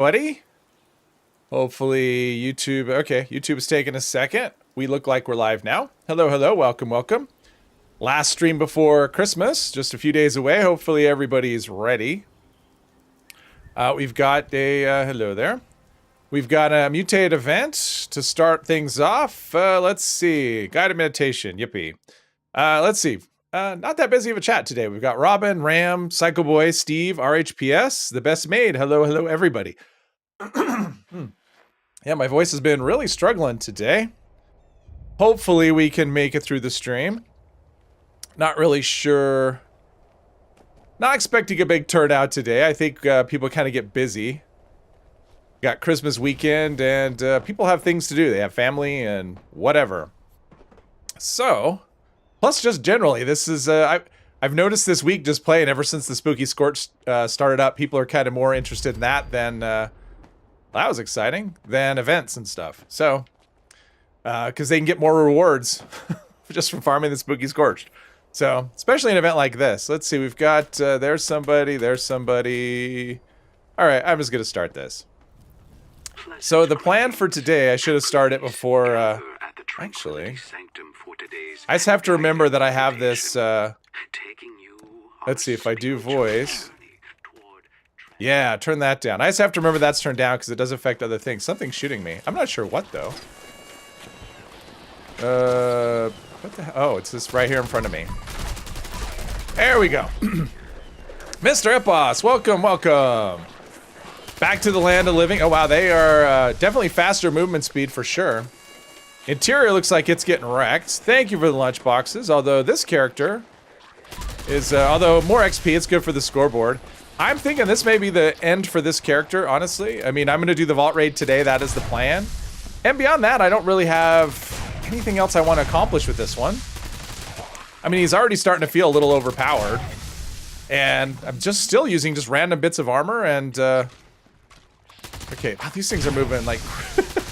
buddy. Hopefully YouTube, okay, YouTube is taking a second. We look like we're live now. Hello, hello, welcome, welcome. Last stream before Christmas, just a few days away. Hopefully everybody's ready. We've got a, hello there. We've got a mutated event to start things off. Let's see, guided meditation, yippee. Let's see, not that busy of a chat today. We've got Robin, Ram, Psycho Boy, Steve, RHPS, the best maid. Hello, hello, everybody. Yeah, my voice has been really struggling today. Hopefully we can make it through the stream. Not really sure. Not expecting a big turnout today. I think people kind of get busy. Got Christmas weekend and people have things to do. They have family and whatever. So, plus just generally, this is, I've noticed this week just playing ever since the Spooky Scorch started up, people are kind of more interested in that than, that was exciting, than events and stuff. So, because they can get more rewards just from farming the Spooky Scorched. So, especially an event like this. Let's see, we've got, there's somebody. All right, I'm just going to start this. So the plan for today, I should have started before, actually, I just have to remember that I have this, let's see, if I do voice, yeah, turn that down. I just have to remember that's turned down because it does affect other things. Something's shooting me. I'm not sure what, though. What the hell? Oh, it's this right here in front of me. There we go. Mr. Epos, welcome, welcome. Back to the land of living. Oh, wow, they are definitely faster movement speed for sure. Interior looks like it's getting wrecked. Thank you for the lunch boxes. Although this character is, although more XP, it's good for the scoreboard. I'm thinking this may be the end for this character, honestly. I mean, I'm going to do the vault raid today. That is the plan. And beyond that, I don't really have anything else I want to accomplish with this one. I mean, he's already starting to feel a little overpowered. And I'm just still using just random bits of armor and, okay, wow, these things are moving like,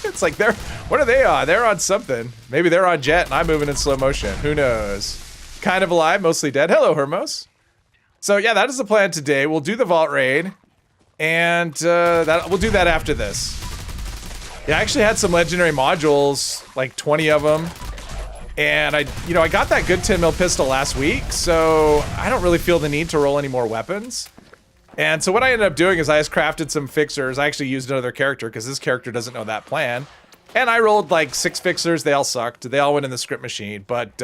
it's like they're, what are they on? They're on something. Maybe they're on jet and I'm moving in slow motion. Who knows? Kind of alive, mostly dead. Hello, Hermos. So yeah, that is the plan today. We'll do the vault raid and we'll do that after this. Yeah, I actually had some legendary modules, like 20 of them. And I got that good 10 mil pistol last week, so I don't really feel the need to roll any more weapons. And so what I ended up doing is I just crafted some fixers. I actually used another character because this character doesn't know that plan. And I rolled like 6 fixers. They all sucked. They all went in the script machine. But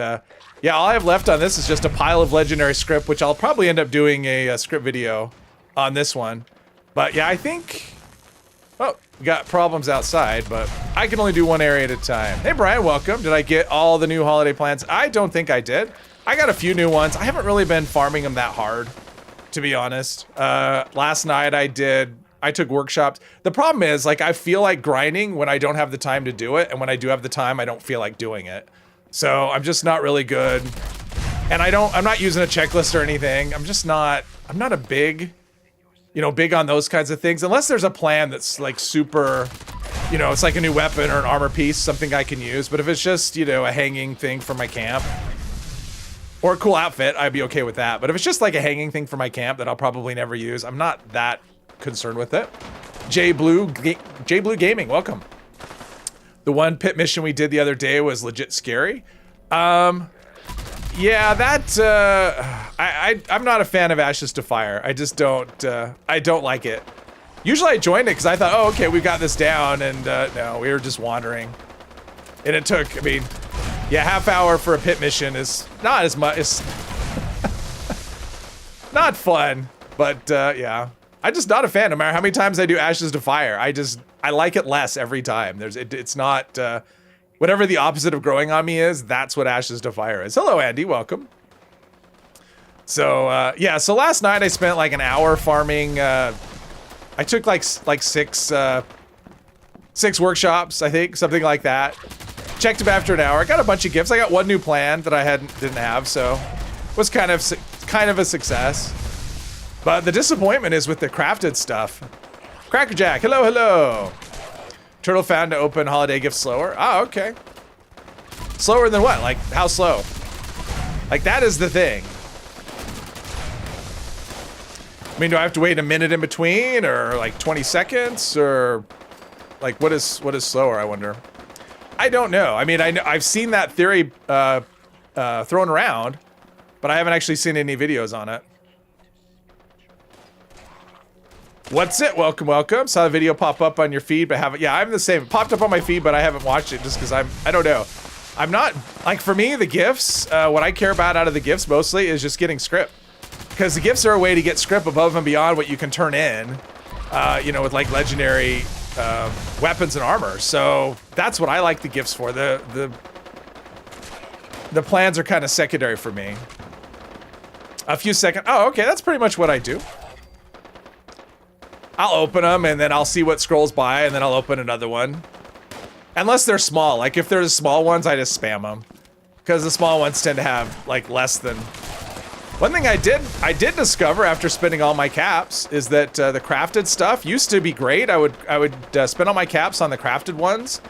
yeah, all I have left on this is just a pile of legendary script, which I'll probably end up doing a script video on this one. But yeah, I think, oh, we got problems outside, but I can only do one area at a time. Hey Brian, welcome. Did I get all the new holiday plans? I don't think I did. I got a few new ones. I haven't really been farming them that hard, to be honest. Last night I took workshops. The problem is, like, I feel like grinding when I don't have the time to do it, and when I do have the time, I don't feel like doing it. So I'm just not really good. And I'm not using a checklist or anything. I'm not a big, big on those kinds of things, unless there's a plan that's like super, it's like a new weapon or an armor piece, something I can use. But if it's just, a hanging thing for my camp, or a cool outfit, I'd be okay with that. But if it's just like a hanging thing for my camp that I'll probably never use, I'm not that concerned with it. J Blue Gaming, welcome. The one pit mission we did the other day was legit scary. Yeah, I'm not a fan of Ashes to Fire. I just don't, I don't like it. Usually I joined it because I thought, oh, okay, we got this down, and no, we were just wandering. And it took, I mean, yeah, half hour for a pit mission is not as much, it's not fun, but yeah. I'm just not a fan, no matter how many times I do Ashes to Fire. I like it less every time. It's not, whatever the opposite of growing on me is, that's what Ashes to Fire is. Hello, Andy, welcome. So, yeah, so last night I spent like an hour farming, I took like 6 workshops, I think, something like that. Checked them after an hour. I got a bunch of gifts. I got one new plan that I didn't have, so it was kind of a success. But the disappointment is with the crafted stuff. Crackerjack, hello, hello. Turtle found to open holiday gifts slower. Oh, okay. Slower than what? Like, how slow? Like, that is the thing. I mean, do I have to wait a minute in between, or like 20 seconds, or like what is slower? I wonder. I don't know. I mean, I've seen that theory thrown around, but I haven't actually seen any videos on it. What's it? Welcome, welcome. Saw the video pop up on your feed, but haven't. Yeah, I'm the same. It popped up on my feed, but I haven't watched it just because I don't know. I'm not, like, for me, the gifts, what I care about out of the gifts mostly is just getting script. Because the gifts are a way to get script above and beyond what you can turn in, you know, with like legendary weapons and armor. So that's what I like the gifts for. The plans are kind of secondary for me. A few seconds. Oh, okay, that's pretty much what I do. I'll open them and then I'll see what scrolls by and then I'll open another one. Unless they're small. Like if they're the small ones, I just spam them. Because the small ones tend to have like less than... One thing I did discover after spending all my caps is that the crafted stuff used to be great. I would spend all my caps on the crafted ones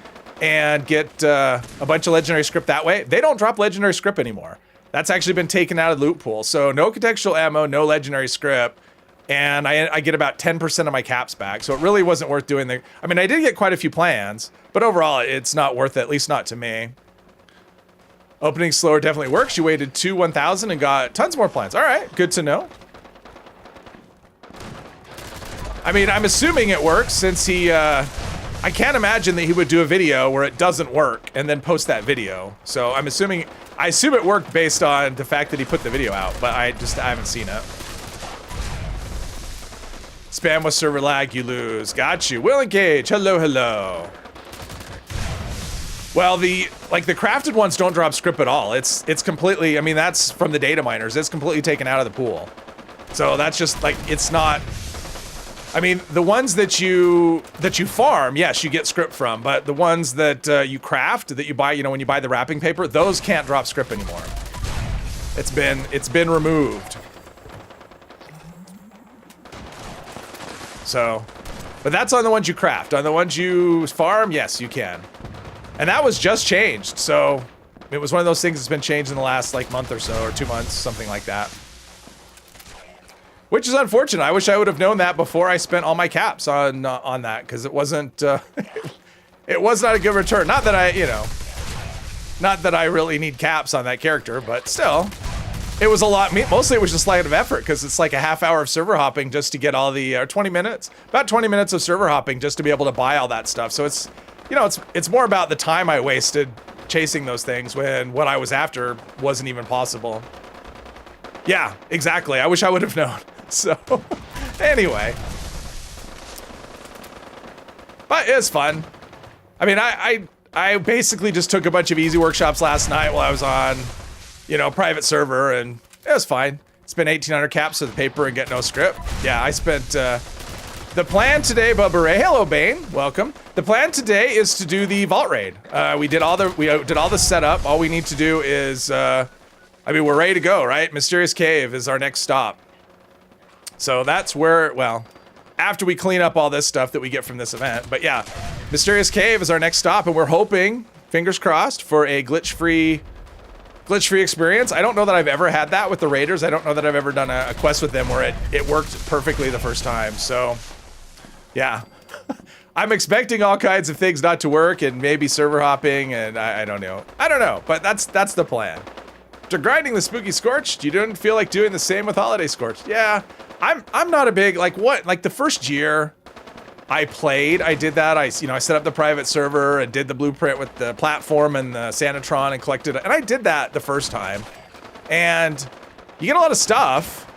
and get a bunch of legendary script that way. They don't drop legendary script anymore. That's actually been taken out of the loot pool. So no contextual ammo, no legendary script, and I get about 10% of my caps back. So it really wasn't worth doing the... I mean, I did get quite a few plans, but overall it's not worth it, at least not to me. Opening slower definitely works. You waited 1,000 and got tons more plans. All right, good to know. I mean, I'm assuming it works since he, I can't imagine that he would do a video where it doesn't work and then post that video. So I assume it worked based on the fact that he put the video out, but I haven't seen it. Spam with server lag, you lose. Got you. Will engage. Hello, hello. Well, the crafted ones don't drop script at all. It's completely, I mean, that's from the data miners. It's completely taken out of the pool. So that's just like, it's not, I mean, the ones that you farm, yes, you get script from, but the ones that you craft, that you buy, you know, when you buy the wrapping paper, those can't drop script anymore. It's been removed. So, but that's on the ones you craft. On the ones you farm, yes, you can. And that was just changed, so it was one of those things that's been changed in the last like month or so, or 2 months, something like that. Which is unfortunate. I wish I would have known that before I spent all my caps on that, because it wasn't, it was not a good return. Not that I, you know, not that I really need caps on that character, but still, it was a lot. Mostly it was just light of effort, because it's like a half hour of server hopping just to get all the, or 20 minutes, about 20 minutes of server hopping just to be able to buy all that stuff. So it's, you know, it's more about the time I wasted chasing those things when what I was after wasn't even possible. Yeah, exactly. I wish I would have known. So, anyway. But it was fun. I mean, I basically just took a bunch of easy workshops last night while I was on, you know, private server, and it was fine. Spent 1,800 caps of the paper and get no script. Yeah, I spent, the plan today, Bubba Ray, hello Bane, welcome. The plan today is to do the vault raid. We did all the setup. All we need to do is, I mean, we're ready to go, right? Mysterious Cave is our next stop. So that's where, well, after we clean up all this stuff that we get from this event. But yeah, Mysterious Cave is our next stop, and we're hoping, fingers crossed, for a glitch-free experience. I don't know that I've ever had that with the raiders. I don't know that I've ever done a quest with them where it worked perfectly the first time. So yeah, I'm expecting all kinds of things not to work and maybe server hopping, and I don't know. I don't know, but that's the plan. After grinding the Spooky Scorched, you don't feel like doing the same with Holiday Scorched. Yeah, I'm not a big, like the first year I played, I did that. I set up the private server and did the blueprint with the platform and the Sanitron and collected it. And I did that the first time. And you get a lot of stuff.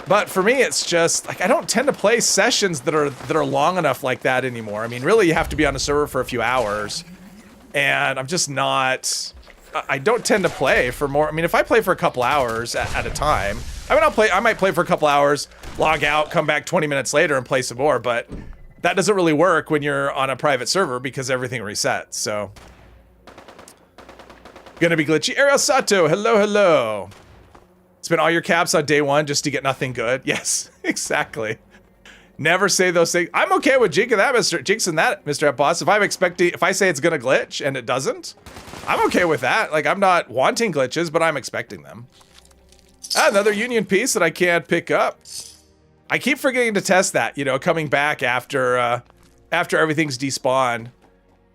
But for me, it's just like I don't tend to play sessions that are long enough like that anymore. I mean, really, you have to be on a server for a few hours, and I'm just not. I don't tend to play for more. I mean, if I play for a couple hours at a time, I might play for a couple hours, log out, come back 20 minutes later, and play some more. But that doesn't really work when you're on a private server because everything resets. So, gonna be glitchy. Ariel Sato, hello, hello. Spend all your caps on day one just to get nothing good. Yes, exactly. Never say those things. I'm okay with jinxing that, Mr. F Boss. If I say it's gonna glitch and it doesn't, I'm okay with that. Like, I'm not wanting glitches, but I'm expecting them. Another union piece that I can't pick up. I keep forgetting to test that, you know, coming back after everything's despawned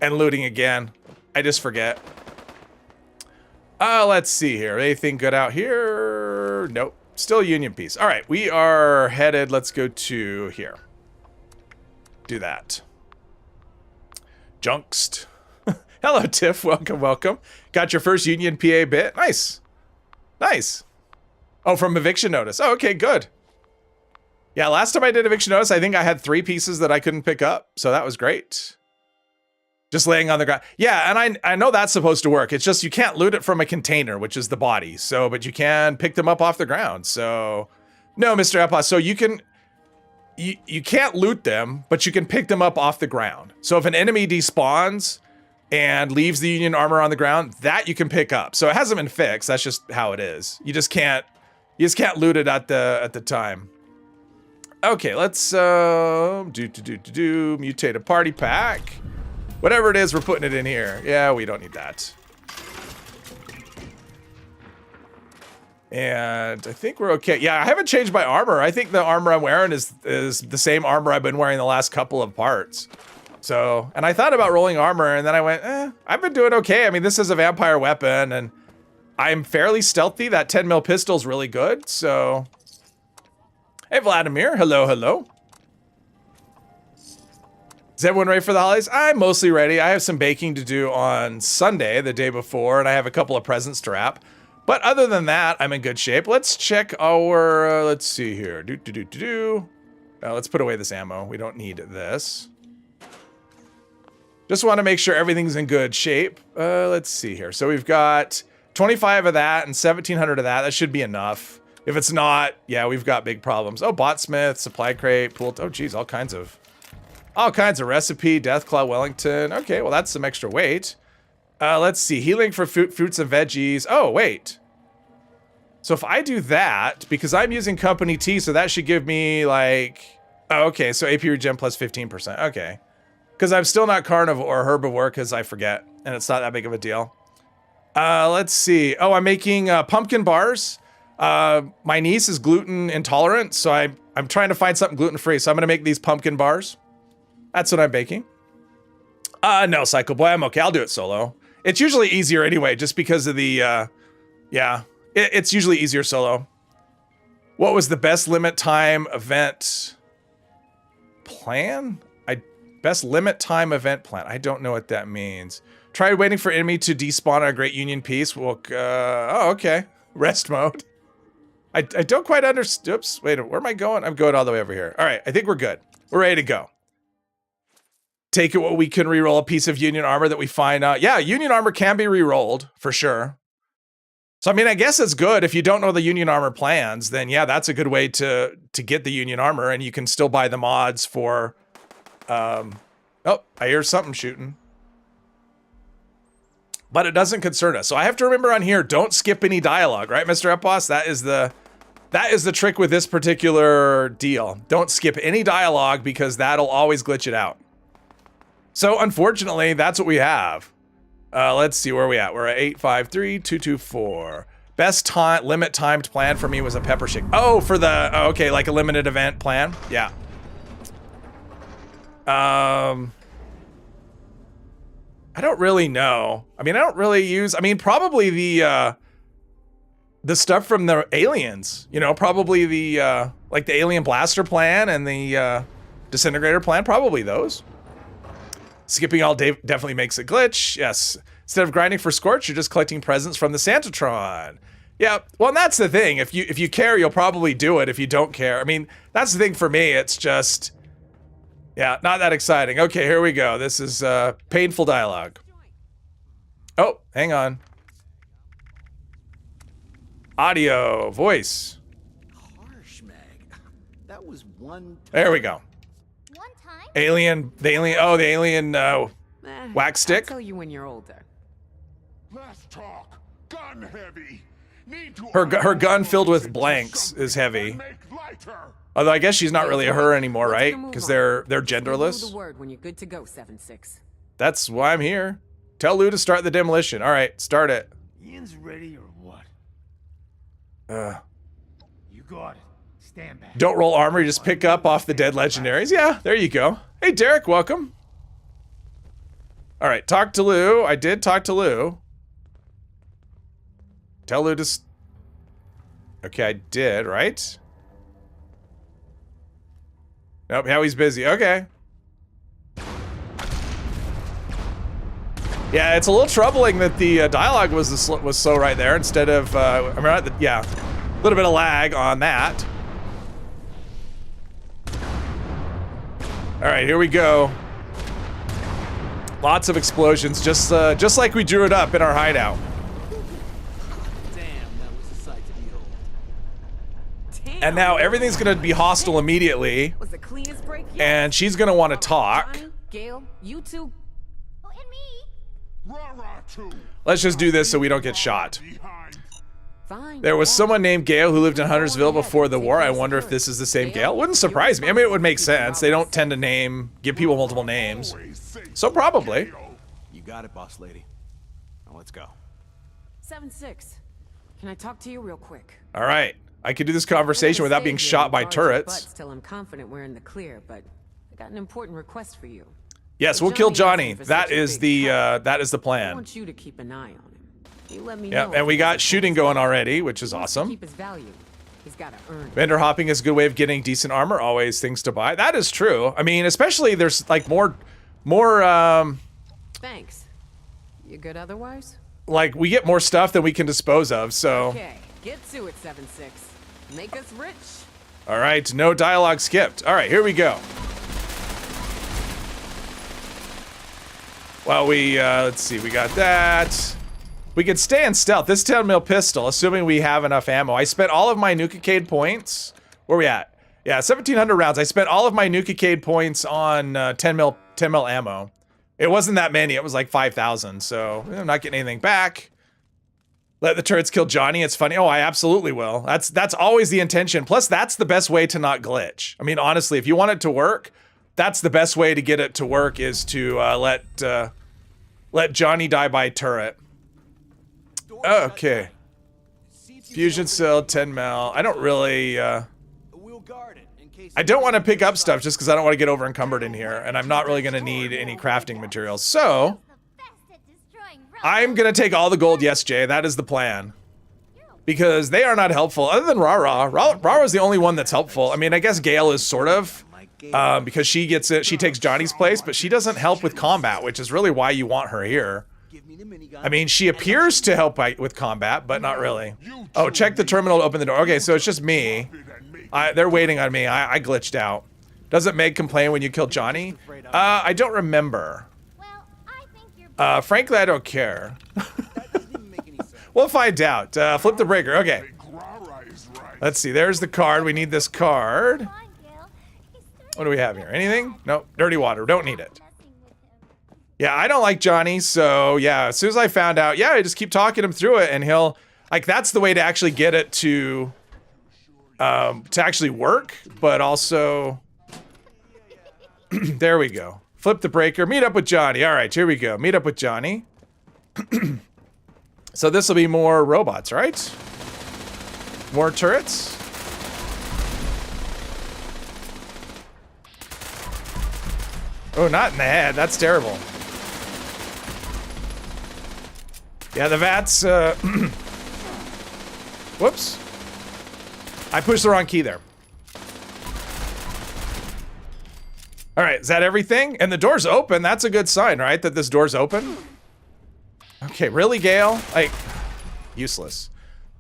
and looting again. I just forget. Let's see here. Anything good out here? Nope. Still Union piece. All right, we are headed. Let's go to here. Do that. Junkst. Hello, Tiff. Welcome, welcome. Got your first Union PA bit. Nice. Nice. Oh, from eviction notice. Oh, okay, good. Yeah, last time I did eviction notice, I think I had 3 pieces that I couldn't pick up. So that was great. Just laying on the ground. Yeah, and I know that's supposed to work. It's just you can't loot it from a container, which is the body. So, but you can pick them up off the ground. So, no, Mr. Epos. So you can, you can't loot them, but you can pick them up off the ground. So if an enemy despawns and leaves the Union armor on the ground, that you can pick up. So it hasn't been fixed. That's just how it is. You just can't loot it at the time. Okay, let's mutate a party pack. Whatever it is, we're putting it in here. Yeah, we don't need that. And I think we're okay. Yeah, I haven't changed my armor. I think the armor I'm wearing is the same armor I've been wearing the last couple of parts. So, and I thought about rolling armor, and then I went, I've been doing okay. I mean, this is a vampire weapon, and I'm fairly stealthy. That 10 mil pistol's really good, so... Hey, Vladimir. Hello, hello. Is everyone ready for the holidays? I'm mostly ready. I have some baking to do on Sunday, the day before, and I have a couple of presents to wrap. But other than that, I'm in good shape. Let's check our, let's see here. Let's put away this ammo. We don't need this. Just want to make sure everything's in good shape. Let's see here. So we've got 25 of that and 1,700 of that. That should be enough. If it's not, yeah, we've got big problems. Oh, Botsmith, supply crate, pool. Oh, geez, all kinds of recipe, Deathclaw Wellington. Okay, well, that's some extra weight. Let's see, healing for fruits and veggies. Oh, wait. So if I do that, because I'm using company tea, so that should give me like, oh, okay, so AP regen plus 15%. Okay. Because I'm still not carnivore or herbivore because I forget, and it's not that big of a deal. Let's see. Oh, I'm making pumpkin bars. My niece is gluten intolerant, so I'm trying to find something gluten-free. So I'm gonna make these pumpkin bars. That's what I'm baking. No, Psycho Boy, I'm okay. I'll do it solo. It's usually easier anyway, just because of the, yeah. It's usually easier solo. What was the best limit time event plan? Best limit time event plan. I don't know what that means. Try waiting for enemy to despawn on a Great Union piece. Well, oh, okay. Rest mode. I don't quite understand. Oops, wait, where am I going? I'm going all the way over here. All right, I think we're good. We're ready to go. Take it what we can reroll a piece of Union armor that we find out. Yeah, Union armor can be rerolled for sure. So, I mean, I guess it's good. If you don't know the Union armor plans, then yeah, that's a good way to get the Union armor, and you can still buy the mods for, oh, I hear something shooting. But it doesn't concern us. So I have to remember on here, don't skip any dialogue, right, Mr. Epos? That is the trick with this particular deal. Don't skip any dialogue because that'll always glitch it out. So unfortunately, that's what we have. Let's see where we at. We're at 853-224. Best time limit timed plan for me was a pepper shake. Oh, for the okay, like a limited event plan. Yeah. I don't really know. I mean, I don't really use. I mean, probably the stuff from the aliens. You know, probably the like the alien blaster plan and the disintegrator plan. Probably those. Skipping all day definitely makes it glitch. Yes. Instead of grinding for Scorch, you're just collecting presents from the Santatron. Yeah. Well, and that's the thing. If you care, you'll probably do it. If you don't care, I mean, that's the thing for me. It's just, yeah, not that exciting. Okay, here we go. This is painful dialogue. Oh, hang on. Audio, voice. Harsh, Meg. That was one time. There we go. One time? The alien wax stick. I'll tell you when you're older. Less talk. Gun heavy. Need to Her gun filled with blanks is heavy. Although I guess she's not really a her anymore, right? Because they're genderless. The word when you're good to go, 7-6. That's why I'm here. Tell Lou to start the demolition. All right, start it. Ian's ready or what? You got it. Don't roll armor, you just pick up off the dead legendaries. Yeah, there you go. Hey, Derek, welcome. All right, talk to Lou. I did talk to Lou. Tell Lou to... Okay, I did, right? Nope, now he's busy. Okay. Yeah, it's a little troubling that the dialogue was slow right there instead of... yeah, a little bit of lag on that. All right, here we go. Lots of explosions, just like we drew it up in our hideout. Damn, that was a sight to behold. Damn. And now everything's gonna be hostile immediately, Was the cleanest break yet. and she's gonna want to talk. Johnny, Gail, you two. Oh, and me. Rah-rah too. Let's just do this so we don't get shot. Behind. Fine. There was yeah. someone named Gail who lived in Huntersville before the war. I wonder if this is the same Gail. Wouldn't surprise me. I mean, it would make sense. They don't tend to give people multiple names. Always say So probably. Gale. You got it, boss lady. Now let's go. 7-6. Can I talk to you real quick? All right. I could do this conversation I'm gonna without being stay here shot and by guard your turrets. butts till I'm confident we're in the clear, but I got an important request for you. Yes, So we'll kill Johnny. isn't for That such a is big the cut. I plan. want you to keep an eye on him. You let me Yeah, know. and we if got he's shooting going already, which is He wants to awesome. Keep his value. He's got to earn it. Vendor hopping is a good way of getting decent armor. Always things to buy. That is true. I mean, especially there's like more, Thanks. You good otherwise? like we get more stuff than we can dispose of. So, Okay, get to it, 7-6. Make us rich. all right, no dialogue skipped. All right, here we go. Well, let's see, we got that. We can stay in stealth. This 10 mil pistol, assuming we have enough ammo. I spent all of my Nukicade points. Where we at? Yeah, 1,700 rounds. I spent all of my Nukicade points on 10 mil ammo. It wasn't that many. It was like 5,000. So I'm not getting anything back. Let the turrets kill Johnny. It's funny. Oh, I absolutely will. That's always the intention. Plus, that's the best way to not glitch. I mean, honestly, if you want it to work, that's the best way to get it to work is to let Johnny die by turret. Okay. Fusion cell, 10 mil. I don't really, We'll guard it in case I don't want to pick up stuff just because I don't want to get over encumbered in here, and I'm not really going to need any crafting materials. So, The best at destroying robots. I'm going to take all the gold. Yes, Jay, that is the plan. Because they are not helpful, other than Rara. Rara's the only one that's helpful. I mean, I guess Gale is sort of, because she gets it, she takes Johnny's place, but she doesn't help with combat, which is really why you want her here. give me the minigun. I mean, she appears to help with combat, but not really. Oh, check the terminal to open the door. Okay, so it's just me. They're waiting on me. I glitched out. Doesn't Meg complain when you kill Johnny? I don't remember. Well, I think you're Frankly, I don't care. That doesn't even make any sense. We'll find out. Flip the breaker. Okay. Rah-rah is right. Let's see. There's the card. We need this card. fine, Gil. He's What do we have here? Anything? Nope. Dirty water. Don't need it. messing with him. Yeah, I don't like Johnny, so yeah, as soon as I found out, yeah, I just keep talking him through it, and he'll, like, that's the way to actually get it to actually work, but also, there we go. Flip the breaker, meet up with Johnny. All right, here we go. Meet up with Johnny. So this will be more robots, right? More turrets. Oh, not in the head. That's terrible. Yeah, the VATS, whoops. I pushed the wrong key there. All right, is that everything? And the door's open. That's a good sign, right? That this door's open? Okay, really, Gale? Like, useless.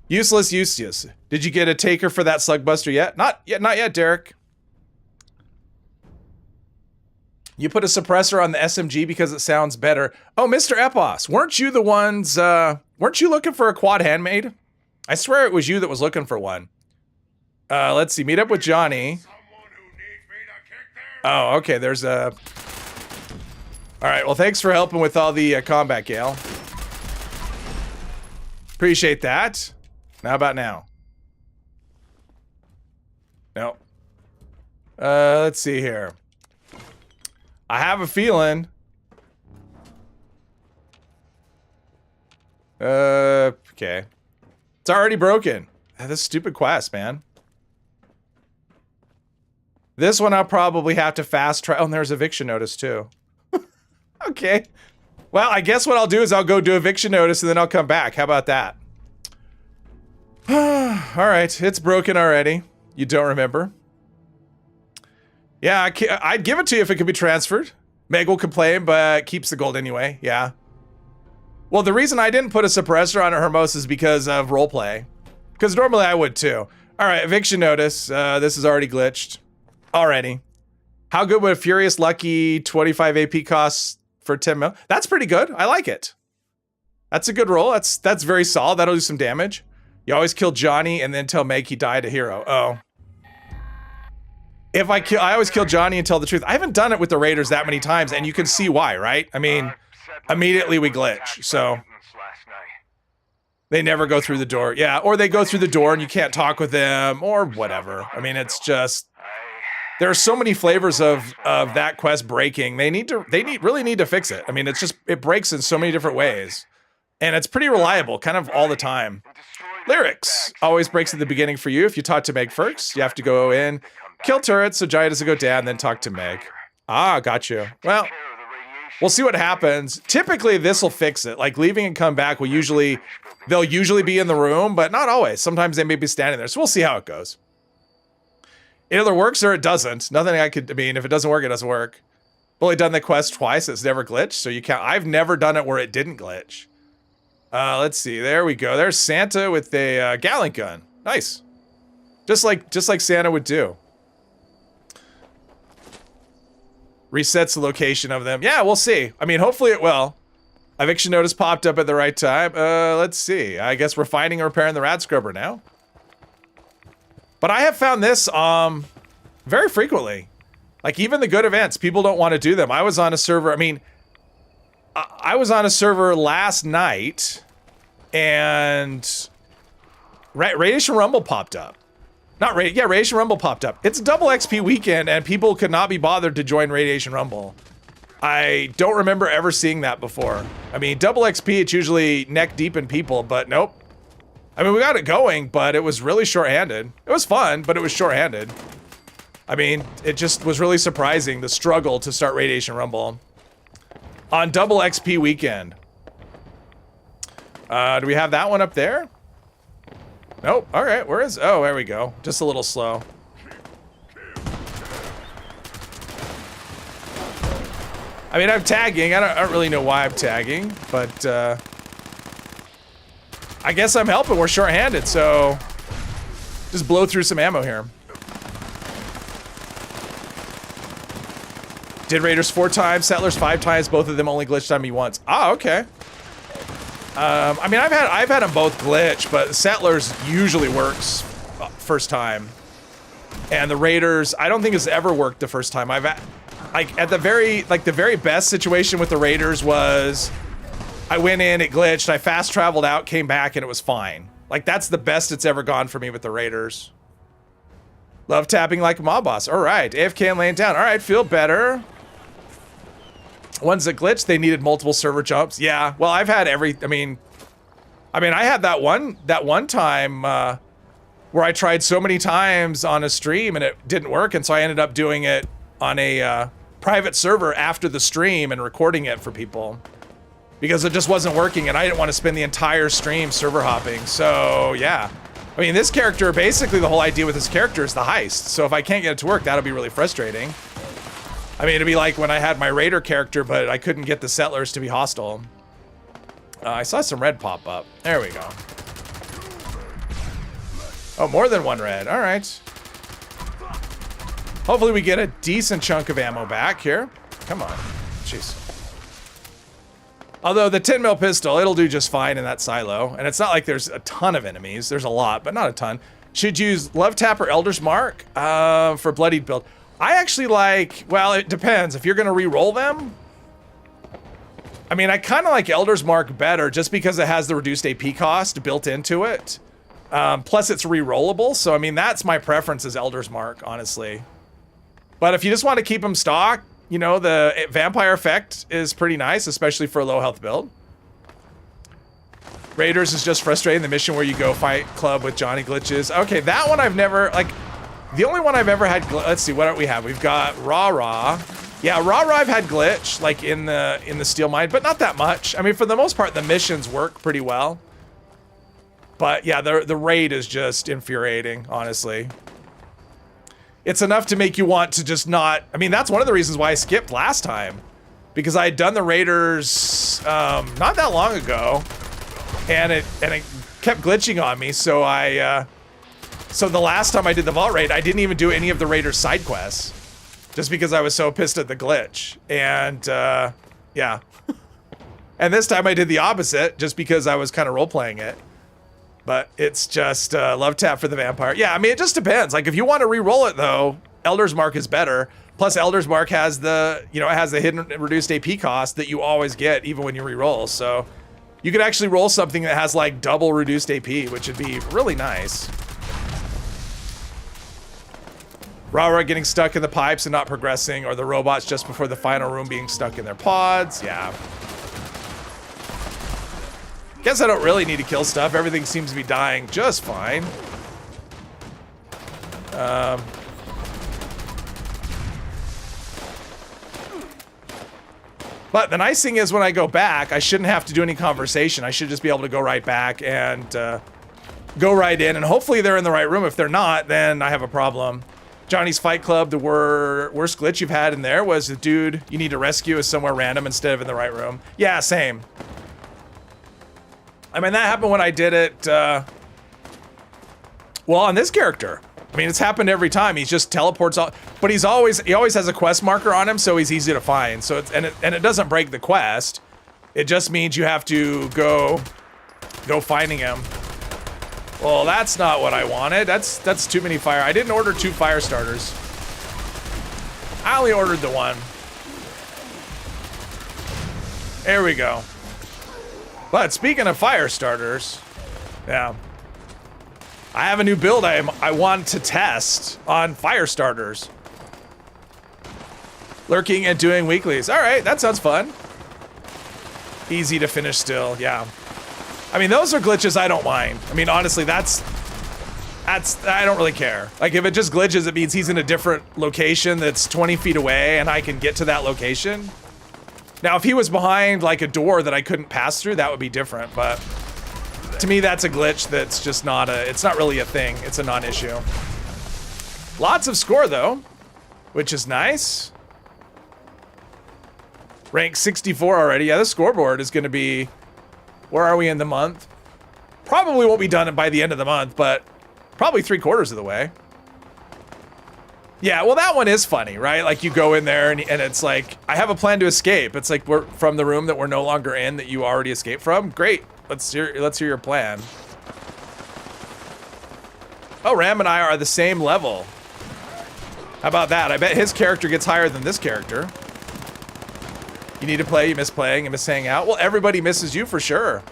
Useless, useless. Did you get a taker for that slugbuster yet? Not yet, Derek. You put a suppressor on the SMG because it sounds better. Oh, Mr. Epos, weren't you the ones, weren't you looking for a quad handmade? I swear it was you that was looking for one. Let's see, meet up with Johnny. Someone who needs me to kick their Oh, okay, there's a... All right, well, thanks for helping with all the combat, Gale. Appreciate that. How about now? No. Let's see here. I have a feeling. Okay. It's already broken. This stupid quest, man. This one I'll probably have to fast travel. Oh, and there's eviction notice too. Okay. Well, I guess what I'll do is I'll go do eviction notice and then I'll come back. How about that? All right, it's broken already. You don't remember? Yeah, I'd give it to you if it could be transferred. Meg will complain, but keeps the gold anyway. Yeah. Well, the reason I didn't put a suppressor on a Hermos is because of roleplay. Because normally I would too. All right, eviction notice. This is already glitched. Already. How good would a Furious Lucky 25 AP cost for 10 mil? That's pretty good. I like it. That's a good roll. That's very solid. That'll do some damage. You always kill Johnny and then tell Meg he died a hero. Oh. If I always kill Johnny and tell the truth. I haven't done it with the Raiders that many times, and you can see why, right? I mean, immediately we glitch, so they never go through the door. Yeah, or they go through the door and you can't talk with them, or whatever. I mean, it's just there are so many flavors of that quest breaking. They really need to fix it. I mean, it breaks in so many different ways, and it's pretty reliable, kind of all the time. Lyrics always breaks at the beginning for you. If you talk to Meg first, you have to go in, kill turrets so Jaya doesn't go down, then talk to Meg. Ah, got you. Well, we'll see what happens. Typically, this will fix it. Like leaving and come back they'll usually be in the room, but not always. Sometimes they may be standing there. So we'll see how it goes. It either works or it doesn't. If it doesn't work, it doesn't work. I've only done the quest twice. It's never glitched, so you can't. I've never done it where it didn't glitch. Let's see. There we go. There's Santa with a Gallant gun. Nice. Just like Santa would do. Resets the location of them. Yeah, we'll see. I mean, hopefully it will. Eviction notice popped up at the right time. Let's see. I guess we're finding and repairing the rat scrubber now. But I have found this very frequently. Like even the good events, people don't want to do them. I was on a server. I mean, I was on a server last night, and Radiation Rumble popped up. Radiation Rumble popped up. It's a double XP weekend, and people could not be bothered to join Radiation Rumble. I don't remember ever seeing that before. I mean, double XP, it's usually neck deep in people, but nope. I mean, we got it going, but it was really short-handed. It was fun, but it was short-handed. I mean, it just was really surprising, the struggle to start Radiation Rumble on double XP weekend. Do we have that one up there? Nope. All right. Where is? Oh, there we go. Just a little slow. I mean, I'm tagging. I don't really know why I'm tagging, but I guess I'm helping. We're short-handed, so just blow through some ammo here. Did Raiders 4 times, Settlers 5 times. Both of them only glitched on me once. Ah, okay. I mean, I've had them both glitch, but Settlers usually works first time, and the Raiders I don't think it's ever worked the first time. The very best situation with the Raiders was I went in, it glitched, I fast traveled out, came back, and it was fine. Like that's the best it's ever gone for me with the Raiders. Love tapping like a mob boss. All right, AFK and laying down. All right, feel better. Ones that glitched, they needed multiple server jumps. Yeah, well, I've had I mean, I had that one time where I tried so many times on a stream and it didn't work, and so I ended up doing it on a private server after the stream and recording it for people because it just wasn't working, and I didn't want to spend the entire stream server hopping. So yeah, I mean, this character, basically the whole idea with this character is the heist. So if I can't get it to work, that'll be really frustrating. I mean, it'd be like when I had my Raider character, but I couldn't get the Settlers to be hostile. I saw some red pop up. There we go. Oh, more than one red. All right. Hopefully we get a decent chunk of ammo back here. Come on. Jeez. Although the 10 mil pistol, it'll do just fine in that silo. And it's not like there's a ton of enemies. There's a lot, but not a ton. Should use Love Tap or Elder's Mark for Bloodied build. I actually like, well, it depends. If you're going to re-roll them, I mean, I kind of like Elder's Mark better just because it has the reduced AP cost built into it. Plus, it's re-rollable. So, I mean, that's my preference is Elder's Mark, honestly. But if you just want to keep them stock, you know, the vampire effect is pretty nice, especially for a low health build. Raiders is just frustrating. The mission where you go fight club with Johnny glitches. Okay, that one I've never, like, The only one I've ever had, let's see, what do we have? We've got Rah. Yeah, Rah I've had glitch, like in the steel mine, but not that much. I mean, for the most part, the missions work pretty well. But yeah, the raid is just infuriating, honestly. It's enough to make you want to just not, I mean, that's one of the reasons why I skipped last time. Because I had done the raiders not that long ago, and it kept glitching on me, so so the last time I did the vault raid, I didn't even do any of the raiders side quests. Just because I was so pissed at the glitch. And yeah. And this time I did the opposite, just because I was kind of role-playing it. But it's just love tap for the vampire. Yeah, I mean, it just depends. Like, if you want to re-roll it, though, Elder's Mark is better. Plus, Elder's Mark has the, you know, it has the hidden reduced AP cost that you always get, even when you re-roll. So you could actually roll something that has, like, double reduced AP, which would be really nice. Rah getting stuck in the pipes and not progressing, or the robots just before the final room being stuck in their pods. Yeah. Guess I don't really need to kill stuff. Everything seems to be dying just fine. But the nice thing is when I go back, I shouldn't have to do any conversation. I should just be able to go right back and go right in. And hopefully they're in the right room. If they're not, then I have a problem. Johnny's Fight Club, the worst glitch you've had in there was the dude you need to rescue is somewhere random instead of in the right room. Yeah, same. I mean, that happened when I did it, well, on this character. I mean, it's happened every time. He just teleports out, but he always has a quest marker on him, so he's easy to find. So it's, and it doesn't break the quest. It just means you have to go finding him. Well, that's not what I wanted. That's too many fire. I didn't order 2 fire starters. I only ordered the 1. There we go. But speaking of fire starters, yeah. I have a new build I want to test on fire starters. Lurking and doing weeklies. All right, that sounds fun. Easy to finish still, yeah. I mean, those are glitches I don't mind. I mean, honestly, that's I don't really care. Like, if it just glitches, it means he's in a different location that's 20 feet away and I can get to that location. Now, if he was behind, like, a door that I couldn't pass through, that would be different, but to me, that's a glitch that's just not it's not really a thing. It's a non-issue. Lots of score, though, which is nice. Rank 64 already. Yeah, the scoreboard is going to be... Where are we in the month? Probably won't be done by the end of the month, but probably 3/4 of the way. Yeah, well, that one is funny, right? Like, you go in there and it's like, I have a plan to escape. It's like, we're from the room that we're no longer in that you already escaped from. Great. Let's hear your plan. Oh, Ram and I are the same level. How about that? I bet his character gets higher than this character. You need to play, you miss playing, you miss hanging out. Well, everybody misses you for sure.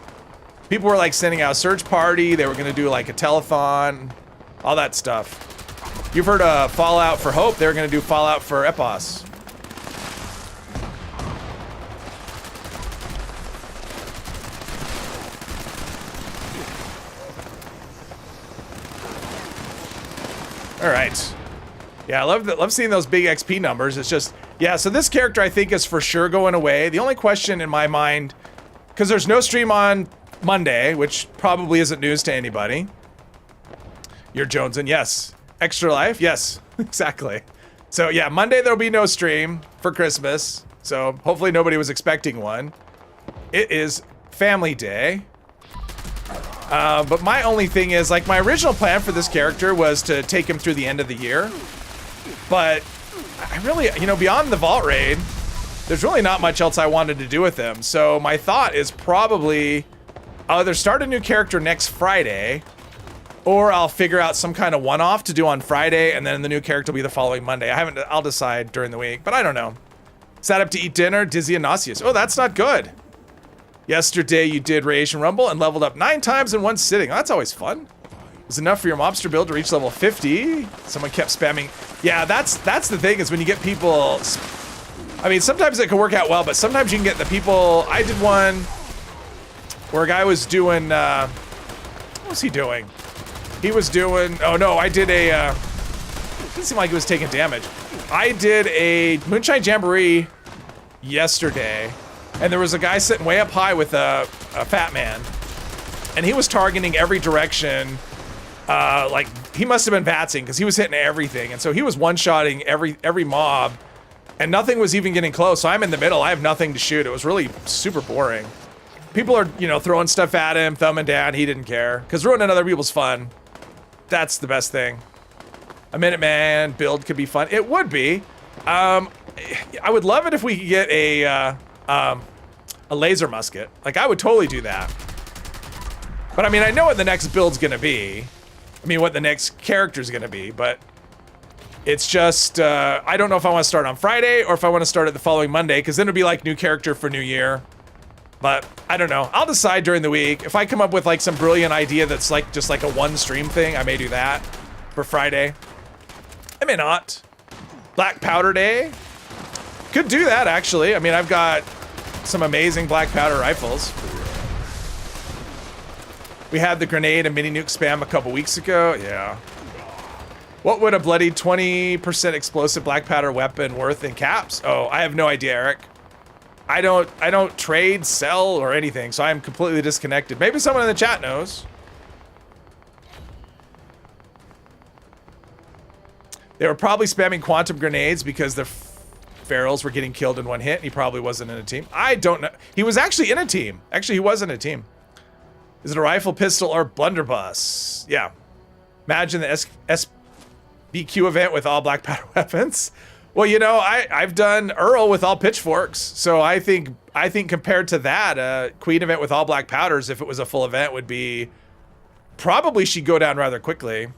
People were like sending out a search party. They were going to do like a telethon, all that stuff. You've heard of Fallout for Hope. They're going to do Fallout for Epos. All right. Yeah, I love seeing those big XP numbers. It's just, yeah, so this character I think is for sure going away. The only question in my mind, because there's no stream on Monday, which probably isn't news to anybody. You're Jonesin, yes. Extra Life, yes, exactly. So yeah, Monday there'll be no stream for Christmas. So hopefully nobody was expecting one. It is Family Day. But my only thing is, like, my original plan for this character was to take him through the end of the year. But I really, you know, beyond the Vault Raid, there's really not much else I wanted to do with him. So my thought is probably I'll either start a new character next Friday, or I'll figure out some kind of one-off to do on Friday, and then the new character will be the following Monday. I'll decide during the week, but I don't know. Sat up to eat dinner, dizzy and nauseous. Oh, that's not good. Yesterday you did Radiation Rumble and leveled up 9 times in one sitting. Oh, that's always fun. Was enough for your mobster build to reach level 50? Someone kept spamming. Yeah, that's the thing, is when you get people... I mean, sometimes it can work out well, but sometimes you can get the people... I did one where a guy was doing... what was he doing? He was doing... Oh, no, I did a... didn't seem like it was taking damage. I did a Moonshine Jamboree yesterday, and there was a guy sitting way up high with a fat man, and he was targeting every direction. Like he must have been vatsing because he was hitting everything, and so he was one-shotting every mob, and nothing was even getting close. So I'm in the middle. I have nothing to shoot. It was really super boring. People are, you know, throwing stuff at him, thumbing down. He didn't care because ruining other people's fun. That's the best thing. A Minuteman build could be fun. It would be. I would love it if we could get a laser musket. Like I would totally do that. But I mean, I know what the next build's gonna be. I mean, what the next character's gonna be, but it's just, I don't know if I want to start on Friday or if I want to start it the following Monday, because then it'll be like new character for New Year. But I don't know. I'll decide during the week. If I come up with like some brilliant idea that's like just like a one stream thing, I may do that for Friday. I may not. Black Powder Day. Could do that actually. I mean, I've got some amazing black powder rifles. We had the grenade and mini nuke spam a couple weeks ago. Yeah. What would a bloody 20% explosive black powder weapon worth in caps? Oh, I have no idea, Eric. I don't trade, sell, or anything, so I'm completely disconnected. Maybe someone in the chat knows. They were probably spamming quantum grenades because the ferals were getting killed in one hit. And he probably wasn't in a team. I don't know. He was actually in a team. Actually, he was in a team. Is it a rifle, pistol, or blunderbuss? Yeah. Imagine the SBQ event with all black powder weapons. Well, you know, I've done Earl with all pitchforks, so I think compared to that, Queen event with all black powders, if it was a full event, would be probably she'd go down rather quickly.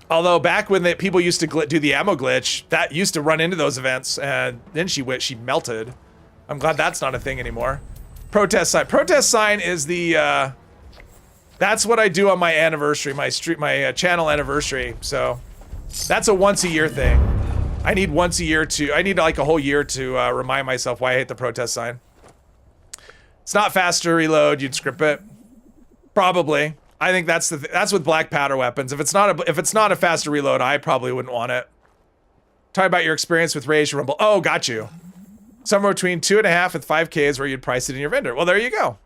Although back when people used to do the ammo glitch, that used to run into those events, and then she melted. I'm glad that's not a thing anymore. Protest sign. Protest sign is the that's what I do on my anniversary, my channel anniversary. So that's a once a year thing. I need once a year I need like a whole year to remind myself why I hate the protest sign. It's not fast to reload. You'd script it. Probably. I think that's that's with black powder weapons. If it's not a fast to reload, I probably wouldn't want it. Talk about your experience with Rage Rumble. Oh, got you. Somewhere between 2.5 and 5K is where you'd price it in your vendor. Well, there you go.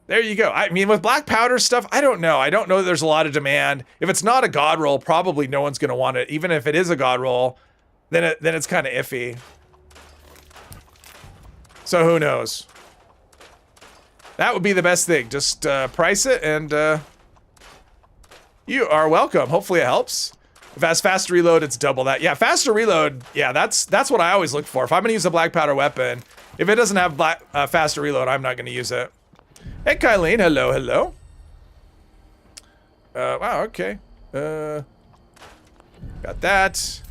There you go. I mean, with black powder stuff, I don't know. I don't know that there's a lot of demand. If it's not a god roll, probably no one's going to want it. Even if it is a god roll, then it's kind of iffy. So who knows? That would be the best thing. Just price it, and you are welcome. Hopefully it helps. If it has fast reload, it's double that. Yeah, faster reload. Yeah, that's what I always look for. If I'm going to use a black powder weapon, if it doesn't have faster reload, I'm not going to use it. Hey, Kylene. Hello, hello. Wow, okay. Got that.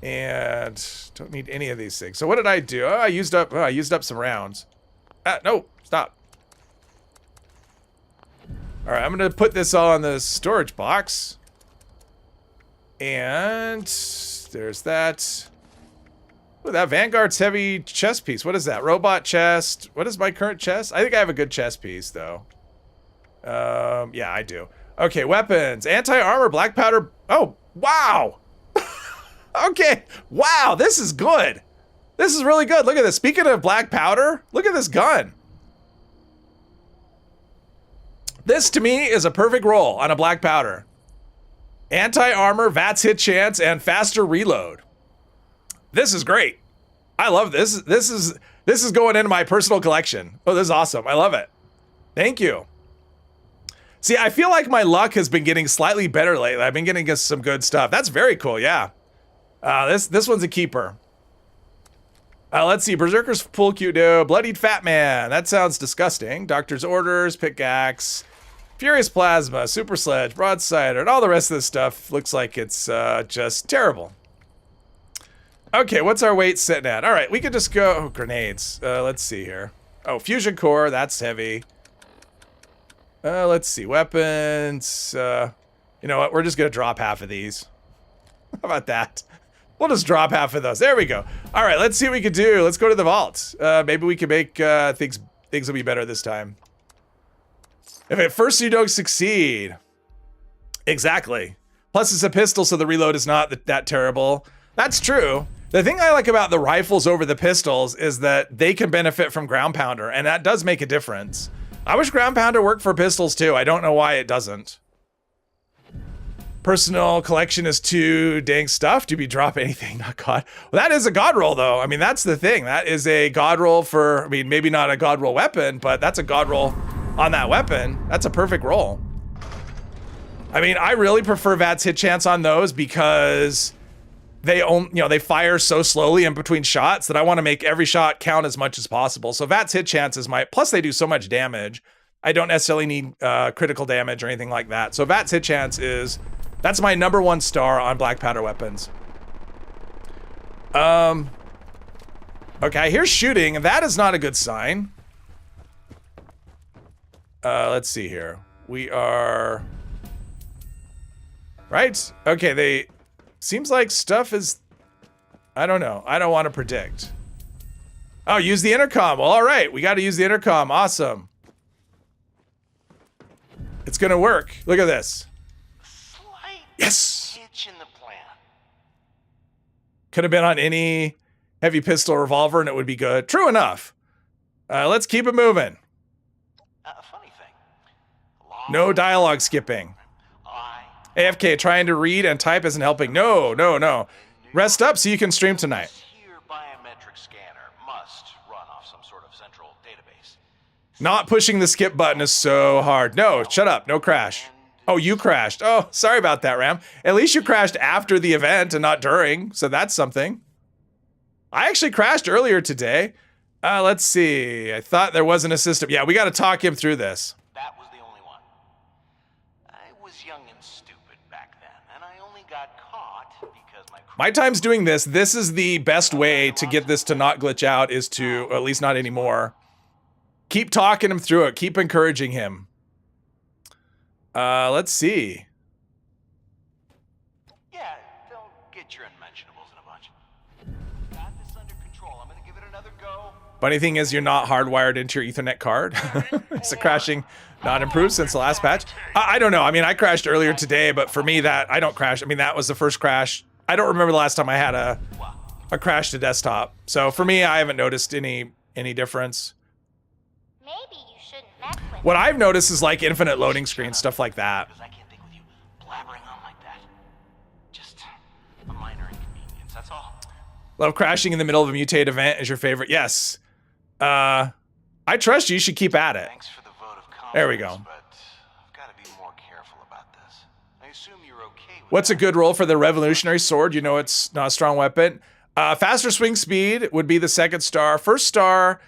And don't need any of these things. So what did I do? Oh, I used up some rounds. No, stop. All right, I'm going to put this all in the storage box. And there's that. Ooh, that Vanguard's heavy chest piece. What is that? Robot chest. What is my current chest? I think I have a good chest piece, though. Yeah, I do. Okay, weapons. Anti-armor, black powder. Oh, wow. Okay. Wow, this is good. This is really good. Look at this. Speaking of black powder, look at this gun. This, to me, is a perfect roll on a black powder. Anti-armor, VATS hit chance, and faster reload. This is great. I love this. This is going into my personal collection. Oh, this is awesome. I love it. Thank you. See, I feel like my luck has been getting slightly better lately. I've been getting some good stuff. That's very cool. Yeah. This one's a keeper. Let's see. Berserker's Pool Cudo. Bloodied Fat Man. That sounds disgusting. Doctor's Orders. Pickaxe. Furious Plasma. Super Sledge. Broadside. And all the rest of this stuff looks like it's just terrible. Okay, what's our weight sitting at? All right, we could just go... Oh, grenades. Let's see here. Oh, Fusion Core. That's heavy. Let's see. Weapons. You know what? We're just going to drop half of these. How about that? We'll just drop half of those. There we go. All right, let's see what we can do. Let's go to the vault. Maybe we can make things will be better this time. If at first you don't succeed, Exactly. Plus, it's a pistol, so the reload is not that terrible. That's true. The thing I like about the rifles over the pistols is that they can benefit from ground pounder, and that does make a difference. I wish ground pounder worked for pistols too. I don't know why it doesn't. Personal collection is too dang stuffed to be drop anything, not God. Well, that is a God roll though. I mean, that's the thing. That is a God roll for, I mean, maybe not a God roll weapon, but that's a God roll on that weapon. That's a perfect roll. I mean, I really prefer VATS hit chance on those because they fire so slowly in between shots that I want to make every shot count as much as possible. So VATS hit chance is plus they do so much damage. I don't necessarily need critical damage or anything like that. So VATS hit chance that's my #1 star on black powder weapons. Okay, here's shooting, and that is not a good sign. Let's see here. We are right. Okay, seems like stuff is, I don't know. I don't want to predict. Oh, use the intercom. Well, all right. We got to use the intercom. Awesome. It's going to work. Look at this. Slight Yes. hitch in the plan. Could have been on any heavy pistol or revolver and it would be good. True enough. Let's keep it moving. Funny thing. No dialogue skipping. AFK, trying to read and type isn't helping. No. Rest up so you can stream tonight. Here biometric scanner must run off some sort of central database. Not pushing the skip button is so hard. No, shut up. No crash. Oh, you crashed. Oh, sorry about that, Ram. At least you crashed after the event and not during, so that's something. I actually crashed earlier today. Let's see. I thought there wasn't a system. Yeah, we got to talk him through this. That was the only one. I was young and stupid back then, and I only got caught because my time's doing this. This is the best way to get this to not glitch out, is to, or at least not anymore. Keep talking him through it. Keep encouraging him. Let's see. Yeah, they'll get your unmentionables in a bunch. Got this under control. I'm gonna give it another go. Funny thing is, you're not hardwired into your Ethernet card. Is the crashing not improved since the last patch? I don't know. I mean, I crashed earlier today, but for me, I don't crash. I mean, that was the first crash. I don't remember the last time I had a crash to desktop. So for me, I haven't noticed any difference. Maybe you shouldn't mess with What I've noticed is like infinite loading screens, stuff like that. Because I can't think with you blabbering on like that. Just a minor inconvenience, that's all. Love crashing in the middle of a mutate event is your favorite. Yes. I trust you. You should keep at it. Thanks for the vote of confidence, There we go. but I've got to be more careful about this. I assume you're okay with What's a that. good roll for the revolutionary sword? You know it's not a strong weapon. Faster swing speed would be the second star. First star,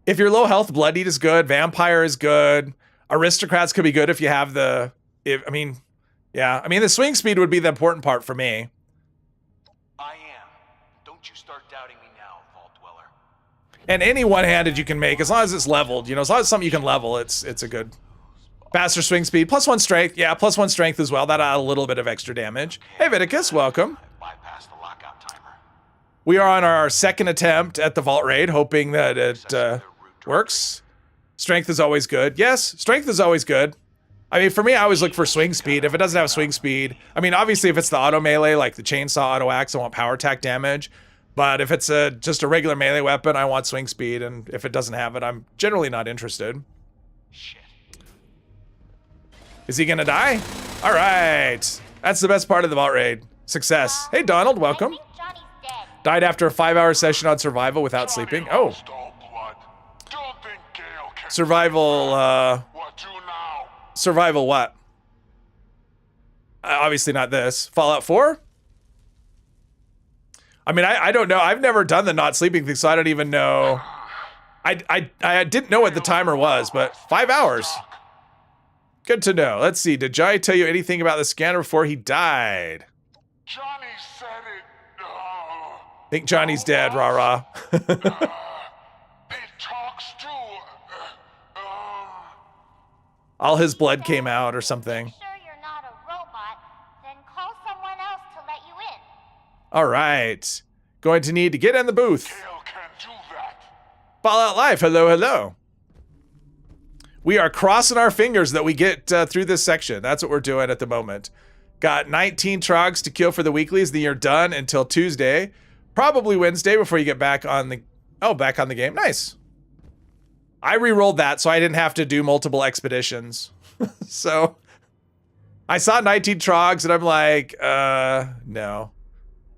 if you're low health, Blood Eat is good. Vampire is good. Aristocrats could be good if you have the... I mean, the swing speed would be the important part for me. I am. Don't you start doubting me now, Vault Dweller. And any one-handed you can make, as long as it's leveled. You know, as long as it's something you can level, it's a good... Faster swing speed. +1 strength. Yeah, +1 strength as well. That add a little bit of extra damage. Hey, Viticus, welcome. I bypassed the lockout timer. We are on our second attempt at the Vault Raid, hoping that it works. Strength is always good. Yes, strength is always good. I mean, for me, I always look for swing speed. If it doesn't have swing speed, I mean, obviously, if it's the auto melee, like the chainsaw auto axe, I want power attack damage. But if it's just a regular melee weapon, I want swing speed. And if it doesn't have it, I'm generally not interested. Shit. Is he gonna die? All right. That's the best part of the Vault Raid. Success. Hey, Donald, I welcome. think Johnny's dead. Died after a 5-hour session on survival without sleeping. Oh, Lost all blood. Don't think Gale can survival, What do now? survival what? Obviously not this. Fallout 4? I mean, I don't know. I've never done the not sleeping thing, so I don't even know. I didn't know what the timer was, but 5 hours. Good to know. Let's see. Did Johnny tell you anything about the scanner before he died? Johnny said it. Think Johnny's dead, rah-rah. It talks to. All his blood came out or something. Make sure you're not a robot, then call someone else to let you in. All right. Going to need to get in the booth. Gale can do that. Fallout Live, hello, hello. We are crossing our fingers that we get through this section. That's what we're doing at the moment. Got 19 trogs to kill for the weeklies. Then you're done until Tuesday, probably Wednesday before you get back on the back on the game. Nice. I re-rolled that so I didn't have to do multiple expeditions. So I saw 19 trogs and I'm like, no.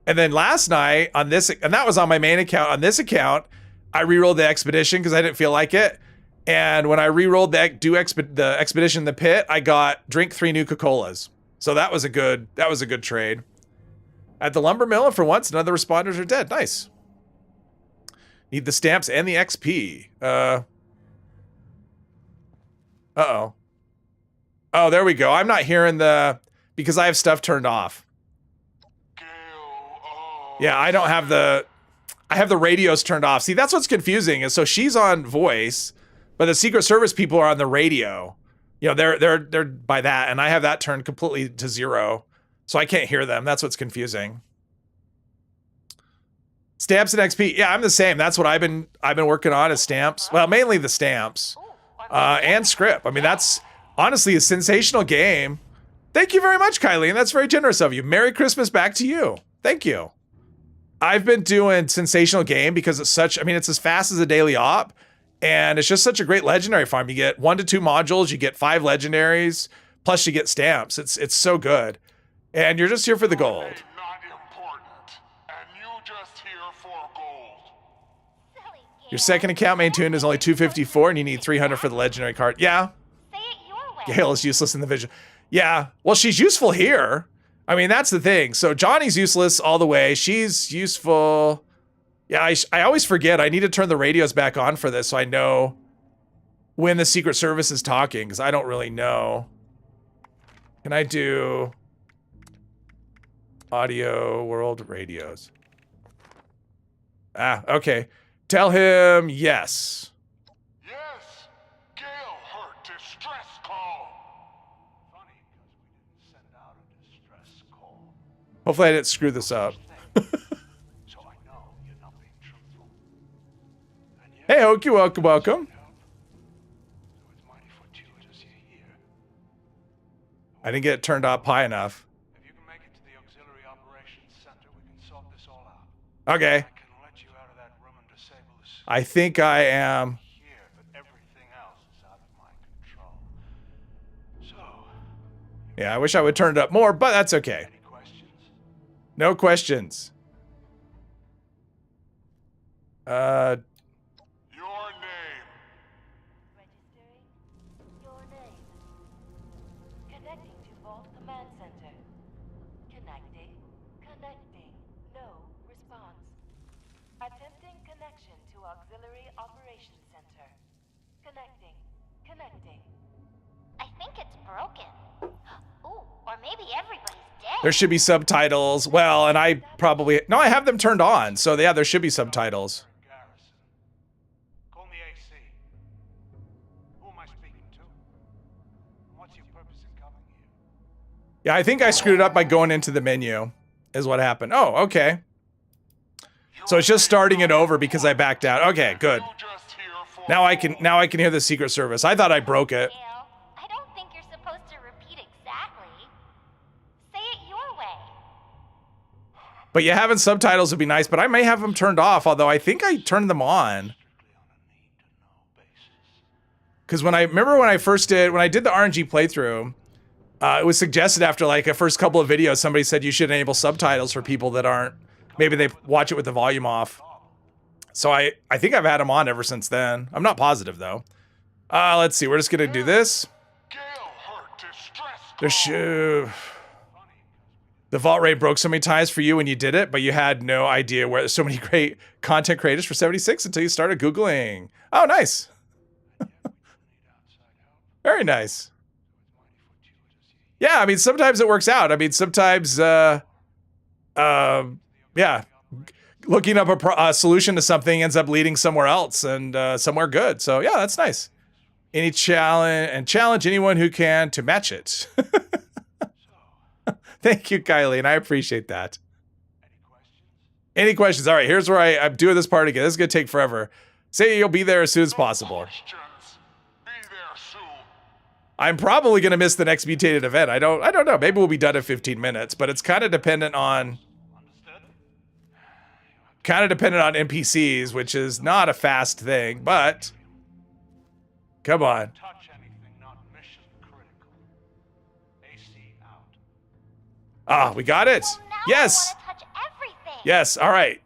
And then last night on this, and that was on my main account. On this account, I re-rolled the expedition because I didn't feel like it. And when I re-rolled the expedition in the pit, I got drink 3 Nuka-Colas. So that was a good trade. At the lumber mill, and for once, none of the responders are dead. Nice. Need the stamps and the XP. Uh-oh. Oh, there we go. I'm not hearing because I have stuff turned off. Yeah, I don't have I have the radios turned off. See, that's what's confusing. And so she's on voice, but the Secret Service people are on the radio. You know, they're by that, and I have that turned completely to 0. So I can't hear them. That's what's confusing. Stamps and XP. Yeah, I'm the same. That's what I've been working on is stamps. Well, mainly the stamps. And script. I mean, that's honestly a sensational game. Thank you very much, Kylie, and that's very generous of you. Merry Christmas back to you. Thank you. I've been doing sensational game because it's it's as fast as a daily op, and it's just such a great legendary farm. You get 1 to 2 modules, you get 5 legendaries, plus you get stamps. It's so good. And you're just here for the gold. Not important, and you just here for gold. Silly Gale. Your second account main tune is only 254 and you need 300 for the legendary card. Yeah. Say it your way. Gale is useless in the vision. Yeah. Well, she's useful here. I mean, that's the thing. So Johnny's useless all the way. She's useful. Yeah, I always forget. I need to turn the radios back on for this so I know when the Secret Service is talking, because I don't really know. Can I do audio world radios? Ah, okay. Tell him yes. Yes, Gale heard distress call. Funny, because we didn't send out a distress call. Hopefully I didn't screw this up. So I know you're not being truthful. And yet, Hey, Hokie, welcome. so it's mighty fortuitous you're here. I didn't get it turned up high enough. If you can make it to the Auxiliary Operations Center, we can sort this all out. Okay. I can let you out of that room and disable the suit I think I am. here, but everything else is out of my control. So, Yeah, I wish I would turn it up more, but that's okay. any questions? No questions. Your name. Registering your name. Connecting to Vault Command Center. Connecting. No response. Attempting connection to Auxiliary Operations Center. Connecting. I think it's broken. Ooh, or maybe everybody's dead. There should be subtitles. Well, and I probably... No, I have them turned on. So, yeah, there should be subtitles. Garrison. Call me AC. Who am I speaking to? What's your purpose in coming here? Yeah, I think I screwed it up by going into the menu, is what happened. Oh, okay. So it's just starting it over because I backed out. Okay, good. You just here for Now I can hear the Secret Service. I thought I broke it. Gale, I don't think you're supposed to repeat exactly. Say it your way. But yeah, having subtitles would be nice, but I may have them turned off, although I think I turned them on. Because when I did the RNG playthrough, it was suggested after like a first couple of videos, somebody said you should enable subtitles for people that aren't, maybe they watch it with the volume off. So I think I've had them on ever since then. I'm not positive though. Let's see, we're just gonna do this. Gale heard distress The shoe. The vault raid broke so many times for you when you did it, but you had no idea where there's so many great content creators for 76 until you started Googling. Oh, nice. Very nice. Yeah, I mean, sometimes it works out. I mean, sometimes, yeah, looking up a solution to something ends up leading somewhere else and somewhere good. So yeah, that's nice. Any challenge anyone who can to match it. Thank you, Kylie, and I appreciate that. Any questions? All right, here's where I'm doing this part again. This is gonna take forever. Say you'll be there as soon as possible. questions. Be there soon. I'm probably gonna miss the next mutated event. I don't know. Maybe we'll be done in 15 minutes, but it's kind of dependent on NPCs, which is not a fast thing. But come on. Touch anything not mission critical. AC out. Ah, we got it. Well, now Yes. I want to touch everything. Yes. All right.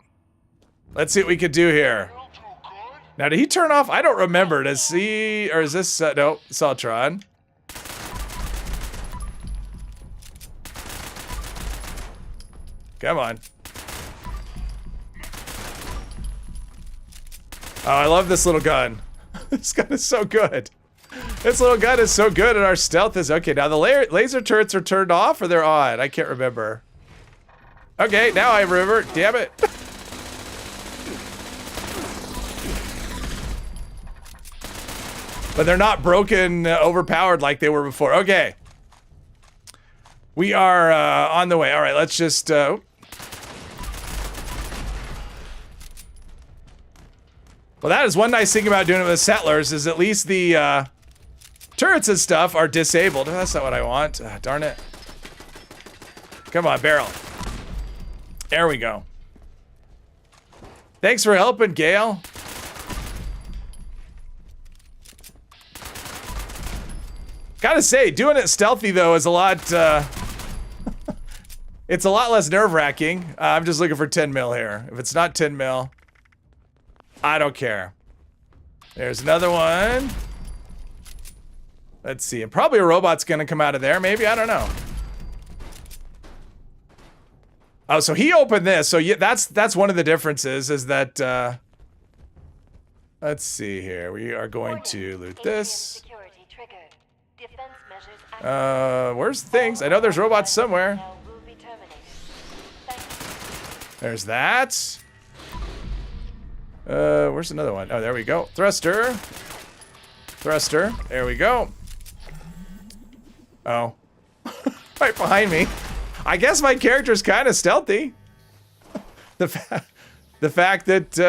Let's see what we can do here. Feel too good? Now, did he turn off? I don't remember. Does he, or is this, no, Saltron. Come on. Oh, I love this little gun. This gun is so good. This little gun is so good, and our stealth is okay. Now the laser turrets are turned off, or they're on. I can't remember. Okay, now I remember. Damn it. But they're not broken, overpowered like they were before. Okay. We are on the way. All right, let's just... Well, that is one nice thing about doing it with settlers, is at least the turrets and stuff are disabled. That's not what I want. Darn it. Come on, barrel. There we go. Thanks for helping, Gale. Gotta say, doing it stealthy, though, is a lot... it's a lot less nerve-wracking. I'm just looking for 10 mil here. If it's not 10 mil... I don't care. There's another one. Let's see. And probably a robot's gonna come out of there. Maybe, I don't know. Oh, so he opened this. So yeah, that's one of the differences, is that let's see here. We are going to loot this. Where's the things? I know there's robots somewhere. There's that. Where's another one? Oh, there we go. Thruster. Thruster. There we go. Oh. Right behind me. I guess my character's kind of stealthy. The fact that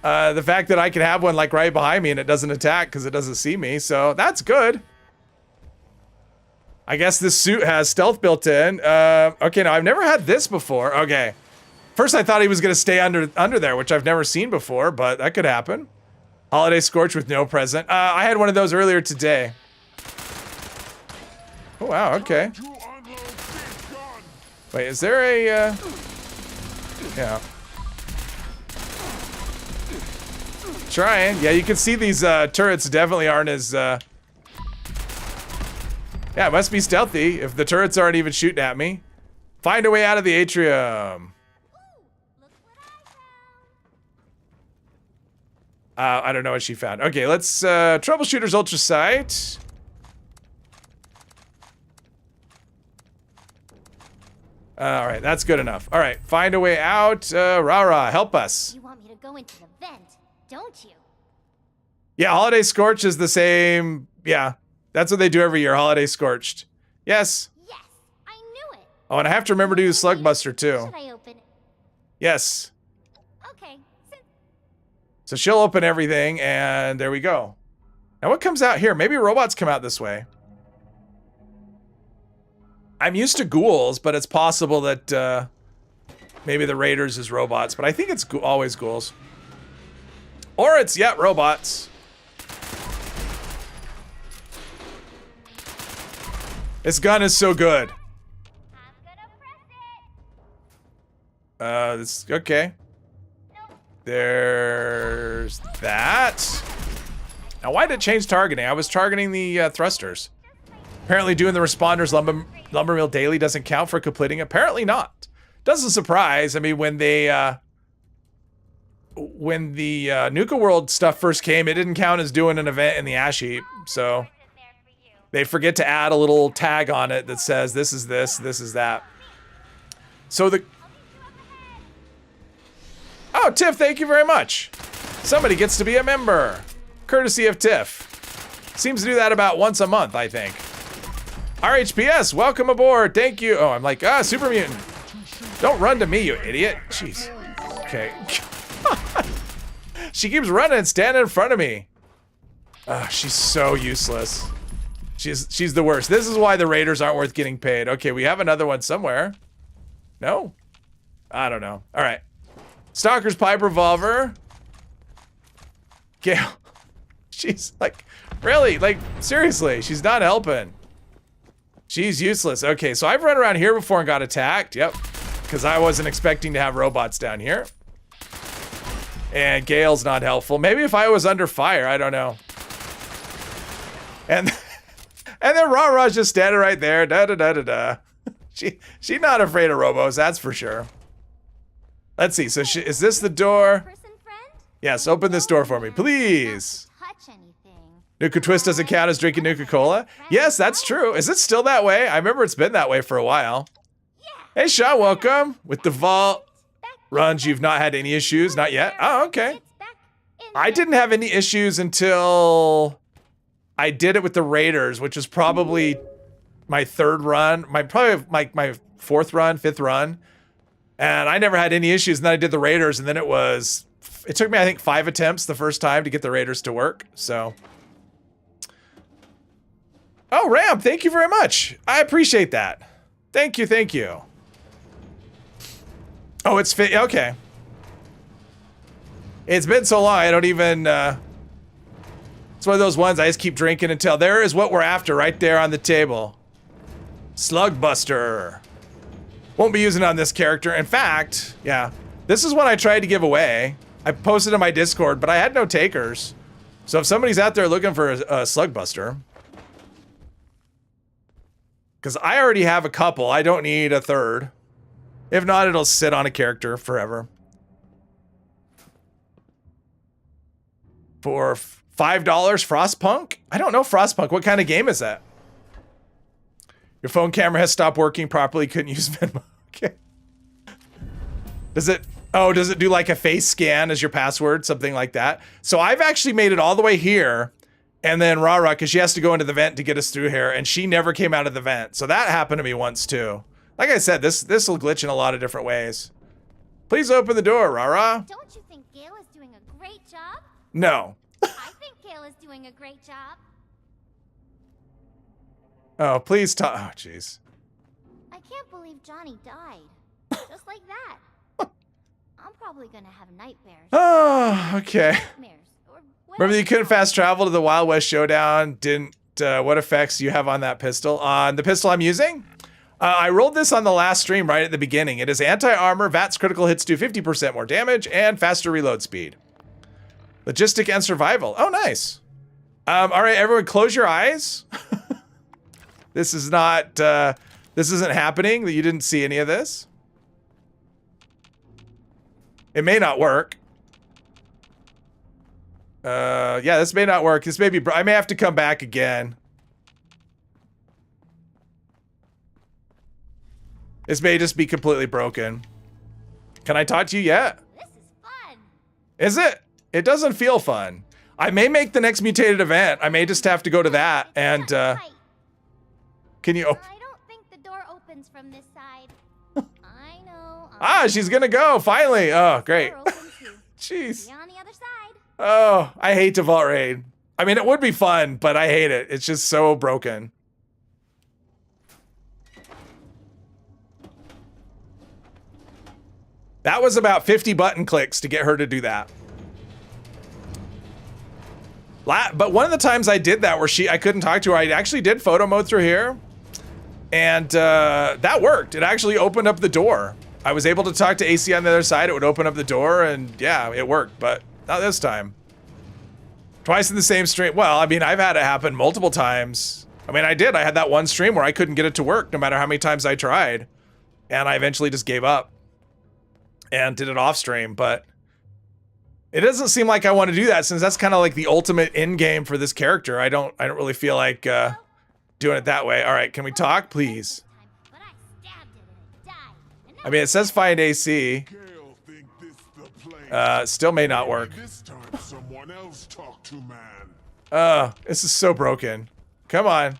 I can have one like right behind me and it doesn't attack because it doesn't see me, so that's good. I guess this suit has stealth built in. Okay, now I've never had this before. Okay. First, I thought he was going to stay under there, which I've never seen before, but that could happen. Holiday Scorch with no present. I had one of those earlier today. Oh, wow, okay. Wait, is there a... Yeah. Trying. Yeah, you can see these turrets definitely aren't as... Yeah, it must be stealthy if the turrets aren't even shooting at me. Find a way out of the atrium. I don't know what she found. Okay, let's troubleshooter's ultrasight. All right, that's good enough. All right, find a way out. Rara, help us. You want me to go into the vent, don't you? Yeah, Holiday Scorch is the same. Yeah, that's what they do every year. Holiday Scorched. Yes. Yes, I knew it. Oh, and I have to remember to use Slugbuster too. Should I open it? Yes. Okay. So she'll open everything, and there we go. Now what comes out here? Maybe robots come out this way. I'm used to ghouls, but it's possible that maybe the raiders is robots, but I think it's always ghouls. Or it's, yeah, robots. This gun is so good. I'm gonna press it. This, okay. There's that. Now, why did it change targeting? I was targeting the thrusters. Apparently doing the responders lumber mill daily doesn't count for completing. Apparently not. Doesn't surprise. I mean, when the Nuka World stuff first came, it didn't count as doing an event in the ash heap. So they forget to add a little tag on it that says this is this, this is that. So the... Oh, Tiff, thank you very much. Somebody gets to be a member. Courtesy of Tiff. Seems to do that about once a month, I think. RHPS, welcome aboard. Thank you. Oh, I'm like, super mutant. Don't run to me, you idiot. Jeez. Okay. She keeps running and standing in front of me. She's so useless. She's the worst. This is why the raiders aren't worth getting paid. Okay, we have another one somewhere. No? I don't know. All right. Stalker's pipe revolver. Gale. She's like, really? Like, seriously, she's not helping. She's useless. Okay, so I've run around here before and got attacked. Yep. Because I wasn't expecting to have robots down here. And Gale's not helpful. Maybe if I was under fire, I don't know. And then Ra-Ra's just standing right there. Da-da-da-da-da. She's not afraid of robos, that's for sure. Let's see. So is this the door? Yes, open this door for me, please. Nuka Twist doesn't count as drinking Nuka-Cola? Yes, that's true. Is it still that way? I remember it's been that way for a while. Hey, Sean, welcome. With the vault runs, you've not had any issues? Not yet? Oh, okay. I didn't have any issues until I did it with the Raiders, which was probably my third run, probably my fourth run, fifth run. And I never had any issues. And then I did the Raiders, and then it took me, I think, 5 attempts the first time to get the Raiders to work. So. Oh, Ram, thank you very much. I appreciate that. Thank you, thank you. Oh, it's fit. Okay. It's been so long, I don't even, it's one of those ones I just keep drinking until there is what we're after right there on the table. Slugbuster. Won't be using it on this character. In fact, yeah, this is one I tried to give away. I posted in my Discord, but I had no takers. So if somebody's out there looking for a Slugbuster, because I already have a couple, I don't need a third. If not, it'll sit on a character forever. For $5, Frostpunk? I don't know Frostpunk. What kind of game is that? Your phone camera has stopped working properly. Couldn't use Venmo. Okay. Does it do like a face scan as your password? Something like that. So I've actually made it all the way here. And then Ra-Ra, because she has to go into the vent to get us through here. And she never came out of the vent. So that happened to me once too. Like I said, this will glitch in a lot of different ways. Please open the door, Ra-Ra. Don't you think Gale is doing a great job? No. I think Gale is doing a great job. Oh, please talk. Oh, jeez. I can't believe Johnny died. Just like that. I'm probably gonna have nightmares. Oh, okay. Nightmares. Or Remember that you couldn't fast travel to the Wild West Showdown? Didn't, what effects do you have on that pistol? On the pistol I'm using? I rolled this on the last stream right at the beginning. It is anti-armor, VATS critical hits do 50% more damage, and faster reload speed. Logistic and survival. Oh, nice. All right, everyone close your eyes. This is not, this isn't happening, that you didn't see any of this. It may not work. Yeah, this may not work. This may be, I may have to come back again. This may just be completely broken. Can I talk to you yet? This is fun. Is it? It doesn't feel fun. I may make the next mutated event. I may just have to go to that and, can you open? I don't think the door opens from this side. I know. Ah, she's gonna go, finally. Oh, great. Jeez. Be on the other side. Oh, I hate to vault raid. I mean, it would be fun, but I hate it. It's just so broken. That was about 50 button clicks to get her to do that. But one of the times I did that where I couldn't talk to her, I actually did photo mode through here. And that worked. It actually opened up the door. I was able to talk to AC on the other side. It would open up the door and yeah, it worked, but not this time. Twice in the same stream. Well, I mean, I've had it happen multiple times. I mean, I had that one stream where I couldn't get it to work no matter how many times I tried. And I eventually just gave up and did it off stream, but it doesn't seem like I want to do that since that's kind of like the ultimate end game for this character. I don't really feel like doing it that way. All right, can we talk, please? I mean, it says find AC. Still may not work. Someone else talk to man. This is so broken. Come on.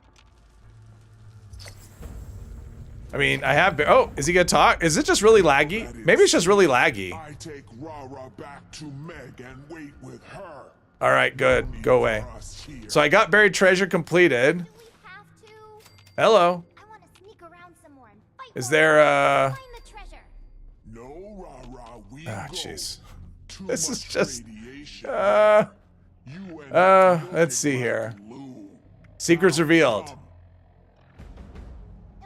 I mean, I have been. Oh, is he gonna talk? Is it just really laggy? Maybe it's just really laggy. I take Ra-Ra back to Meg and wait with her. All right, good. Go away. So I got buried treasure completed. Do we have to? Hello. I want to sneak around some more and fight. Is more there and find the treasure. No, rah-rah, we Ah, go. jeez. Too This is much just. radiation. You and Let's see here. glue. Secrets revealed.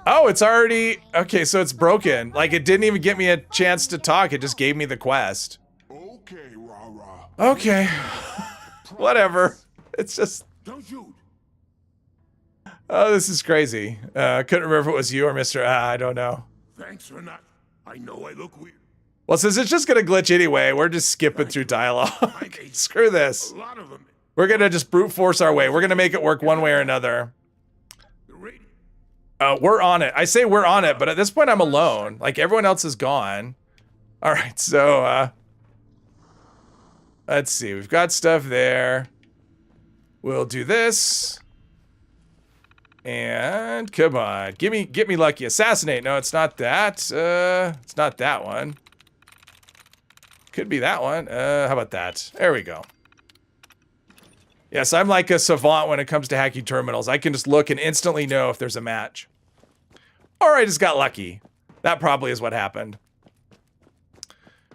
Oh, it's already okay. So it's broken. Like it didn't even give me a chance to talk. It just gave me the quest. Okay, rah-rah. Okay. Whatever. It's just. Don't shoot. Oh, this is crazy. I couldn't remember if it was you or Mr. I don't know. Thanks for not. I know I look weird. Well, since it's just gonna glitch anyway, we're just skipping through dialogue. Screw this. A lot of them. We're gonna just brute force our way. We're gonna make it work one way or another. The radio. We're on it. I say we're on it, but at this point I'm alone. Like everyone else is gone. All right, so let's see. We've got stuff there. We'll do this. And come on, get me lucky. Assassinate. No, it's not that. It's not that one. Could be that one. How about that? There we go. Yes, I'm like a savant when it comes to hacking terminals. I can just look and instantly know if there's a match. Or I just got lucky. That probably is what happened.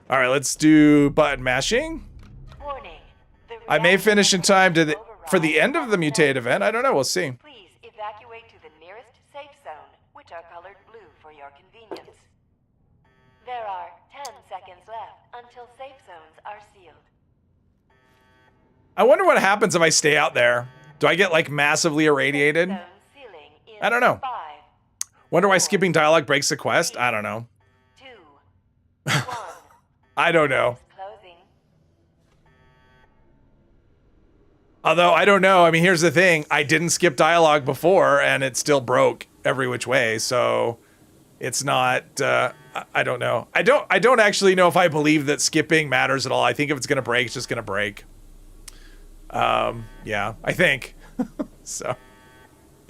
All right, let's do button mashing. Warning. I may finish in time to for the end of the mutated event. I don't know. We'll see. Please evacuate to the nearest safe zone, which are colored blue for your convenience. There are 10 seconds left until safe zones are sealed. I wonder what happens if I stay out there. Do I get like massively irradiated? Zone sealing in I don't know. 5, Wonder why skipping dialogue breaks the quest? I don't know. 2, 1. I don't know. Closing. Although I don't know. I mean, here's the thing. I didn't skip dialogue before and it still broke every which way. So it's not, I don't know. I don't actually know if I believe that skipping matters at all. I think if it's going to break, it's just going to break. Yeah, I think. So,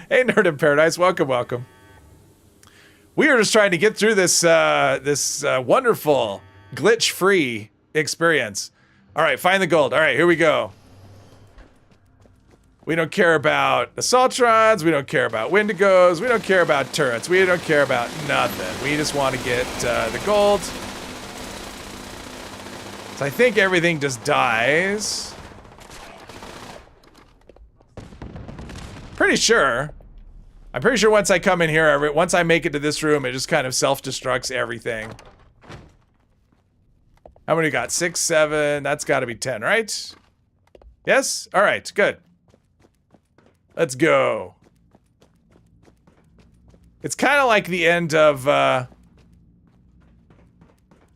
hey, Nerd in Paradise. Welcome, welcome. We are just trying to get through this, wonderful glitch-free experience. All right, find the gold. All right, here we go. We don't care about assaultrons. We don't care about wendigos. We don't care about turrets. We don't care about nothing. We just want to get the gold. So I think everything just dies. Pretty sure. I'm pretty sure once I come in here, once I make it to this room, it just kind of self-destructs everything. How many we got? 6, 7. That's got to be 10, right? Yes? All right, good. Let's go. It's kind of like the end of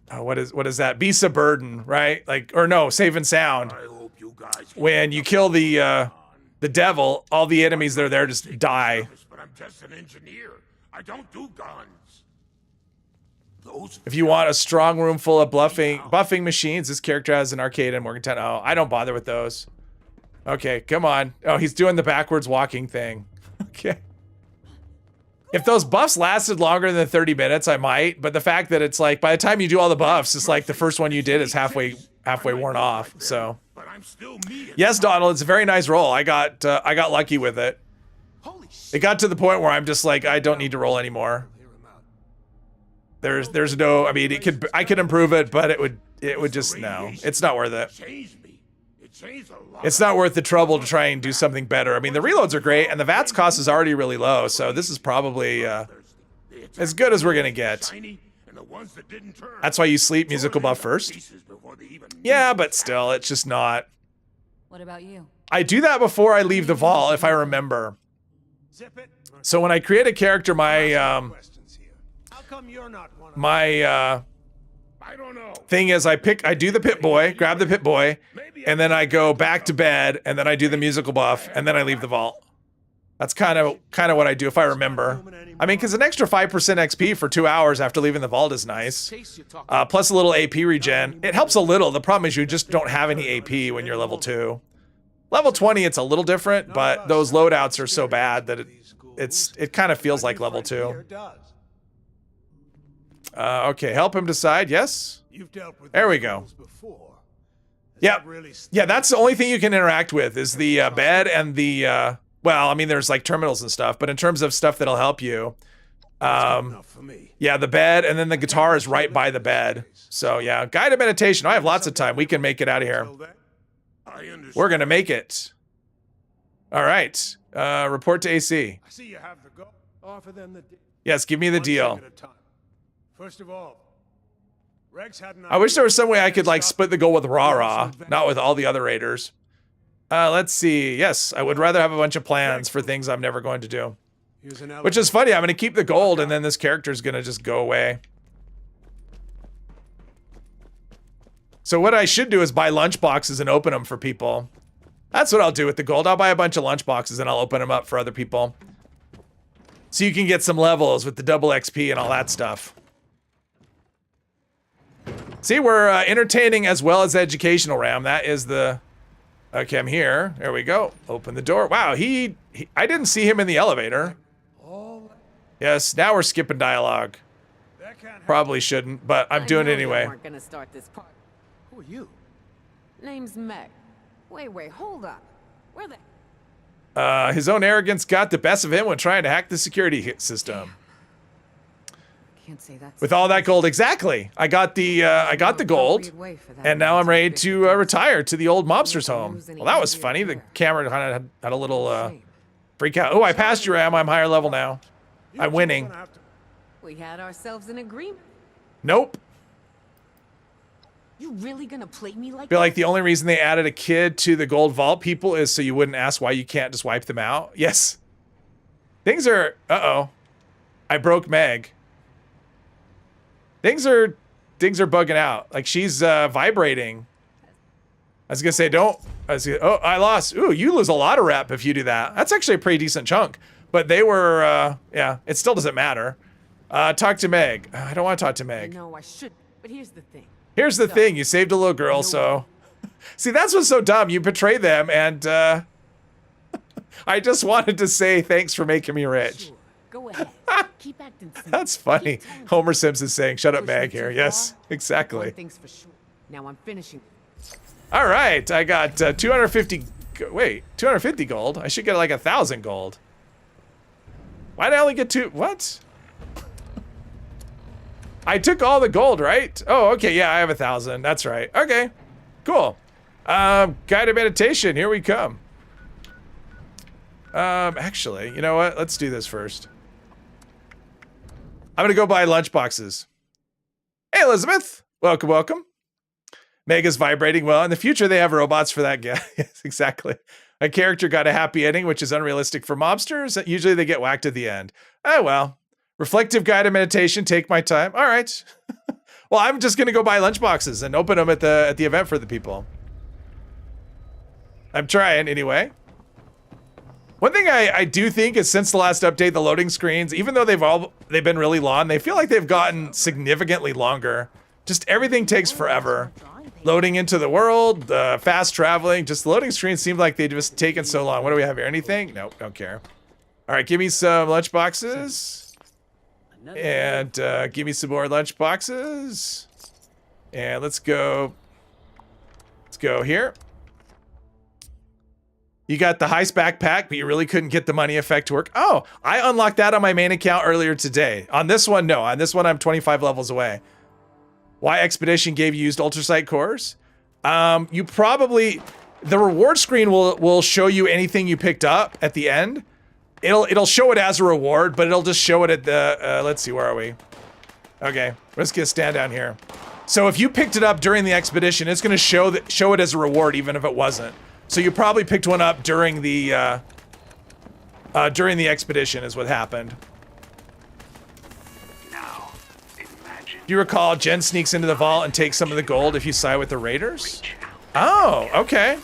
what is that? Beasts of Burden, right? Like, or no, Safe and Sound. I hope you guys When you kill the devil, all the enemies that are there just die. But I'm just an engineer. I don't do guns. Those If you want a strong room full of buffing machines, this character has an arcade in Morgantown. Oh, I don't bother with those. Okay, come on. Oh, he's doing the backwards walking thing. Okay. If those buffs lasted longer than 30 minutes, I might. But the fact that it's like, by the time you do all the buffs, it's like the first one you did is halfway worn off. So, but I'm still me. yes, Donald, it's a very nice roll. I got lucky with it. Holy shit. It got to the point where I'm just like, I don't need to roll anymore. There's no, I mean, I could improve it, but it would just, no, it's not worth it. Changed me. It changed a lot. It's not worth the trouble to try and do something better. I mean, the reloads are great, and the VATS cost is already really low, so this is probably as good as we're gonna get. Shiny, and the ones that didn't turn. That's why you sleep musical buff first. Pieces before they even Yeah, but still, it's just not. What about you? I do that before I leave the vault, if I remember. Zip it. So when I create a character, Questions here. How come you're not one of them? my I don't know. thing is I do the Pit Boy, grab the Pit Boy, and then I go back to bed, and then I do the musical buff, and then I leave the vault. That's kind of what I do if I remember. I mean, because an extra 5% XP for 2 hours after leaving the vault is nice. Plus a little AP regen. It helps a little. The problem is you just don't have any AP when you're level 2. Level 20, it's a little different, but those loadouts are so bad that it kind of feels like level 2. Okay, help him decide. Yes. You've dealt with There we these go. fools before. Yeah, yeah, that's the only thing you can interact with is the bed and the, well, I mean, there's like terminals and stuff, but in terms of stuff that'll help you, yeah, the bed and then the guitar is right by the bed. So yeah, guided meditation. I have lots of time. We can make it out of here. We're going to make it. All right. Report to AC. I see you have the go. Offer them the deal. Yes, give me the deal. First of all, Rex had an I wish there was some way I could like split the goal with Rah-Rah, not with all the other raiders. Let's see. Yes, I would rather have a bunch of plans for things I'm never going to do. Which is funny. I'm going to keep the gold and then this character is going to just go away. So what I should do is buy lunch boxes and open them for people. That's what I'll do with the gold. I'll buy a bunch of lunch boxes and I'll open them up for other people. So you can get some levels with the double XP and all that stuff. See, we're entertaining as well as educational, Ram. That is the... Okay, I'm here. There we go. Open the door. Wow, he I didn't see him in the elevator. Yes, now we're skipping dialogue. Probably shouldn't, but I'm doing it anyway. Weren't gonna start this part. Who are you? Name's Meg. Wait, hold up. Where the... His own arrogance got the best of him when trying to hack the security system. Can't say that's... With all that gold, exactly. I got the gold, and now I'm ready to retire to the old mobster's home. Well, that was funny. The camera kind of had a little freak out. Oh, I passed you, Ram. I'm higher level now. I'm winning. We had ourselves an agreement. Nope. You really gonna play me like I feel like the only reason they added a kid to the gold vault people is so you wouldn't ask why you can't just wipe them out. Yes. Things are... Uh-oh. I broke Meg. Things are bugging out. Like she's vibrating. I was gonna say oh, I lost. Ooh, you lose a lot of rep if you do that. That's actually a pretty decent chunk. But they were yeah, it still doesn't matter. Talk to Meg. I don't want to talk to Meg. No, I should. But here's the thing. Here's the thing. You saved a little girl, so see, that's what's so dumb. You betray them, and I just wanted to say thanks for making me rich. Sure. Go ahead. Keep acting simple. That's funny. Homer Simpson saying, "Shut up, Meg." Here, yes, exactly. One thing's for sure. Now I'm finishing. All right, I got 250. Wait, 250 gold. I should get like 1,000 gold. Why did I only get two? What? I took all the gold, right? Oh, okay, yeah, I have 1,000. That's right. Okay, cool. Guided meditation. Here we come. Actually, you know what? Let's do this first. I'm gonna go buy lunch boxes. Hey, Elizabeth. Welcome, welcome. Meg is vibrating well. In the future, they have robots for that. Yes, exactly. A character got a happy ending, which is unrealistic for mobsters. Usually they get whacked at the end. Oh, well. Reflective guided meditation. Take my time. All right. Well, I'm just gonna go buy lunch boxes and open them at the event for the people. I'm trying anyway. One thing I do think is since the last update, the loading screens, even though they've been really long, they feel like they've gotten significantly longer. Just everything takes forever. Loading into the world, fast traveling, just the loading screens seem like they've just taken so long. What do we have here? Anything? Nope, don't care. All right, give me some lunch boxes. And give me some more lunch boxes. And let's go here. You got the heist backpack, but you really couldn't get the money effect to work. Oh, I unlocked that on my main account earlier today. On this one, no. On this one, I'm 25 levels away. Why Expedition gave you used ultrasight cores? You probably... The reward screen will show you anything you picked up at the end. It'll show it as a reward, but it'll just show it at the... let's see, where are we? Okay, let's get stand down here. So if you picked it up during the expedition, it's going to show it as a reward, even if it wasn't. So you probably picked one up during the expedition is what happened. Now, imagine. Do you recall Jen sneaks into the vault and takes some of the gold if you side with the raiders? Oh, okay.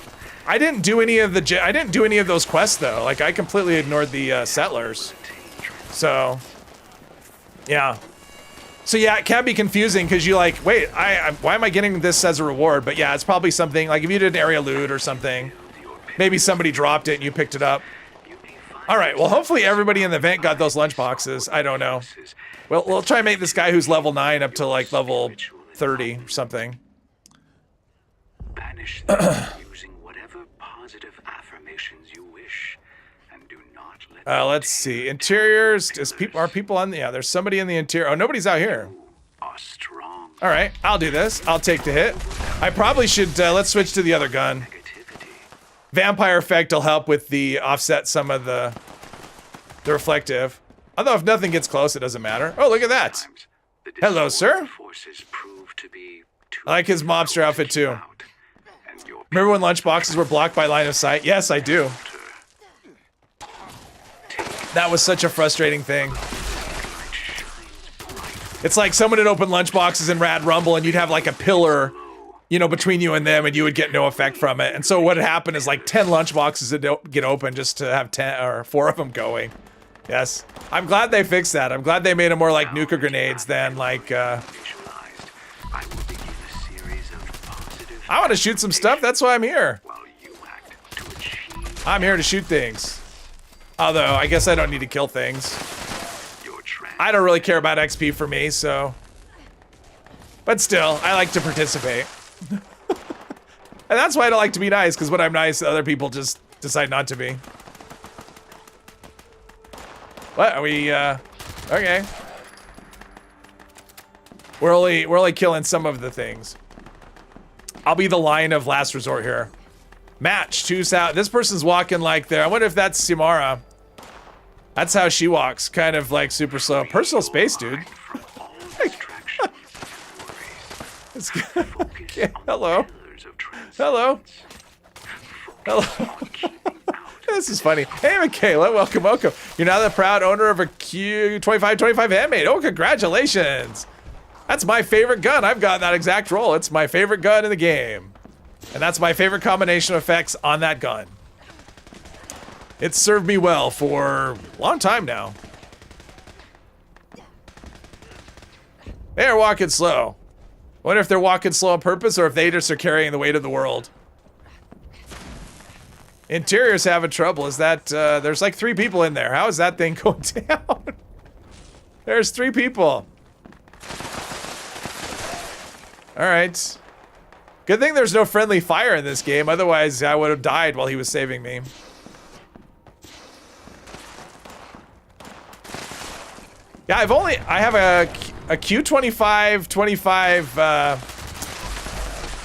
I didn't do any of those quests though. Like I completely ignored the settlers. So, yeah. So yeah, it can be confusing because you like, wait, why am I getting this as a reward? But yeah, it's probably something like if you did an area loot or something, maybe somebody dropped it and you picked it up. All right, well, hopefully everybody in the event got those lunch boxes. I don't know. Well, we'll try and make this guy who's level 9 up to like level 30 or something. banish them using whatever positive affirmations you wish. And do not let Let's see. Interiors. Are people on the... Yeah, there's somebody in the interior. Oh, nobody's out here. are strong. All right, I'll do this. I'll take the hit. I probably should... let's switch to the other gun. Negativity. Vampire effect will help with the offset some of the reflective. Although if nothing gets close, it doesn't matter. Oh, look at that. Sometimes the Hello, sir. distorted forces prove to be too I like his mobster outfit too. loud, and your Remember when lunchboxes were blocked by line of sight? Yes, I do. That was such a frustrating thing. It's like someone had opened lunchboxes in Rad Rumble and you'd have like a pillar, you know, between you and them, and you would get no effect from it. And so what had happened is like 10 lunchboxes would get open just to have 10 or 4 of them going. Yes. I'm glad they fixed that. I'm glad they made them more like nuka grenades than like, visualized. I will begin a series of positive I want to shoot some stuff. That's why I'm here. while you act to achieve I'm here to shoot things. Although, I guess I don't need to kill things. your trend. I don't really care about XP for me, so... But still, I like to participate. And that's why I don't like to be nice, because when I'm nice, other people just decide not to be. What? Are we, okay. We're only killing some of the things. I'll be the line of last resort here. Match, 2 south. This person's walking like there. I wonder if that's Simara. That's how she walks, kind of like super slow. Personal space, dude. From all distractions and worries. It's good. Focus Okay, on hello. the pillars of Hello. transcendence. Hello. This is funny. Hey, Michaela, welcome, welcome. You're now the proud owner of a Q2525 handmade. Oh, congratulations. That's my favorite gun. I've got that exact roll. It's my favorite gun in the game. And that's my favorite combination of effects on that gun. It's served me well for a long time now. They're walking slow. Wonder if they're walking slow on purpose or if they just are carrying the weight of the world. Interior's having trouble. Is that, there's like 3 people in there. How is that thing going down? There's 3 people. All right. Good thing there's no friendly fire in this game. Otherwise, I would have died while he was saving me. Yeah, I have a Q25, 25,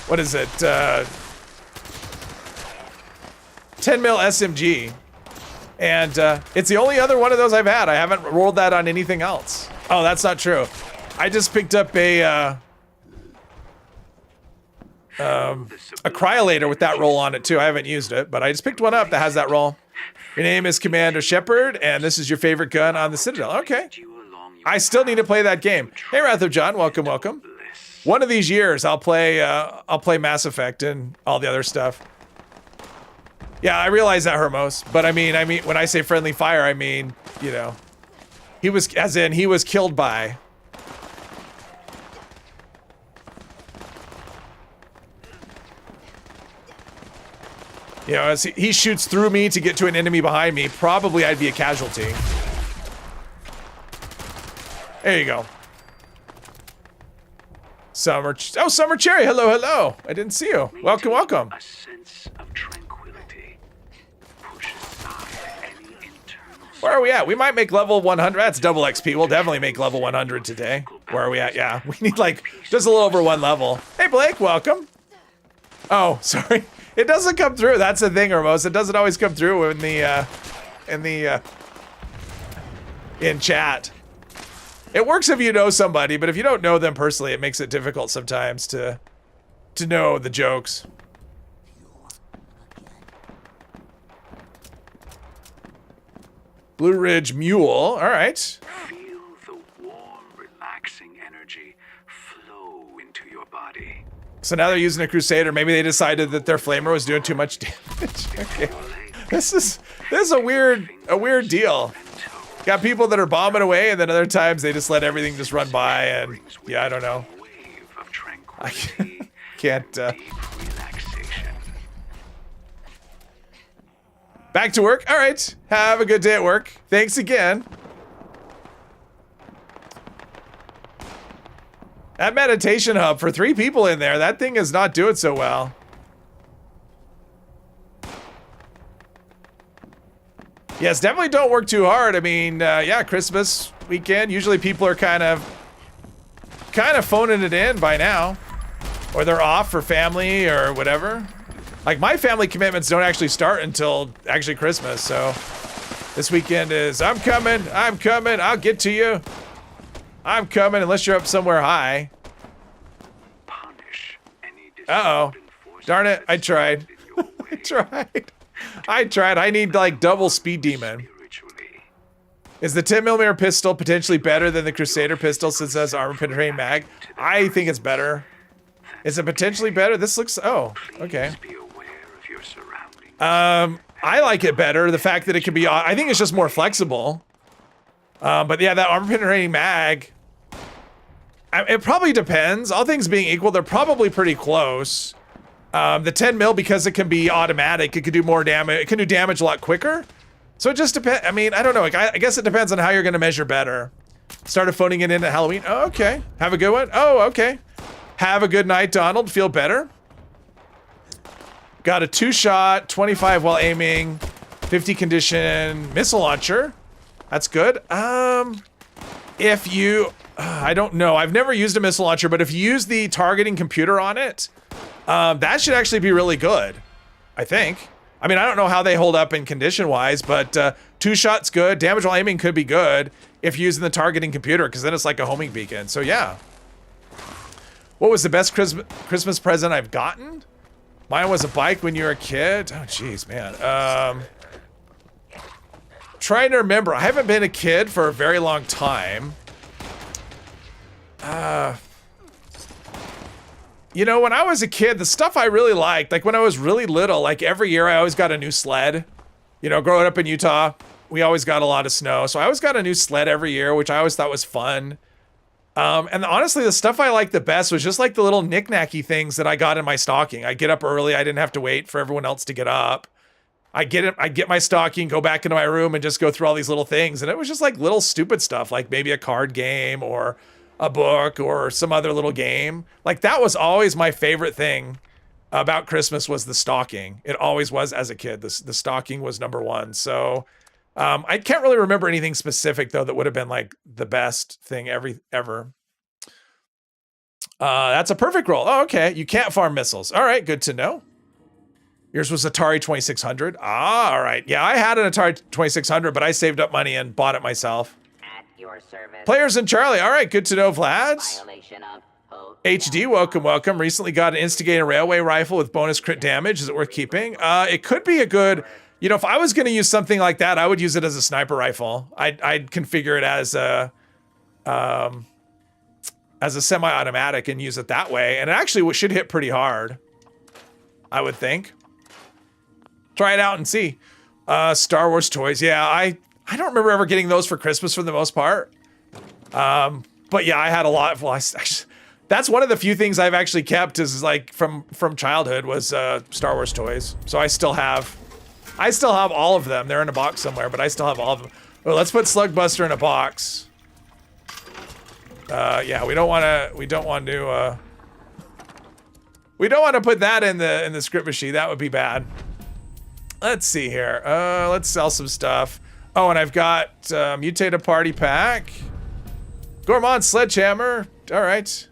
what is it? 10 mil SMG. And it's the only other one of those I've had. I haven't rolled that on anything else. Oh, that's not true. I just picked up a cryolator with that roll on it too. I haven't used it, but I just picked one up that has that roll. Your name is Commander Shepard, and this is your favorite gun on the Citadel. Okay. I still need to play that game. Hey, Wrath of John, welcome, welcome. One of these years, I'll play Mass Effect and all the other stuff. Yeah, I realize that, Hermos, but I mean, when I say friendly fire, I mean, you know, he was killed by. You know, as he shoots through me to get to an enemy behind me, probably I'd be a casualty. There you go. Summer Cherry, hello, hello. I didn't see you. Welcome, welcome. A sense of tranquility. Push aside any internal. Where are we at? We might make level 100. That's double XP. We'll definitely make level 100 today. Where are we at? Yeah, we need like just a little over 1 level. Hey, Blake, welcome. Oh, sorry. It doesn't come through. That's the thing, Hermos. It doesn't always come through in chat. It works if you know somebody, but if you don't know them personally, it makes it difficult sometimes to know the jokes. Blue Ridge Mule. All right. Feel the warm, relaxing energy flow into your body. So now they're using a Crusader. Maybe they decided that their flamer was doing too much damage. Okay. This is a weird deal. Got people that are bombing away, and then other times they just let everything just run by, and yeah, I don't know. Wave of I tranquility. can't. Deep relaxation. Back to work. All right. Have a good day at work. Thanks again. That meditation hub for 3 people in there. That thing is not doing so well. Yes, definitely don't work too hard. I mean, yeah, Christmas weekend. Usually people are kind of phoning it in by now. Or they're off for family or whatever. Like, my family commitments don't actually start until actually Christmas, so this weekend is, I'm coming, I'll get to you. I'm coming unless you're up somewhere high. Punish any Uh-oh. Darn it, I tried. I tried. I need, like, double speed demon. Is the 10mm pistol potentially better than the Crusader pistol since it has armor penetrating mag? I think it's better. Is it potentially better? This looks, oh, okay. I like it better. The fact that it can be, I think it's just more flexible. But yeah, that armor penetrating mag, it probably depends. All things being equal, they're probably pretty close. The 10mm, because it can be automatic, it can do more damage. It can do damage a lot quicker. So it just depends. I mean, I don't know. I guess it depends on how you're going to measure better. Started phoning it in at Halloween. Oh, okay. Have a good one. Oh, okay. Have a good night, Donald. Feel better. Got a 2-shot, 25 while aiming, 50 condition missile launcher. That's good. If you, I don't know. I've never used a missile launcher, but if you use the targeting computer on it, that should actually be really good, I think. I mean, I don't know how they hold up in condition-wise, but 2-shot's good. Damage while aiming could be good if you're using the targeting computer, because then it's like a homing beacon. So yeah. What was the best Christmas present I've gotten? Mine was a bike when you were a kid. Oh, jeez, man. Trying to remember. I haven't been a kid for a very long time. You know, when I was a kid, the stuff I really liked, like when I was really little, like every year I always got a new sled. You know, growing up in Utah, we always got a lot of snow. So I always got a new sled every year, which I always thought was fun. And honestly, the stuff I liked the best was just like the little knick-knacky things that I got in my stocking. I get up early. I didn't have to wait for everyone else to get up. I get my stocking, go back into my room and just go through all these little things. And it was just like little stupid stuff, like maybe a card game or a book or some other little game. Like that was always my favorite thing about Christmas was the stocking. It always was as a kid. The stocking was number one. So I can't really remember anything specific though that would have been like the best thing ever. That's a perfect roll. Oh, okay. You can't farm missiles. All right, good to know. Yours was Atari 2600. Ah, all right. Yeah, I had an Atari 2600, but I saved up money and bought it myself. At your service. Players in Charlie. All right, good to know, Vlads. HD, welcome. Recently got an Instigator Railway rifle with bonus crit damage. Is it worth keeping? It could be a good... You know, if I was going to use something like that, I would use it as a sniper rifle. I'd configure it as a semi-automatic and use it that way. And it actually should hit pretty hard, I would think. Try it out and see. Star Wars toys. Yeah, I don't remember ever getting those for Christmas for the most part. But yeah, I had a lot. Well, that's one of the few things I've actually kept is like from childhood was Star Wars toys. So I still have all of them. They're in a box somewhere, but I still have all of them. Well, let's put Slugbuster in a box. Yeah, we don't want to put that in the script machine. That would be bad. Let's see here. Let's sell some stuff. Oh, and I've got Mutated Party Pack. Gourmand Sledgehammer. All right.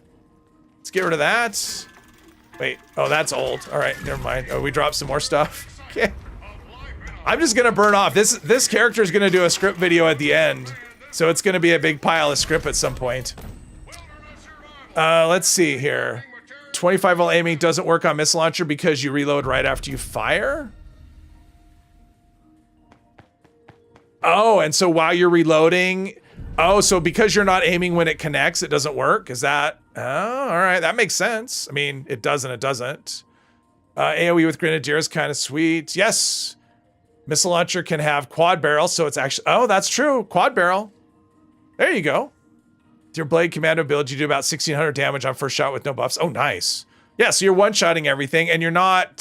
Let's get rid of that. Wait. Oh, that's old. All right, never mind. Oh, we dropped some more stuff. Okay. I'm just gonna burn off. This character is gonna do a script video at the end, so it's gonna be a big pile of script at some point. Let's see here. 25 while aiming doesn't work on missile launcher because you reload right after you fire. Oh, and so while you're reloading, oh, so because you're not aiming when it connects, it doesn't work. Is that? Oh, all right, that makes sense. I mean, it doesn't. It doesn't. AOE with Grenadier is kind of sweet. Yes. Missile launcher can have quad barrel, so it's actually... Oh, that's true. Quad barrel. There you go. With your blade commando build, you do about 1,600 damage on first shot with no buffs. Oh, nice. Yeah, so you're one-shotting everything, and you're not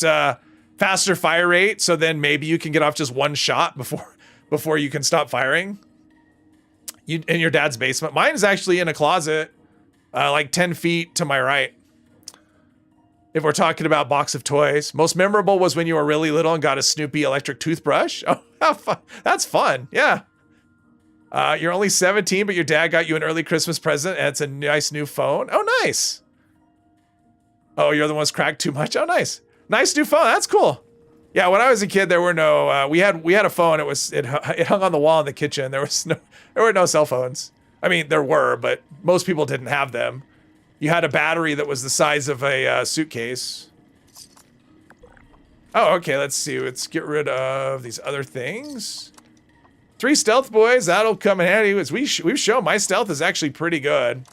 faster fire rate, so then maybe you can get off just one shot before you can stop firing. In your dad's basement. Mine is actually in a closet, like 10 feet to my right. If we're talking about box of toys. Most memorable was when you were really little and got a Snoopy electric toothbrush. Oh, That's fun. Yeah. You're only 17, but your dad got you an early Christmas present, and it's a nice new phone. Oh, nice. Oh, you're the one's cracked too much. Oh, nice. Nice new phone. That's cool. Yeah, when I was a kid, there were no. We had a phone. It hung on the wall in the kitchen. There were no cell phones. I mean, there were, but most people didn't have them. You had a battery that was the size of a suitcase. Oh, okay. Let's see. Let's get rid of these other things. 3 stealth boys. That'll come in handy. As we've shown, my stealth is actually pretty good.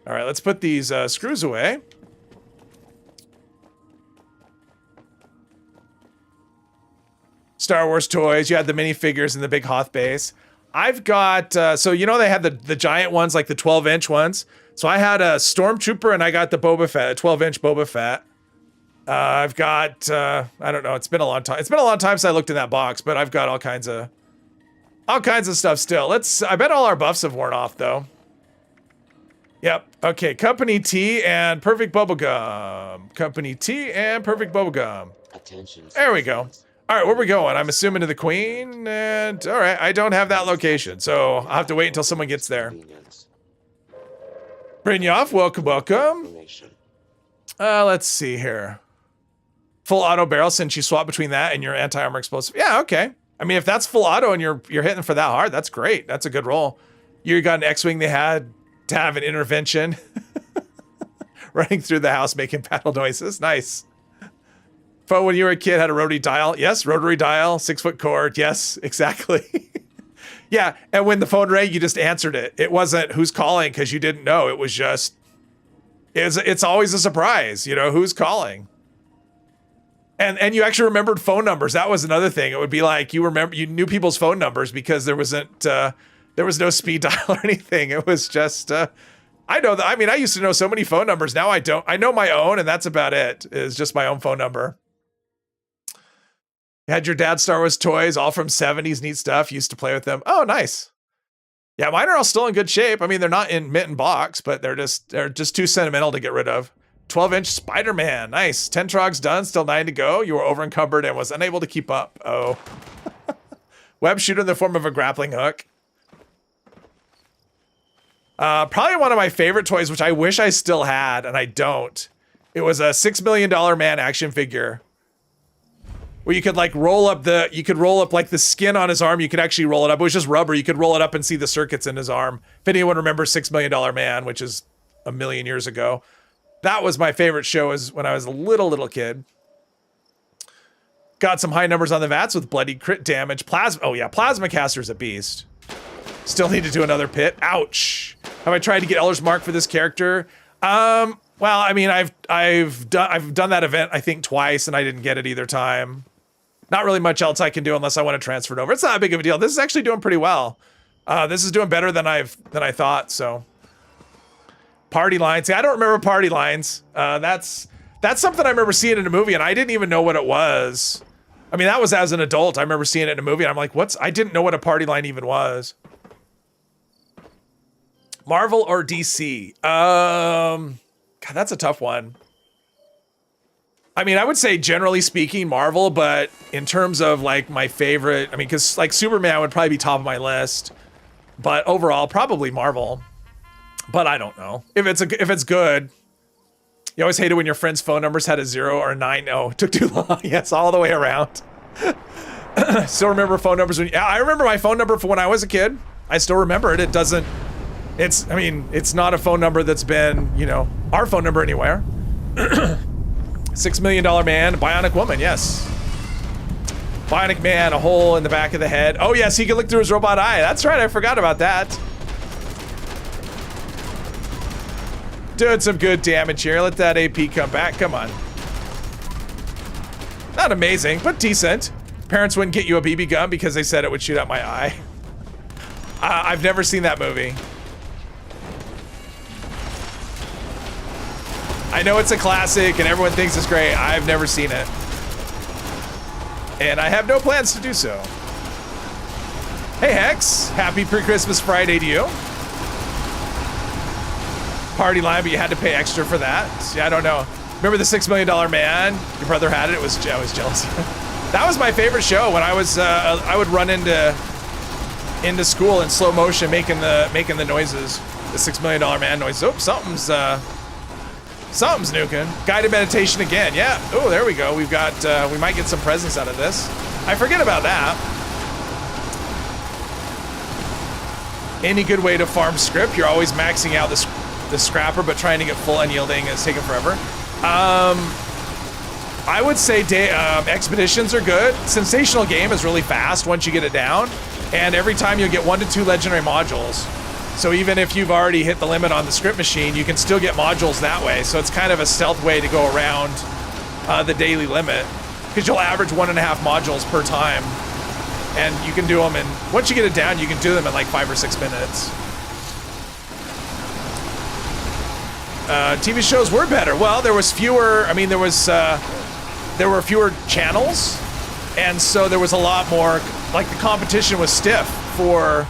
All right, let's put these screws away. Star Wars toys. You had the minifigures and the big Hoth base. I've got, so you know they had the giant ones, like the 12-inch ones. So I had a Stormtrooper and I got the Boba Fett, a 12-inch Boba Fett. I've got, I don't know, it's been a long time. It's been a long time since I looked in that box, but I've got all kinds of stuff still. I bet all our buffs have worn off though. Yep. Okay. Company tea and perfect bubblegum. Company tea and perfect bubblegum. Attention. There we go. All right, where we going? I'm assuming to the Queen, and all right, I don't have that location, so I'll have to wait until someone gets there. Brynjolf, welcome. Let's see here. Full auto barrel, since you swap between that and your anti-armor explosive. Yeah, okay. I mean, if that's full auto and you're hitting for that hard, that's great. That's a good roll. You got an X-Wing they had to have an intervention. Running through the house making battle noises. Nice. Phone when you were a kid had a rotary dial. Yes, rotary dial, 6-foot cord. Yes, exactly. Yeah, and when the phone rang, you just answered it. It wasn't who's calling because you didn't know. It was just, it's always a surprise, you know, who's calling. And you actually remembered phone numbers. That was another thing. It would be like you knew people's phone numbers because there was no speed dial or anything. It was just, I know that. I mean, I used to know so many phone numbers. Now I don't. I know my own, and that's about it. Is just my own phone number. You had your dad's Star Wars toys, all from 70s, neat stuff. You used to play with them. Oh, nice. Yeah, mine are all still in good shape. I mean, they're not in mint and box, but they're just too sentimental to get rid of. 12-inch Spider-Man. Nice. 10 trogs done, still 9 to go. You were over-encumbered and was unable to keep up. Oh. Web shooter in the form of a grappling hook. Probably one of my favorite toys, which I wish I still had, and I don't. It was a $6 million man action figure. Where you could like roll up like the skin on his arm. You could actually roll it up. It was just rubber. You could roll it up and see the circuits in his arm. If anyone remembers $6 Million Man, which is a million years ago. That was my favorite show as when I was a little kid. Got some high numbers on the VATS with bloody crit damage. Plasma Caster's a beast. Still need to do another pit. Ouch. Have I tried to get Elder's Mark for this character? Well, I mean, I've done that event, I think, twice, and I didn't get it either time. Not really much else I can do unless I want to transfer it over. It's not a big of a deal. This is actually doing pretty well. This is doing better than I thought, so. Party lines. See, I don't remember party lines. That's something I remember seeing in a movie, and I didn't even know what it was. I mean, that was as an adult. I remember seeing it in a movie, and I'm like, I didn't know what a party line even was. Marvel or DC? God, that's a tough one. I mean, I would say generally speaking, Marvel, but in terms of like my favorite, I mean, because like Superman would probably be top of my list, but overall, probably Marvel. But I don't know if it's good. You always hate it when your friend's phone numbers had a 0 or a 9. No, it took too long. Yes, all the way around. Still remember phone numbers. Yeah, I remember my phone number from when I was a kid. I still remember it. I mean, it's not a phone number that's been, our phone number anywhere. $6 Million Man, Bionic Woman, yes. Bionic Man, a hole in the back of the head. Oh yes, he can look through his robot eye. That's right, I forgot about that. Doing some good damage here. Let that AP come back, come on. Not amazing, but decent. Parents wouldn't get you a BB gun because they said it would shoot out my eye. I've never seen that movie. I know it's a classic and everyone thinks it's great. I've never seen it. And I have no plans to do so. Hey Hex, happy pre-Christmas Friday to you. Party line, but you had to pay extra for that. Yeah, I don't know. Remember the $6 Million Man? Your brother had it. I was jealous. That was my favorite show when I was I would run into school in slow motion making the noises, the $6 Million Man noise. Oh, something's nuking. Guided meditation again. Yeah. Oh, there we go. We've got we might get some presents out of this. I forget about that. Any good way to farm script? You're always maxing out the scrapper, but trying to get full unyielding is taking forever. I would say expeditions are good. Sensational game is really fast once you get it down, and every time you'll get 1 to 2 legendary modules. So even if you've already hit the limit on the script machine, you can still get modules that way. So it's kind of a stealth way to go around the daily limit, because you'll average 1.5 modules per time, and you can do them in, once you get it down, you can do them in like 5 or 6 minutes. TV shows were better. Well, there was fewer, I mean, there were fewer channels, and so there was a lot more, like the competition was stiff for,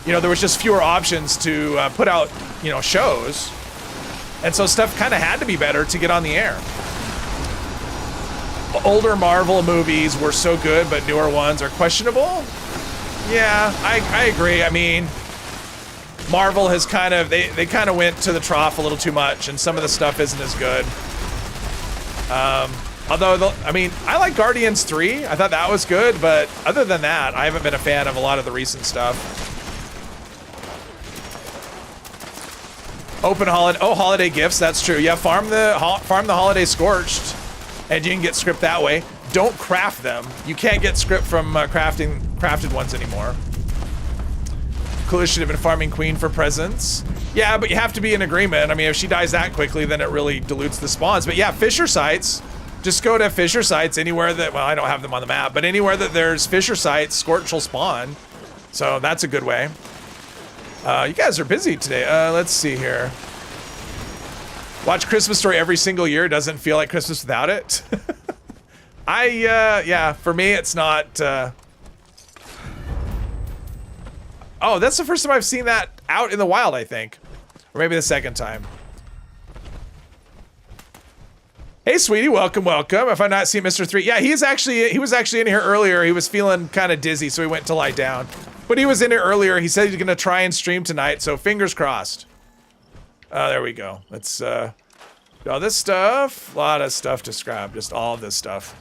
you know, there was just fewer options to put out, you know, shows, and so stuff kind of had to be better to get on the air. Older Marvel movies were so good, but newer ones are questionable. Yeah, I agree. I mean, Marvel has kind of, they kind of went to the trough a little too much, and some of the stuff isn't as good. Although, I mean, I like Guardians 3. I thought that was good, but other than that, I haven't been a fan of a lot of the recent stuff. Open holiday, oh, holiday gifts, that's true. Yeah, farm the holiday scorched, and you can get script that way. Don't craft them. You can't get script from crafted ones anymore. Coolidge should have been farming Queen for presents. Yeah, but you have to be in agreement. I mean, if she dies that quickly, then it really dilutes the spawns. But yeah, Fisher sites. Just go to Fisher sites anywhere that, well, I don't have them on the map, but anywhere that there's Fisher sites, Scorch will spawn. So that's a good way. You guys are busy today. Let's see here. Watch Christmas Story every single year. Doesn't feel like Christmas without it. Yeah, for me, it's not, oh, that's the first time I've seen that out in the wild, I think. Or maybe the second time. Hey, sweetie, welcome, welcome. If I've not seen Mr. 3, yeah, he was actually in here earlier. He was feeling kind of dizzy, so he went to lie down. But he was in here earlier. He said he's gonna try and stream tonight, so fingers crossed. There we go. Let's, all this stuff. A lot of stuff to scrap, just all of this stuff.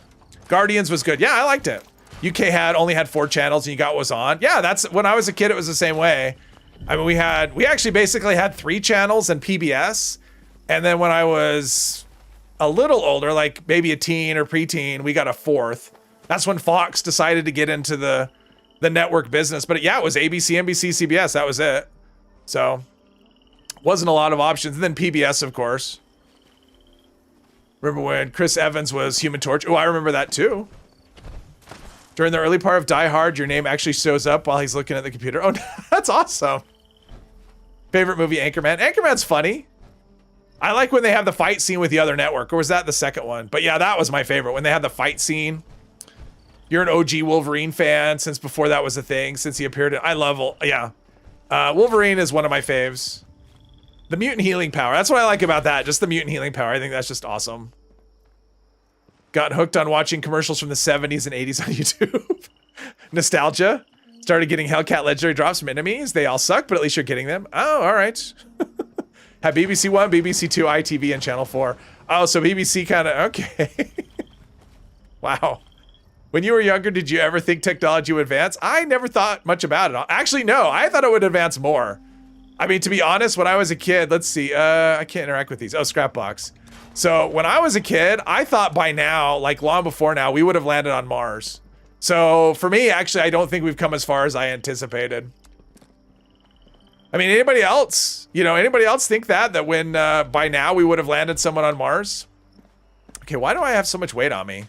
Guardians was good. Yeah, I liked it. UK only had 4 channels and you got what was on. Yeah, that's, when I was a kid, it was the same way. I mean, we actually basically had 3 channels and PBS. And then when I was a little older, like maybe a teen or preteen, we got a 4th. That's when Fox decided to get into the network business. But yeah, it was ABC, NBC, CBS. That was it. So wasn't a lot of options. And then PBS, of course. Remember when Chris Evans was Human Torch? Oh, I remember that too. During the early part of Die Hard, your name actually shows up while he's looking at the computer. Oh, that's awesome. Favorite movie, Anchorman. Anchorman's funny. I like when they have the fight scene with the other network, or was that the second one? But yeah, that was my favorite, when they had the fight scene. You're an OG Wolverine fan since before that was a thing, since he appeared in, I love, yeah. Wolverine is one of my faves. The mutant healing power, that's what I like about that, just the mutant healing power. I think that's just awesome. Got hooked on watching commercials from the 70s and 80s on YouTube. Nostalgia. Started getting Hellcat legendary drops from enemies. They all suck, but at least you're getting them. Oh, all right. Have BBC One, BBC Two, ITV, and Channel 4. Oh, so BBC kind of, okay. Wow. When you were younger, did you ever think technology would advance? I never thought much about it. Actually, no, I thought it would advance more. I mean, to be honest, when I was a kid, let's see, I can't interact with these. Oh, Scrapbox. So when I was a kid, I thought by now, like long before now, we would have landed on Mars. So for me, actually, I don't think we've come as far as I anticipated. I mean, anybody else? You know, anybody else think that when by now we would have landed someone on Mars? Okay, why do I have so much weight on me?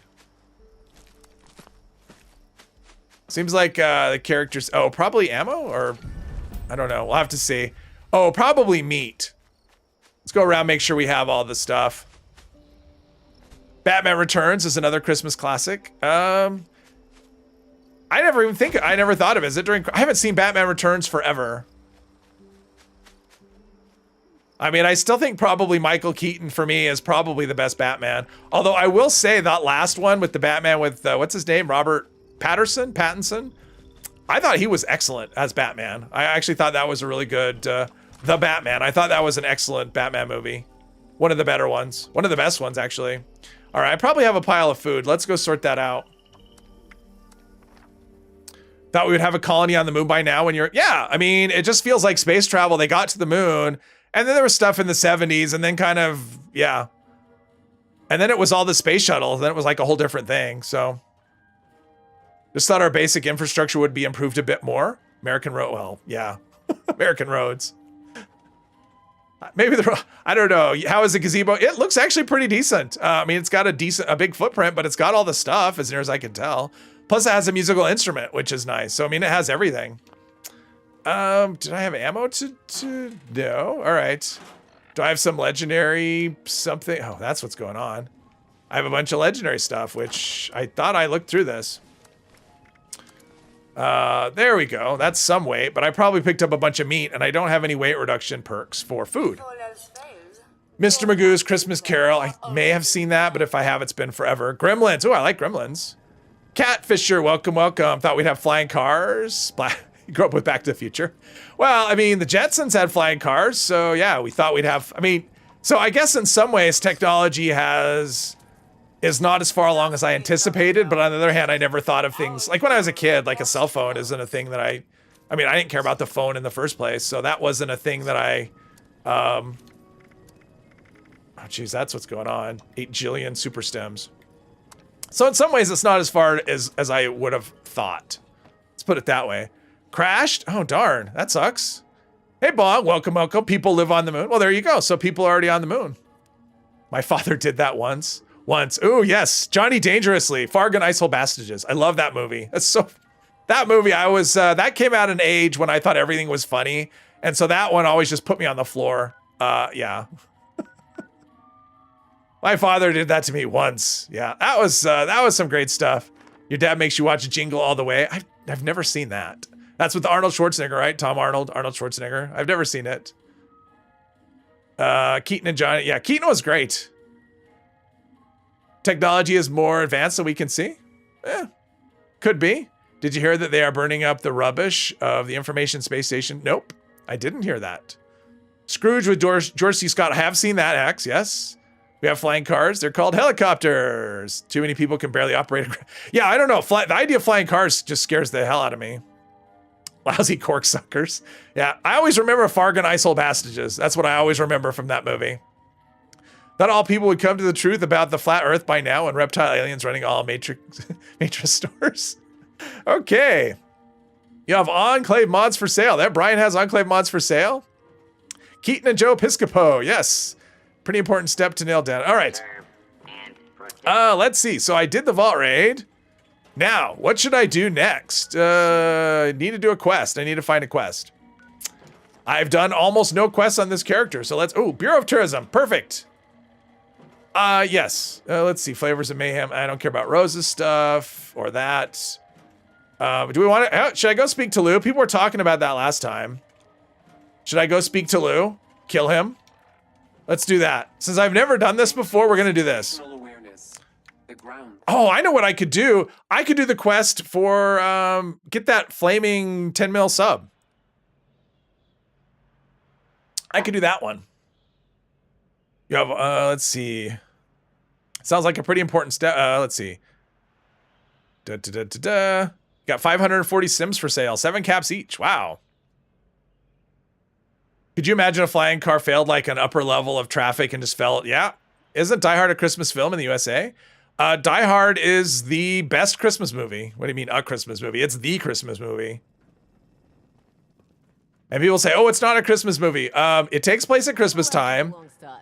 Seems like the characters, oh, probably ammo or I don't know. We'll have to see. Oh, probably meat. Let's go around, make sure we have all the stuff. Batman Returns is another Christmas classic. I never thought of it. Is it during, I haven't seen Batman Returns forever. I mean, I still think probably Michael Keaton for me is probably the best Batman. Although I will say that last one with the Batman with, what's his name? Robert Pattinson? I thought he was excellent as Batman. I actually thought that was a really good, The Batman. I thought that was an excellent Batman movie. One of the better ones. One of the best ones, actually. All right, I probably have a pile of food. Let's go sort that out. Thought we would have a colony on the moon by now when you're... Yeah, I mean, it just feels like space travel. They got to the moon, and then there was stuff in the 70s, and then kind of... Yeah. And then it was all the space shuttle, and then it was like a whole different thing, so... Just thought our basic infrastructure would be improved a bit more. American road... Well, yeah. American roads. Maybe the... I don't know. How is the gazebo? It looks actually pretty decent. I mean, it's got a big footprint, but it's got all the stuff, as near as I can tell. Plus, it has a musical instrument, which is nice. So, I mean, it has everything. Did I have ammo to... No. All right. Do I have some legendary something? Oh, that's what's going on. I have a bunch of legendary stuff, which I thought I looked through this. There we go. That's some weight, but I probably picked up a bunch of meat, and I don't have any weight reduction perks for food. Mr. Magoo's Christmas Carol. I may have seen that, but if I have, it's been forever. Gremlins. Oh, I like Gremlins. Catfisher, welcome, welcome. Thought we'd have flying cars. You grew up with Back to the Future. Well, I mean, the Jetsons had flying cars, so yeah, we thought we'd have... I mean, so I guess in some ways, technology is not as far along as I anticipated, but on the other hand, I never thought of things... Like when I was a kid, like a cell phone isn't a thing that I mean, I didn't care about the phone in the first place, so that wasn't a thing that I... Oh, geez, that's what's going on. 8 jillion super stems. So in some ways, it's not as far as I would have thought. Let's put it that way. Crashed? Oh, darn. That sucks. Hey, Bong. Welcome, welcome. People live on the moon. Well, there you go. So people are already on the moon. My father did that once. Ooh, yes. Johnny Dangerously. Fargo Icehole Bastages. I love that movie. That's so... That movie, I was... that came out at an age when I thought everything was funny. And so that one always just put me on the floor. Yeah. My father did that to me once. Yeah, that was some great stuff. Your dad makes you watch Jingle All the Way. I've never seen that. That's with Arnold Schwarzenegger, right? Arnold Schwarzenegger. I've never seen it. Keaton and Johnny. Yeah, Keaton was great. Technology is more advanced than we can see. Could be. Did you hear that they are burning up the rubbish of the information space station? Nope, I didn't hear that. Scrooge with George C. Scott. I have seen that, X, yes. We have flying cars. They're called helicopters. Too many people can barely operate. Yeah, I don't know. The idea of flying cars just scares the hell out of me. Lousy corksuckers. Yeah, I always remember Fargo Icehole Bastages. That's what I always remember from that movie. Not all people would come to the truth about the flat earth by now and reptile aliens running all Matrix stores. Okay. You have Enclave mods for sale. That Brian has Enclave mods for sale. Keaton and Joe Piscopo. Yes. Pretty important step to nail down. All right. Let's see. So I did the vault raid. Now, what should I do next? I need to do a quest. I need to find a quest. I've done almost no quests on this character. So let's... Oh, Bureau of Tourism. Perfect. Yes. Let's see. Flavors of Mayhem. I don't care about Rose's stuff or that. Do we want to... Should I go speak to Lou? People were talking about that last time. Should I go speak to Lou? Kill him? Let's do that. Since I've never done this before, we're going to do this. Oh, I know what I could do. I could do the quest for, get that flaming 10 mil sub. I could do that one. You have, let's see. Sounds like a pretty important step. Let's see. Got 540 sims for sale. 7 caps each. Wow. Could you imagine a flying car failed like an upper level of traffic and just fell? Yeah. Isn't Die Hard a Christmas film in the USA? Die Hard is the best Christmas movie. What do you mean a Christmas movie? It's the Christmas movie. And people say, oh, it's not a Christmas movie. It takes place at Christmas time.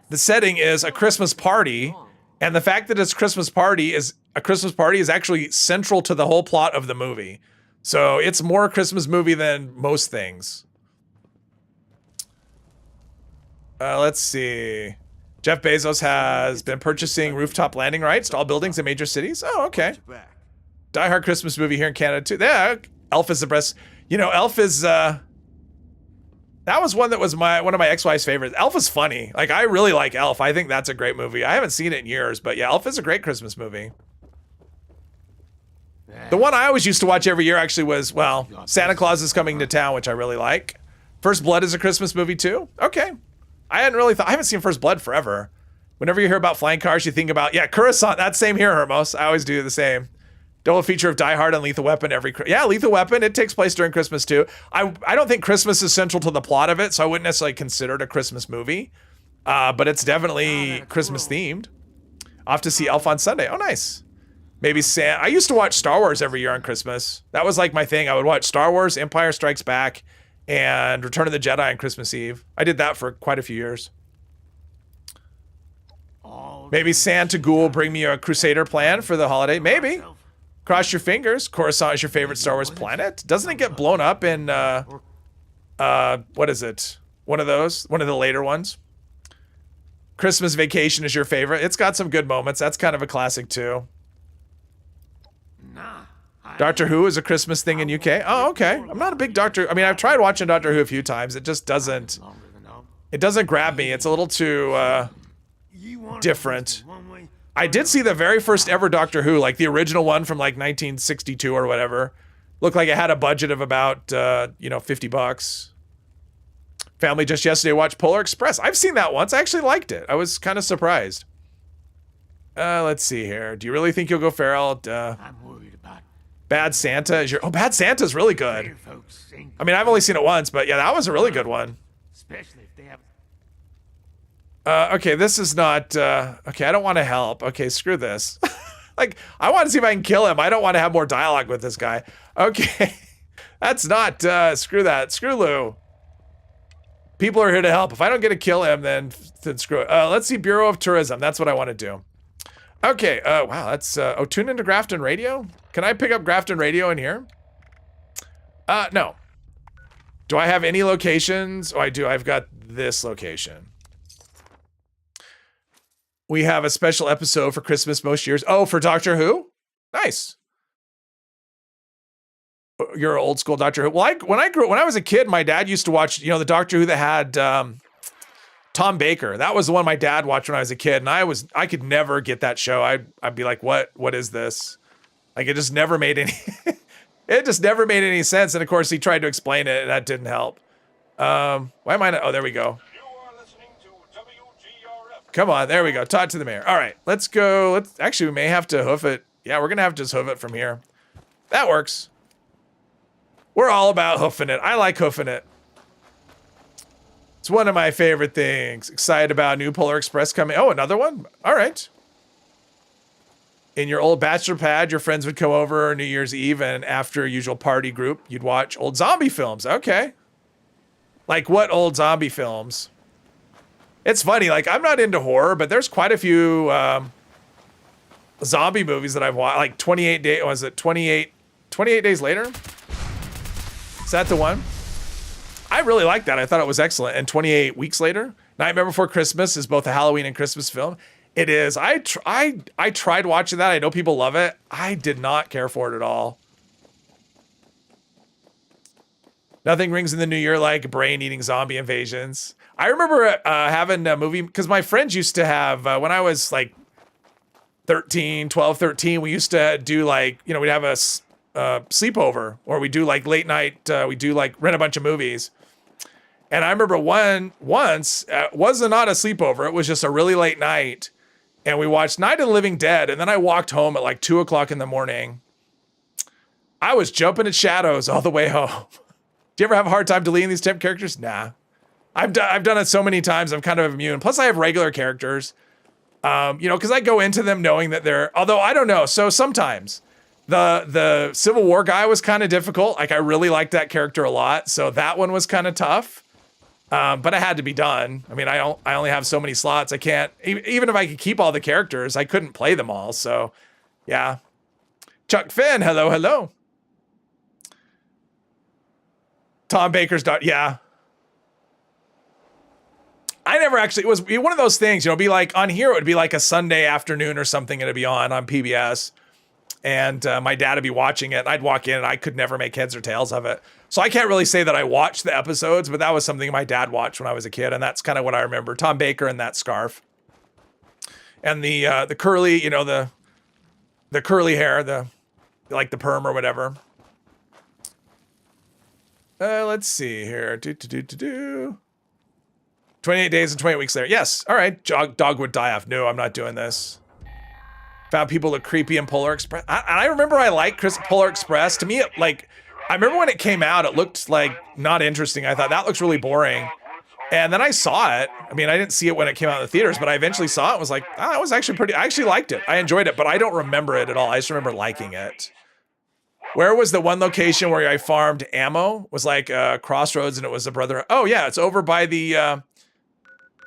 The setting is a Christmas party. And the fact that it's Christmas party is actually central to the whole plot of the movie. So it's more a Christmas movie than most things. Let's see. Jeff Bezos has been purchasing rooftop landing rights to all buildings in major cities. Oh, okay. Die Hard Christmas movie here in Canada too. Yeah, Elf is the best. You know, Elf is That was one that was one of my ex-wife's favorites. Elf is funny. Like, I really like Elf. I think that's a great movie. I haven't seen it in years, but yeah, Elf is a great Christmas movie. The one I always used to watch every year actually was, well, Santa Claus is Coming to Town, which I really like. First Blood is a Christmas movie too. Okay. I haven't seen First Blood forever. Whenever you hear about flying cars, you think about, yeah, Coruscant. That's same here, Hermos. I always do the same. Double feature of Die Hard and Lethal Weapon Lethal Weapon. It takes place during Christmas too. I don't think Christmas is central to the plot of it, so I wouldn't necessarily consider it a Christmas movie. But it's definitely Christmas themed. Off to see Elf on Sunday. Oh, nice. Maybe I used to watch Star Wars every year on Christmas. That was like my thing. I would watch Star Wars, Empire Strikes Back, and Return of the Jedi on Christmas Eve. I did that for quite a few years. Maybe Santa Ghoul bring me a Crusader plan for the holiday. Maybe. Cross your fingers. Coruscant is your favorite Star Wars planet. Doesn't it get blown up in, what is it? One of those? One of the later ones? Christmas Vacation is your favorite. It's got some good moments. That's kind of a classic too. Doctor Who is a Christmas thing in UK. Oh, okay. I'm not a big Doctor. I mean, I've tried watching Doctor Who a few times. It just doesn't. It doesn't grab me. It's a little too different. I did see the very first ever Doctor Who, like the original one from like 1962 or whatever. Looked like it had a budget of about $50. Family just yesterday watched Polar Express. I've seen that once. I actually liked it. I was kind of surprised. Let's see here. Do you really think you'll go feral? I'm worried about Bad Santa is your. Oh, Bad Santa's really good. folks. I mean, I've only seen it once, but yeah, that was a really good one. Especially if they have. Okay, this is not. Okay, I don't want to help. Okay, screw this. Like, I want to see if I can kill him. I don't want to have more dialogue with this guy. Okay, that's not. Screw that. Screw Lou. People are here to help. If I don't get to kill him, then screw it. Let's see, Bureau of Tourism. That's what I want to do. Okay. Wow. That's. Tune into Grafton Radio. Can I pick up Grafton Radio in here? No. Do I have any locations? Oh, I do. I've got this location. We have a special episode for Christmas most years. Oh, for Doctor Who? Nice. You're an old school Doctor Who. Well, when I was a kid, my dad used to watch, the Doctor Who that had Tom Baker. That was the one my dad watched when I was a kid, and I could never get that show. I'd be like, what is this? Like, it just never made any sense. And of course, he tried to explain it, and that didn't help. Why am I not? Oh, there we go. Come on, there we go. Talk to the mayor. All right, let's go. We may have to hoof it. Yeah, we're gonna have to just hoof it from here. That works. We're all about hoofing it. I like hoofing it. It's one of my favorite things. Excited about new Polar Express coming. Oh, another one? All right. In your old bachelor pad, your friends would come over New Year's Eve, and after a usual party group, you'd watch old zombie films. Okay. Like what old zombie films? It's funny, like, I'm not into horror, but there's quite a few zombie movies that I've watched. Like 28 Days Later? Is that the one? I really like that. I thought it was excellent. And 28 Weeks Later, Nightmare Before Christmas is both a Halloween and Christmas film. It is. I tried watching that. I know people love it. I did not care for it at all. Nothing rings in the new year like brain-eating zombie invasions. I remember having a movie, because my friends used to have, when I was like 12, 13, we used to do like, we'd have a sleepover, or we do like late night, we do like rent a bunch of movies. And I remember once, wasn't not a sleepover, it was just a really late night, and we watched Night of the Living Dead, and then I walked home at like 2 o'clock in the morning. I was jumping at shadows all the way home. Do you ever have a hard time deleting these temp characters? Nah. I've done it so many times, I'm kind of immune. Plus, I have regular characters, because I go into them knowing that although I don't know. So sometimes the Civil War guy was kind of difficult. Like, I really liked that character a lot. So that one was kind of tough, but it had to be done. I mean, I only have so many slots. I can't, even if I could keep all the characters, I couldn't play them all. So yeah. Chuck Finn, hello. Tom Baker's daughter, yeah. I never actually, it was one of those things, it'd be like on here, it would be like a Sunday afternoon or something, and it'd be on PBS. And my dad would be watching it. And I'd walk in and I could never make heads or tails of it. So I can't really say that I watched the episodes, but that was something my dad watched when I was a kid. And that's kind of what I remember. Tom Baker and that scarf. And the curly, you know, the curly hair, like the perm or whatever. Let's see here. 28 days and 28 weeks later. Yes. All right. Dog would die off. No, I'm not doing this. Found people look creepy in Polar Express. I remember I liked Polar Express. To me, I remember when it came out, it looked like not interesting. I thought that looks really boring. And then I saw it. I mean, I didn't see it when it came out in the theaters, but I eventually saw it and was like, it was actually I actually liked it. I enjoyed it, but I don't remember it at all. I just remember liking it. Where was the one location where I farmed ammo? It was like Crossroads, and it was a brother. Oh yeah, it's over by the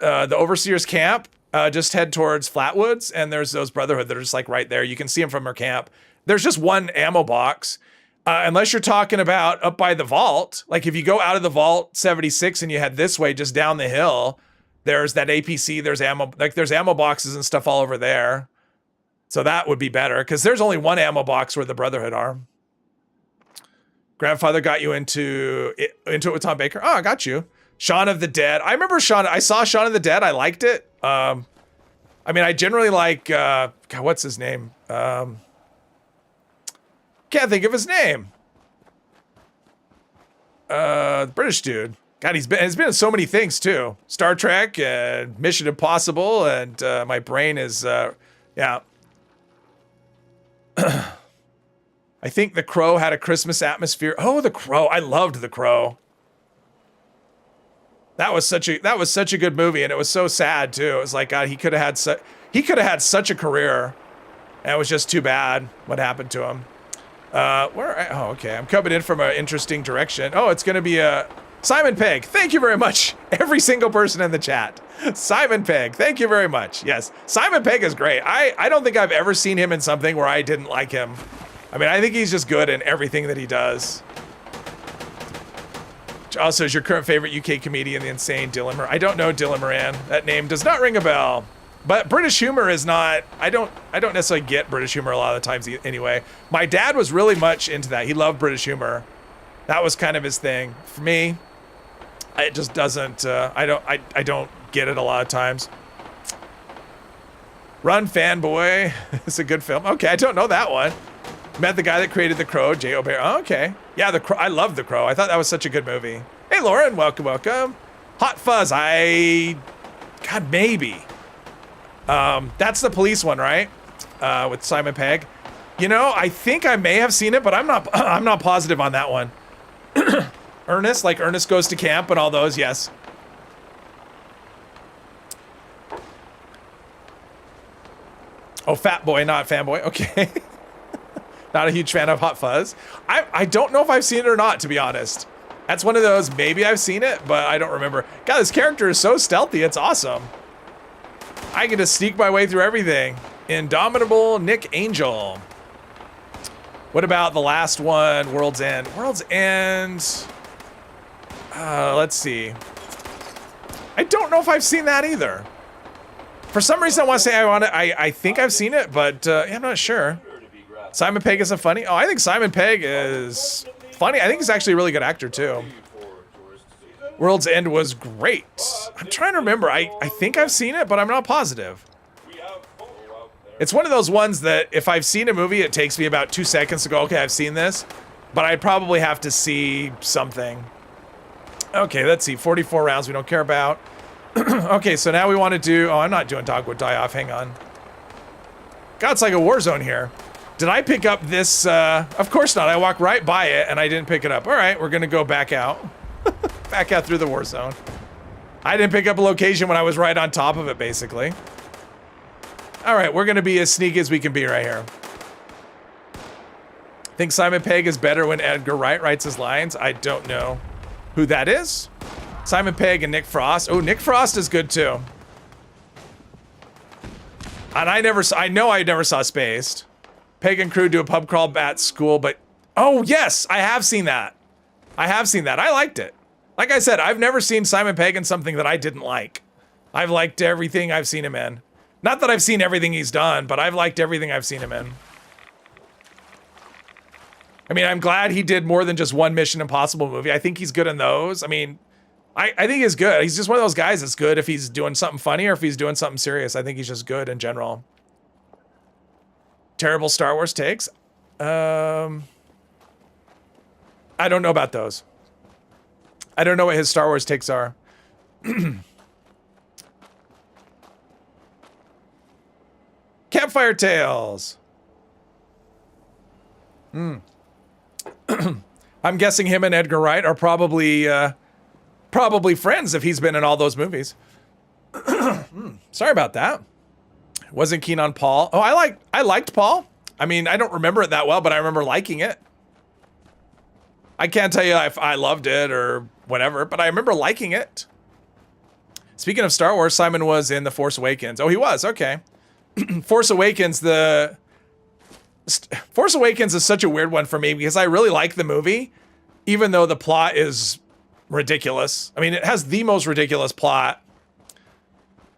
Overseer's camp. Just head towards Flatwoods, and there's those Brotherhood that are just like right there. You can see them from our camp. There's just one ammo box. Unless you're talking about up by the vault. Like if you go out of the vault 76 and you head this way, just down the hill, there's that APC, there's ammo, like there's ammo boxes and stuff all over there. So that would be better because there's only one ammo box where the Brotherhood are. Grandfather got you into it with Tom Baker. Oh, I got you. Shaun of the Dead. I remember I saw Shaun of the Dead. I liked it. I mean, I generally like, God, what's his name? Can't think of his name. British dude. God, he's been in so many things too. Star Trek and Mission Impossible, and my brain is, yeah. I think The Crow had a Christmas atmosphere. Oh, The Crow. I loved The Crow. That was such a good movie, and it was so sad too. It was like, God, he could have had such a career, and it was just too bad what happened to him. Okay, I'm coming in from an interesting direction. Oh, it's gonna be Simon Pegg. Thank you very much, every single person in the chat. Simon Pegg, thank you very much. Yes, Simon Pegg is great. I don't think I've ever seen him in something where I didn't like him. I mean, I think he's just good in everything that he does. Also, is your current favorite UK comedian the insane Dylan Moran? I don't know Dylan Moran. That name does not ring a bell. But British humor is not, I don't necessarily get British humor a lot of the times anyway. My dad was really much into that. He loved British humor. That was kind of his thing. For me, it just doesn't, I don't get it a lot of times. Run, Fanboy. It's a good film. Okay, I don't know that one. Met the guy that created The Crow, J. O'Bear. Oh, okay. Yeah, The Crow. I love The Crow. I thought that was such a good movie. Hey, Lauren. Welcome, welcome. Hot Fuzz. God, maybe. That's the police one, right? With Simon Pegg. You know, I think I may have seen it, but I'm not positive on that one. Ernest, like Ernest Goes to Camp and all those, yes. Oh, Fat Boy, not Fanboy. Okay. Not a huge fan of Hot Fuzz. I don't know if I've seen it or not, to be honest. That's one of those, maybe I've seen it, but I don't remember. God, this character is so stealthy. It's awesome. I get to sneak my way through everything. Indomitable Nick Angel. What about the last one, World's End? World's End. Let's see. I don't know if I've seen that either. For some reason, I want to say I think I've seen it, but I'm not sure. Simon Pegg isn't funny. Oh, I think Simon Pegg is funny. I think he's actually a really good actor too. World's End was great. I'm trying to remember. I think I've seen it, but I'm not positive. It's one of those ones that if I've seen a movie, it takes me about 2 seconds to go, okay, I've seen this, but I probably have to see something. Okay, let's see. 44 rounds we don't care about. Okay, so now we want to do, I'm not doing Dog Would Die Off. Hang on. God, it's like a war zone here. Did I pick up this? Of course not. I walked right by it and I didn't pick it up. All right, we're going to go back out. Back out through the war zone. I didn't pick up a location when I was right on top of it, basically. All right, we're going to be as sneaky as we can be right here. Think Simon Pegg is better when Edgar Wright writes his lines? I don't know who that is. Simon Pegg and Nick Frost. Oh, Nick Frost is good too. And I never saw Spaced. Pegg and crew do a pub crawl at school, but oh yes, I have seen that. I liked it. Like I said, I've never seen Simon Pegg in something that I didn't like. I've liked everything I've seen him in. Not that I've seen everything he's done, but I've liked everything I've seen him in. I mean, I'm glad he did more than just one Mission Impossible movie. I think he's good in those. I mean, I think he's good. He's just one of those guys that's good if he's doing something funny or if he's doing something serious. I think he's just good in general. Terrible Star Wars takes. I don't know about those. I don't know what his Star Wars takes are. Campfire Tales. I'm guessing him and Edgar Wright are probably friends if he's been in all those movies. Sorry about that. Wasn't keen on Paul. Oh, I liked Paul. I mean, I don't remember it that well, but I remember liking it. I can't tell you if I loved it or whatever, but I remember liking it. Speaking of Star Wars, Simon was in The Force Awakens. Oh, he was. Okay. Force Awakens is such a weird one for me because I really like the movie, even though the plot is ridiculous. I mean, it has the most ridiculous plot.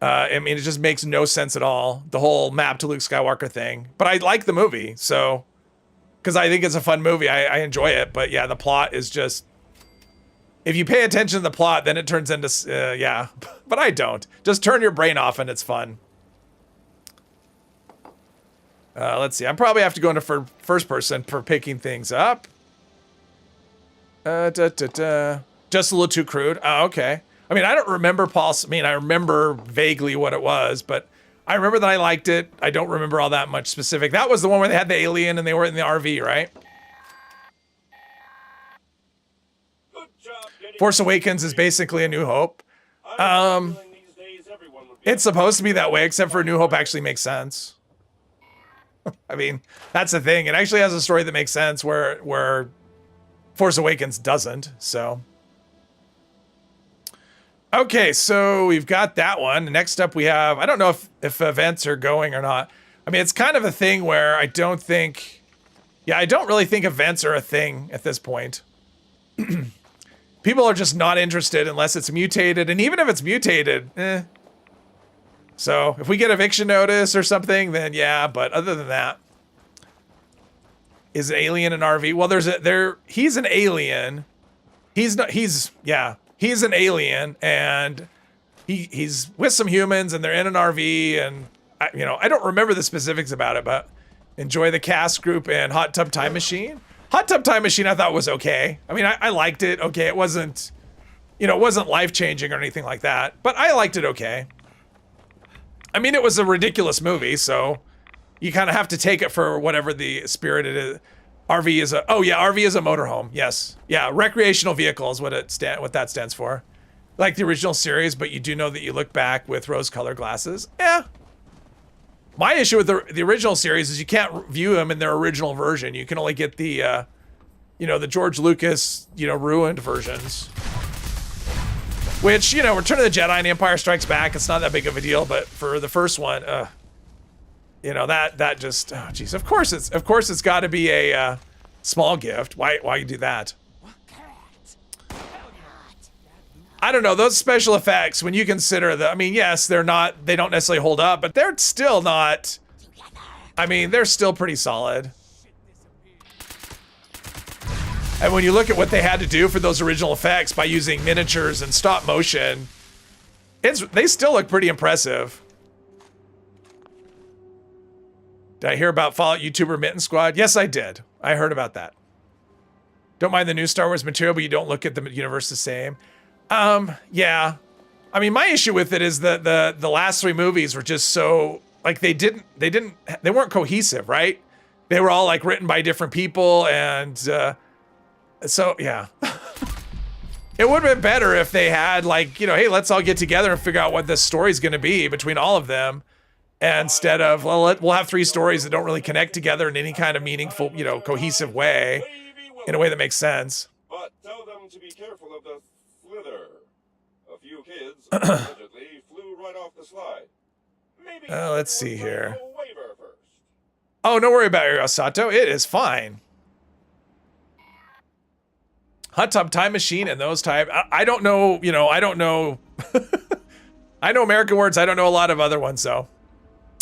I mean, it just makes no sense at all. The whole map to Luke Skywalker thing. But I like the movie, so... Because I think it's a fun movie. I enjoy it. But yeah, the plot is just... If you pay attention to the plot, then it turns into... yeah. But I don't. Just turn your brain off and it's fun. Let's see. I probably have to go into first person for picking things up. Just a little too crude. Oh, okay. I mean, I don't remember Paul's... I mean, I remember vaguely what it was, but I remember that I liked it. I don't remember all that much specific. That was the one where they had the alien and they were in the RV, right? Force Awakens is basically A New Hope. It's supposed to be that way, except for A New Hope actually makes sense. I mean, that's the thing. It actually has a story that makes sense where Force Awakens doesn't, so... Okay, so we've got that one. Next up we have, I don't know if events are going or not. I mean, it's kind of a thing where I don't really think events are a thing at this point. People are just not interested unless it's mutated, and even if it's mutated, So, if we get eviction notice or something, then yeah, but other than that, is an alien an RV? Well, he's an alien. He's an alien, and he's with some humans, and they're in an RV, and I don't remember the specifics about it, but enjoy the cast group and Hot Tub Time Machine. Hot Tub Time Machine I thought was okay. I mean, I liked it. Okay, it wasn't, it wasn't life-changing or anything like that, but I liked it okay. I mean, it was a ridiculous movie, so you kind of have to take it for whatever the spirit it is. RV is RV is a motorhome. Yes. Yeah, recreational vehicle is what that stands for. Like the original series, but you do know that you look back with rose-colored glasses. Yeah. My issue with the original series is you can't view them in their original version. You can only get the the George Lucas, ruined versions. Which, Return of the Jedi and Empire Strikes Back, it's not that big of a deal, but for the first one, that just, oh geez, of course it's got to be a small gift. Why you do that? I don't know, those special effects, when you consider yes, they don't necessarily hold up, but they're still not, they're still pretty solid. And when you look at what they had to do for those original effects by using miniatures and stop motion, they still look pretty impressive. Did I hear about Fallout YouTuber Mitten Squad? Yes, I did. I heard about that. Don't mind the new Star Wars material, but you don't look at the universe the same. Yeah. My issue with it is that the last three movies were just so, they weren't cohesive, right? They were all written by different people, and so yeah. It would have been better if they had hey, let's all get together and figure out what this story's going to be between all of them, instead of, well, we'll have three stories that don't really connect together in any kind of meaningful, cohesive way, in a way that makes sense. But tell them to be careful of the slither. A few kids allegedly flew right off the slide. Maybe let's see here. Waiver first. Oh, don't worry about it, Osato. It is fine. Hot Tub Time Machine and those type. I don't know, I don't know. I know American words. I don't know a lot of other ones, though.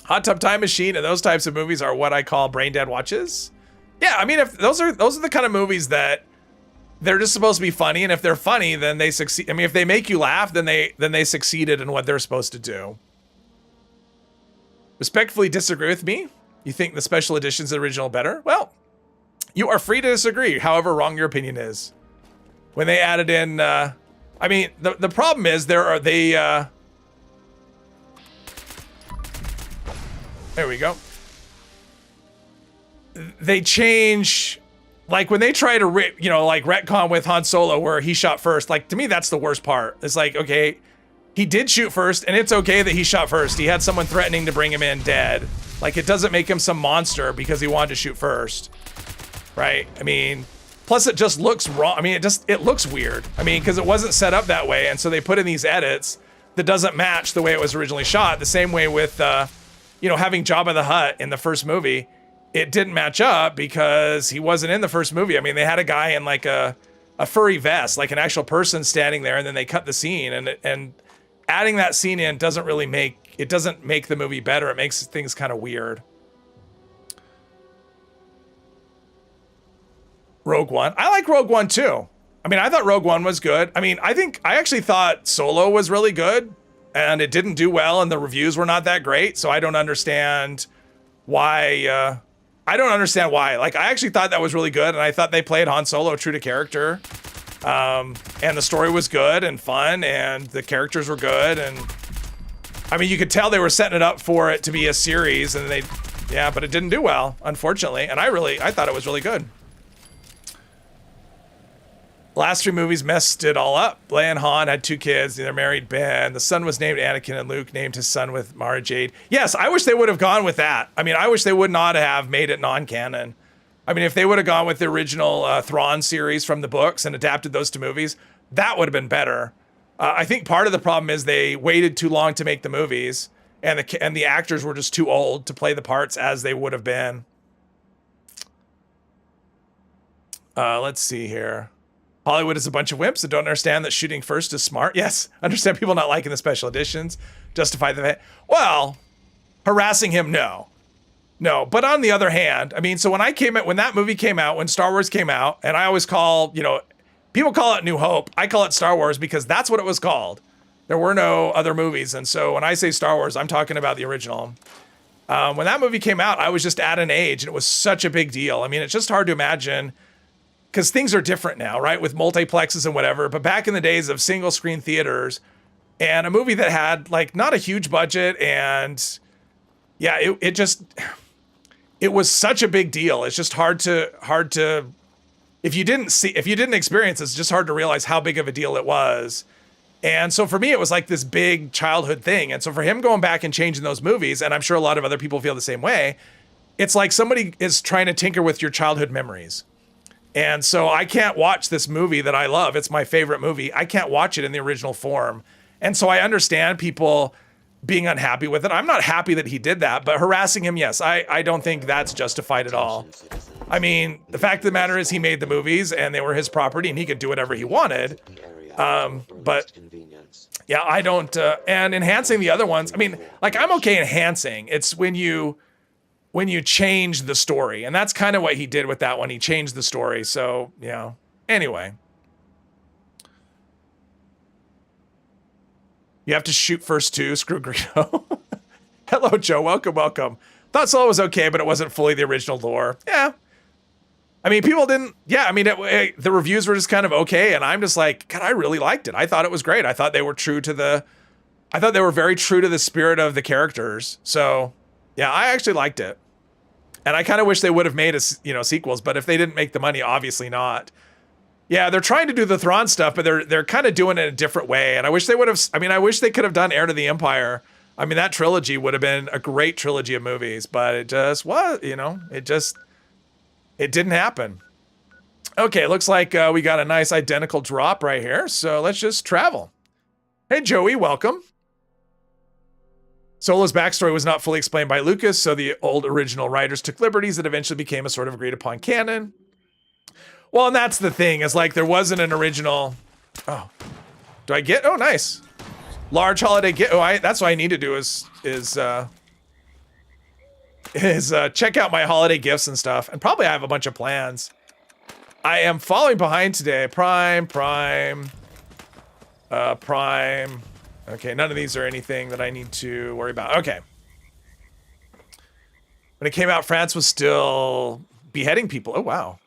Hot Tub Time Machine and those types of movies are what I call brain dead watches. Yeah, I mean, if those are the kind of movies that they're just supposed to be funny, and if they're funny, then they succeed. I mean, if they make you laugh, then they succeeded in what they're supposed to do. Respectfully disagree with me? You think the special editions of the original better? Well, you are free to disagree, however wrong your opinion is. When they added in, I mean, the problem is there we go. They change, like when they try to, like retcon with Han Solo where he shot first, like to me, that's the worst part. It's like, okay, he did shoot first and it's okay that he shot first. He had someone threatening to bring him in dead. Like it doesn't make him some monster because he wanted to shoot first, right? I mean, plus it just looks wrong. I mean, it looks weird. I mean, because it wasn't set up that way. And so they put in these edits that doesn't match the way it was originally shot. The same way with, having Jabba the Hutt in the first movie. It didn't match up because he wasn't in the first movie. I mean, they had a guy in like a furry vest, like an actual person standing there, and then they cut the scene, and adding that scene in doesn't make the movie better. It makes things kind of weird. Rogue One. I like Rogue One too. I mean, I thought Rogue One was good. I mean, I actually thought Solo was really good, and it didn't do well, and the reviews were not that great, so I don't understand why. Like, I actually thought that was really good, and I thought they played Han Solo true to character. And the story was good and fun, and the characters were good, and I mean, you could tell they were setting it up for it to be a series, and but it didn't do well, unfortunately, and I thought it was really good. Last three movies messed it all up. Leia and Han had 2 kids. They're married Ben. The son was named Anakin, and Luke named his son with Mara Jade. Yes, I wish they would have gone with that. I mean, I wish they would not have made it non-canon. I mean, if they would have gone with the original Thrawn series from the books and adapted those to movies, that would have been better. I think part of the problem is they waited too long to make the movies, and the actors were just too old to play the parts as they would have been. Let's see here. Hollywood is a bunch of wimps that don't understand that shooting first is smart. Yes, understand people not liking the special editions. Justify the... Well, harassing him, no. No, but on the other hand, I mean, so when that movie came out, when Star Wars came out, and I always call, people call it New Hope. I call it Star Wars because that's what it was called. There were no other movies. And so when I say Star Wars, I'm talking about the original. When that movie came out, I was just at an age, and it was such a big deal. I mean, it's just hard to imagine... Because things are different now, right? With multiplexes and whatever. But back in the days of single screen theaters and a movie that had like not a huge budget and it was such a big deal. It's just hard to if you didn't experience it, it's just hard to realize how big of a deal it was. And so for me, it was like this big childhood thing. And so for him going back and changing those movies, and I'm sure a lot of other people feel the same way, it's like somebody is trying to tinker with your childhood memories. And so I can't watch this movie that I love. It's my favorite movie. I can't watch it in the original form. And so I understand people being unhappy with it. I'm not happy that he did that, but harassing him, yes, I don't think that's justified at all. I mean, the fact of the matter is he made the movies and they were his property and he could do whatever he wanted. But yeah, I don't, and enhancing the other ones, I mean, like I'm okay enhancing. It's when you change the story. And that's kind of what he did with that one. He changed the story. So, anyway. You have to shoot first too, screw Greedo. Hello, Joe. Welcome. Thought Solo was okay, but it wasn't fully the original lore. Yeah. I mean, people didn't, the reviews were just kind of okay. And I'm just like, God, I really liked it. I thought it was great. I thought they were very true to the spirit of the characters. So, yeah, I actually liked it. And I kind of wish they would have made sequels, but if they didn't make the money, obviously not. Yeah, they're trying to do the Thrawn stuff, but they're kind of doing it a different way. And I wish they would have, I wish they could have done Heir to the Empire. I mean, that trilogy would have been a great trilogy of movies, but it just was, it didn't happen. Okay, looks like we got a nice identical drop right here. So let's just travel. Hey, Joey, welcome. Solo's backstory was not fully explained by Lucas, so the old original writers took liberties that eventually became a sort of agreed upon canon. Well, and that's the thing, is like there wasn't an original. Oh, do I get? Oh, nice. Large holiday gift. Oh, that's what I need to do is is check out my holiday gifts and stuff. And probably I have a bunch of plans. I am falling behind today. Prime. Okay, none of these are anything that I need to worry about. Okay. When it came out, France was still beheading people. Oh, wow.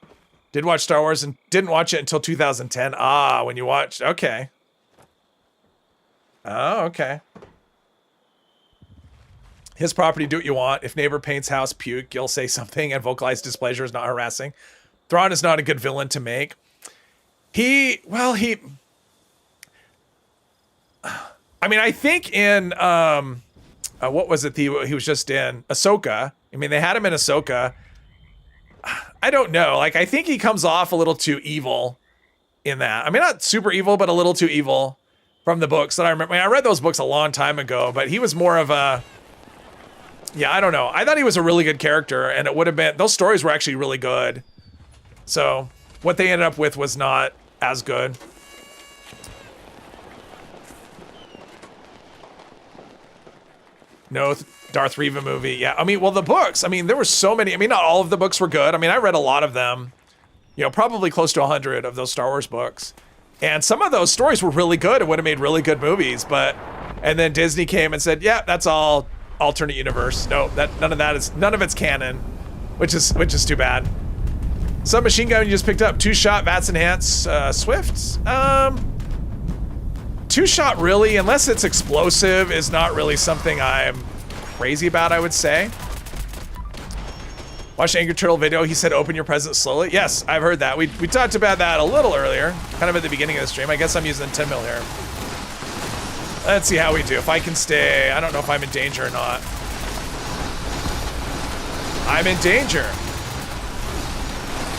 Did watch Star Wars and didn't watch it until 2010. Ah, when you watched. Okay. Oh, okay. His property, do what you want. If neighbor paints house, puke, you'll say something and vocalize displeasure is not harassing. Thrawn is not a good villain to make. I mean, I think in, what was it he was just in? Ahsoka. I mean, they had him in Ahsoka. I don't know. Like, I think he comes off a little too evil in that. I mean, not super evil, but a little too evil from the books that I remember. I mean, I read those books a long time ago, but he was more of a, yeah, I don't know. I thought he was a really good character, and it would have been, those stories were actually really good. So what they ended up with was not as good. No Darth Reeva movie. Yeah, I mean, well, the books, I mean, there were so many. I mean, not all of the books were good. I mean, I read a lot of them, you know, probably close to 100 of those Star Wars books. And some of those stories were really good and would have made really good movies. And then Disney came and said, yeah, that's all alternate universe. No, none of it's canon, which is too bad. Submachine gun you just picked up. 2-shot, VATS enhance, Swift. 2-shot really, unless it's explosive, is not really something I'm crazy about, I would say. Watch Angry Turtle video. He said, open your present slowly. Yes, I've heard that. We talked about that a little earlier, kind of at the beginning of the stream. I guess I'm using 10 mil here. Let's see how we do. If I can stay, I don't know if I'm in danger or not. I'm in danger.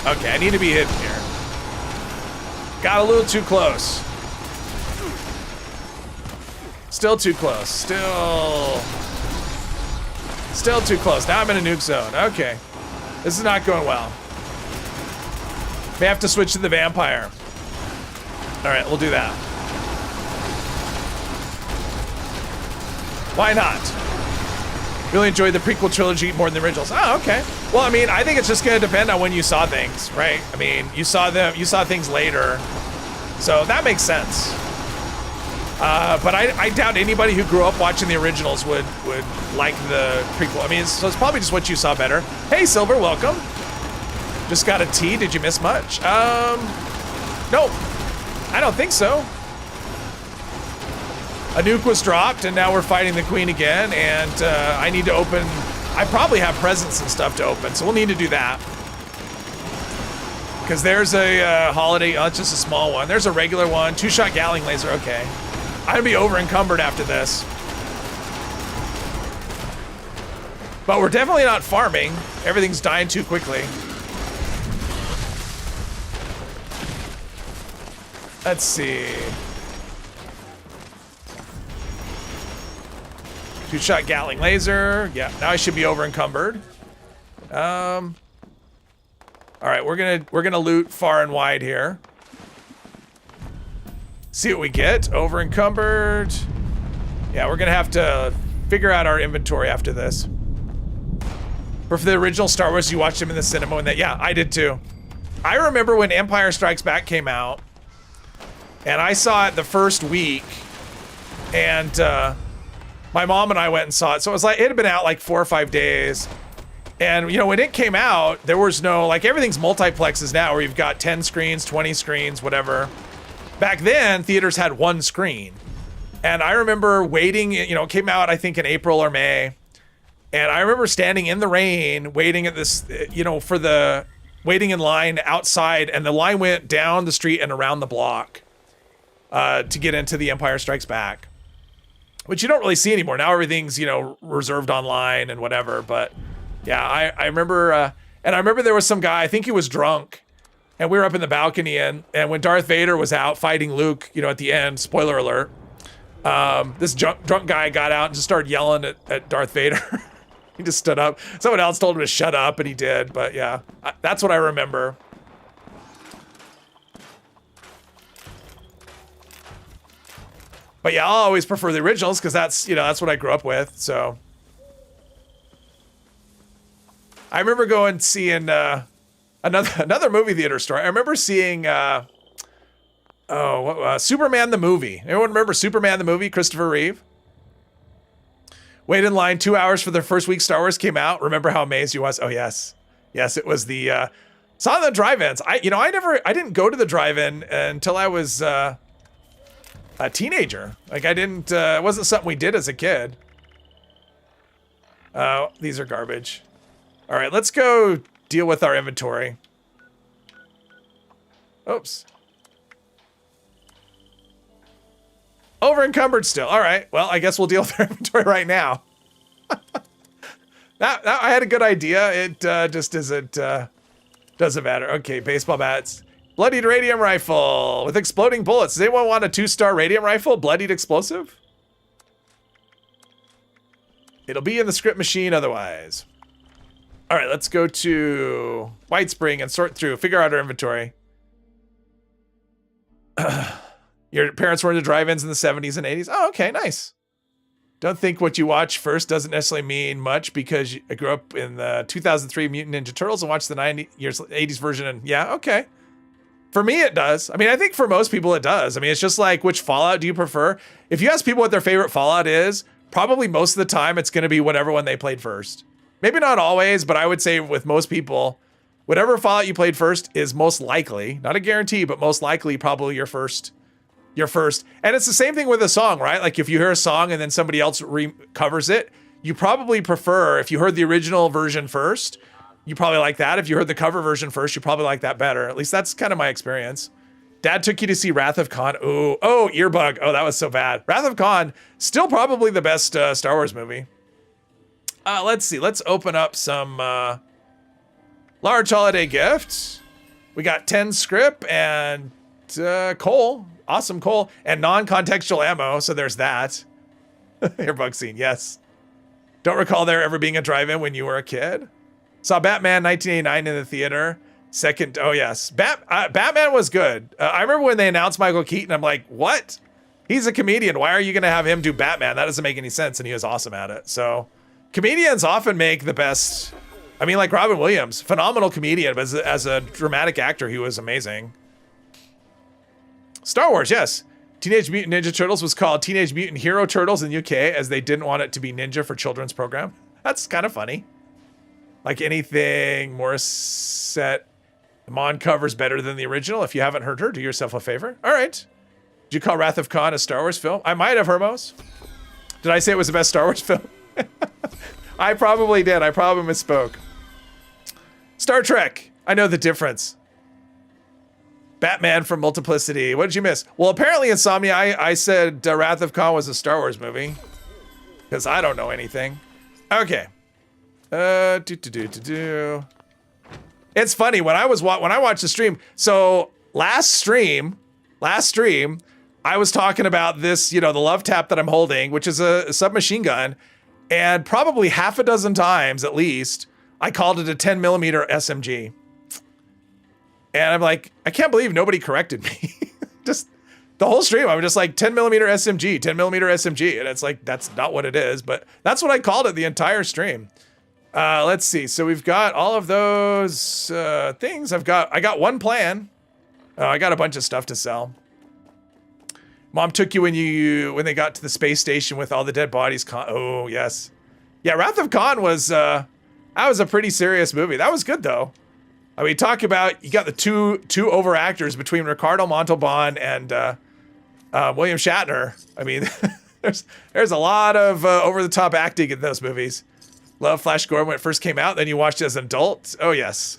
Okay, I need to be hidden here. Got a little too close. Still too close. Still too close. Now I'm in a nuke zone. Okay. This is not going well. May have to switch to the vampire. All right, we'll do that. Why not? Really enjoyed the prequel trilogy more than the originals. Oh, okay. Well, I mean, I think it's just gonna depend on when you saw things, right? I mean, you saw things later. So that makes sense. But I doubt anybody who grew up watching the originals would like the prequel. I mean, so it's probably just what you saw better. Hey, Silver, welcome. Just got a tea. Did you miss much? Nope. I don't think so. A nuke was dropped, and now we're fighting the queen again, and I need to open... I probably have presents and stuff to open, so we'll need to do that. Because there's a holiday... Oh, it's just a small one. There's a regular one. 2-shot Gatling laser. Okay. I'm gonna be over-encumbered after this. But we're definitely not farming. Everything's dying too quickly. Let's see. 2-shot Gatling laser. Yeah, now I should be over-encumbered. All right, we're gonna loot far and wide here. See what we get. Over-encumbered. Yeah, we're gonna have to figure out our inventory after this. For the original Star Wars, you watched them in the cinema and that. Yeah, I did too. I remember when Empire Strikes Back came out, and I saw it the first week, and my mom and I went and saw it. So it was like, it had been out like 4 or 5 days. And you know, when it came out, there was no, like, everything's multiplexes now where you've got 10 screens, 20 screens, whatever. Back then, theaters had one screen. And I remember waiting, you know, it came out, I think, in April or May. And I remember standing in the rain, waiting at this, you know, waiting in line outside. And the line went down the street and around the block to get into the Empire Strikes Back. Which you don't really see anymore. Now everything's, you know, reserved online and whatever. But yeah, I remember, and I remember there was some guy, I think he was drunk. And we were up in the balcony, and when Darth Vader was out fighting Luke, you know, at the end, spoiler alert, this drunk guy got out and just started yelling at Darth Vader. He just stood up. Someone else told him to shut up, and he did. But yeah, that's what I remember. But yeah, I'll always prefer the originals because that's, you know, that's what I grew up with. So I remember going seeing another movie theater story. I remember seeing Superman the movie. Anyone remember Superman the movie? Christopher Reeve. Waited in line 2 hours for the first week Star Wars came out. Remember how amazed you was? Oh yes, yes, it was the saw the drive-ins. I didn't go to the drive-in until I was a teenager. Like it wasn't something we did as a kid. Oh, these are garbage. All right, let's go deal with our inventory. Oops. Over encumbered still. All right. Well, I guess we'll deal with our inventory right now. that I had a good idea. It just isn't. Doesn't matter. Okay, baseball bats. Bloodied radium rifle with exploding bullets. Does anyone want a 2-star radium rifle? Bloodied explosive? It'll be in the script machine otherwise. All right, let's go to White Spring and sort through. Figure out our inventory. Your parents were into drive-ins in the 70s and 80s. Oh, okay, nice. Don't think what you watch first doesn't necessarily mean much because I grew up in the 2003 Mutant Ninja Turtles and watched the 80s version. And yeah, okay. For me, it does. I mean, I think for most people it does. I mean, it's just like, which Fallout do you prefer? If you ask people what their favorite Fallout is, probably most of the time it's going to be whatever one they played first. Maybe not always, but I would say with most people, whatever Fallout you played first is most likely, not a guarantee, but most likely probably your first. And it's the same thing with a song, right? Like if you hear a song and then somebody else covers it, you probably prefer, if you heard the original version first, you probably like that. If you heard the cover version first, you probably like that better. At least that's kind of my experience. Dad took you to see Wrath of Khan. Ooh, oh, earbug. Oh, that was so bad. Wrath of Khan, still probably the best Star Wars movie. Let's see. Let's open up some large holiday gifts. We got 10 script and coal. Awesome coal and non-contextual ammo. So there's that. Airbug scene. Yes. Don't recall there ever being a drive-in when you were a kid. Saw Batman 1989 in the theater. Second. Oh yes. Batman was good. I remember when they announced Michael Keaton, I'm like, what? He's a comedian. Why are you going to have him do Batman? That doesn't make any sense. And he was awesome at it. So comedians often make the best. I mean, like Robin Williams, phenomenal comedian, but as a dramatic actor, he was amazing. Star Wars, yes. Teenage Mutant Ninja Turtles was called Teenage Mutant Hero Turtles in UK as they didn't want it to be ninja for children's program. That's kind of funny. Like anything Morissette, Mon covers better than the original. If you haven't heard her, do yourself a favor. All right. Did you call Wrath of Khan a Star Wars film? I might have, Hermos. Did I say it was the best Star Wars film? I probably did. I probably misspoke. Star Trek. I know the difference. Batman from Multiplicity. What did you miss? Well, apparently Insomnia, I said Wrath of Khan was a Star Wars movie. Because I don't know anything. Okay. It's funny, when I watched the stream, so last stream, I was talking about this, the love tap that I'm holding, which is a submachine gun. And probably half a dozen times, at least, I called it a 10mm SMG. And I'm like, I can't believe nobody corrected me. Just the whole stream, I was just like 10mm SMG, 10mm SMG. And it's like, that's not what it is, but that's what I called it the entire stream. Let's see. So we've got all of those things. I got one plan. I got a bunch of stuff to sell. Mom took you when they got to the space station with all the dead bodies. Oh, yes. Yeah, Wrath of Khan was, that was a pretty serious movie. That was good, though. I mean, talk about, you got the two over actors between Ricardo Montalban and William Shatner. I mean, there's a lot of over-the-top acting in those movies. Love Flash Gordon when it first came out, then you watched it as an adult. Oh, yes.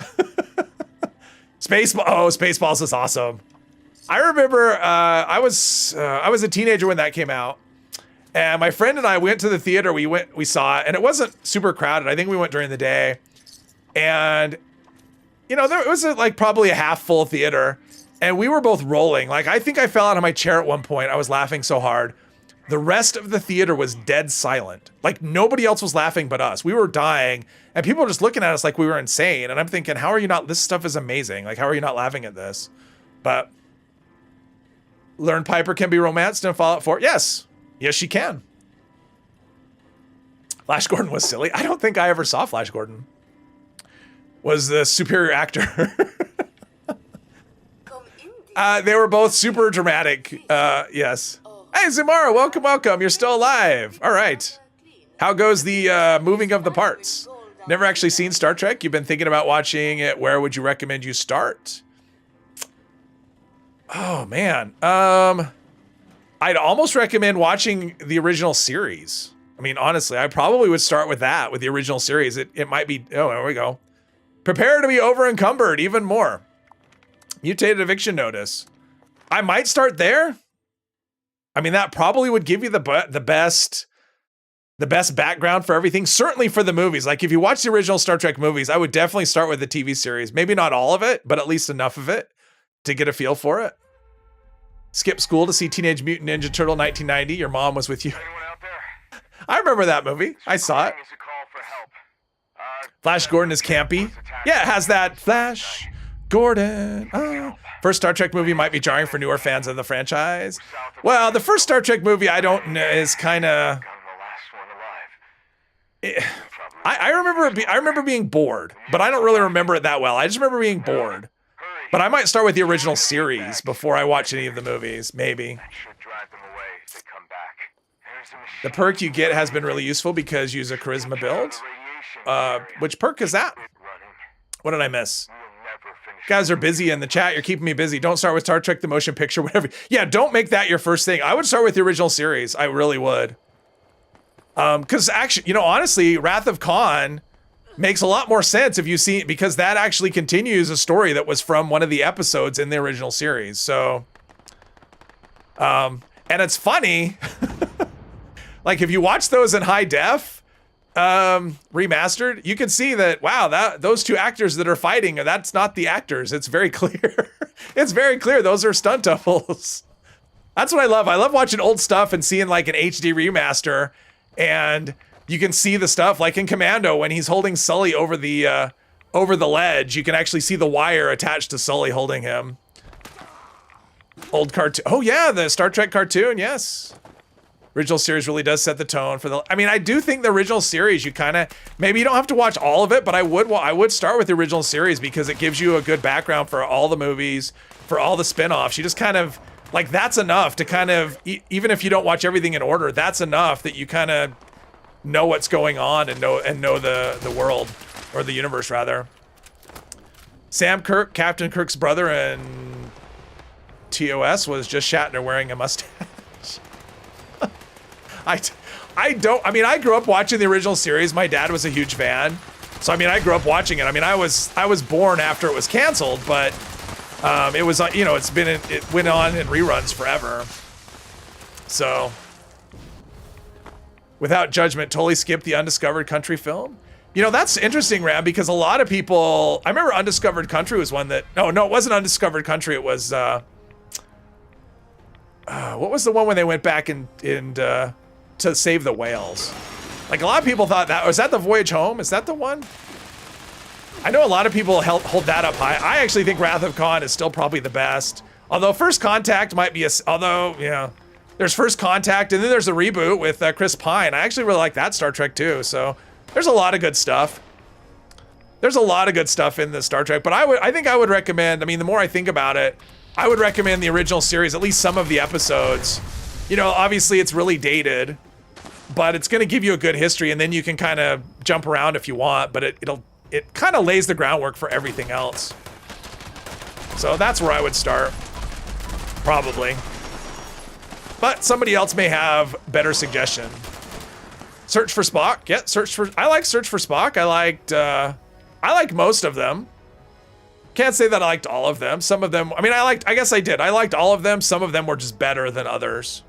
Spaceballs is awesome. I remember I was a teenager when that came out. And my friend and I went to the theater. We saw it, and it wasn't super crowded. I think we went during the day. And there was probably a half full theater, and we were both rolling. Like, I think I fell out of my chair at one point. I was laughing so hard. The rest of the theater was dead silent. Like, nobody else was laughing but us. We were dying, and people were just looking at us like we were insane. And I'm thinking, how are you not? This stuff is amazing. Like, how are you not laughing at this? But learn Piper can be romanced in Fallout 4. Yes, she can. Flash Gordon was silly. I don't think I ever saw Flash Gordon. was the superior actor. They were both super dramatic. Yes. Hey, Zumara, welcome, welcome. You're still alive. All right. How goes the moving of the parts? Never actually seen Star Trek. You've been thinking about watching it. Where would you recommend you start? Oh, man. I'd almost recommend watching the original series. I mean, honestly, I probably would start with that, with the original series. It might be, oh, there we go. Prepare to be over encumbered even more. Mutated eviction notice. I might start there. I mean, that probably would give you the best background for everything. Certainly for the movies. Like if you watch the original Star Trek movies, I would definitely start with the TV series. Maybe not all of it, but at least enough of it to get a feel for it. Skip school to see Teenage Mutant Ninja Turtle 1990. Your mom was with you. Anyone out there? I remember that movie. I saw it. It's a call for help. Flash Gordon is campy. Yeah, it has that Flash Gordon. Oh. First Star Trek movie might be jarring for newer fans of the franchise. Well, the first Star Trek movie I don't know is kind of. I remember being bored, but I don't really remember it that well. I just remember being bored. But I might start with the original series before I watch any of the movies, maybe. The perk you get has been really useful because you use a charisma build. Which perk is that? What did I miss? Guys are busy in the chat. You're keeping me busy. Don't start with Star Trek, the motion picture, whatever. Yeah, don't make that your first thing. I would start with the original series. I really would. Because actually, honestly, Wrath of Khan makes a lot more sense if you see it, because that actually continues a story that was from one of the episodes in the original series. So, and it's funny, like if you watch those in high def, remastered, you can see that, wow, those two actors that are fighting, that's not the actors. It's very clear. It's very clear. Those are stunt doubles. That's what I love. I love watching old stuff and seeing like an HD remaster, and you can see the stuff like in Commando when he's holding Sully over the ledge. You can actually see the wire attached to Sully holding him. Old cartoon. Oh yeah, the Star Trek cartoon. Yes. Original series really does set the tone for the. I mean, I do think the original series, you kind of, maybe you don't have to watch all of it, but I would start with the original series because it gives you a good background for all the movies, for all the spin-offs. You just kind of, like, that's enough to kind of, even if you don't watch everything in order, that's enough that you kind of know what's going on and know the world, or the universe rather. Sam Kirk, Captain Kirk's brother in TOS, was just Shatner wearing a mustache. I grew up watching the original series. My dad was a huge fan. So, I mean, I grew up watching it. I mean, I was born after it was canceled, but it was, it went on in reruns forever. So, without judgment, totally skipped the Undiscovered Country film. That's interesting, Ram, because a lot of people, I remember Undiscovered Country was one that, no, it wasn't Undiscovered Country. It was, what was the one when they went back and to save the whales? Like, a lot of people thought was that the Voyage Home? Is that the one? I know a lot of people hold that up high. I actually think Wrath of Khan is still probably the best. Although First Contact might be there's First Contact, and then there's the reboot with Chris Pine. I actually really like that Star Trek too. So there's a lot of good stuff. There's a lot of good stuff in the Star Trek, but I think I would recommend, I mean, the more I think about it, I would recommend the original series, at least some of the episodes. Obviously it's really dated, but it's going to give you a good history, and then you can kind of jump around if you want, but it kind of lays the groundwork for everything else. So that's where I would start, probably. But somebody else may have better suggestion. Search for Spock. Yeah, I like Search for Spock. I like most of them. Can't say that I liked all of them. Some of them, I guess I did. I liked all of them. Some of them were just better than others.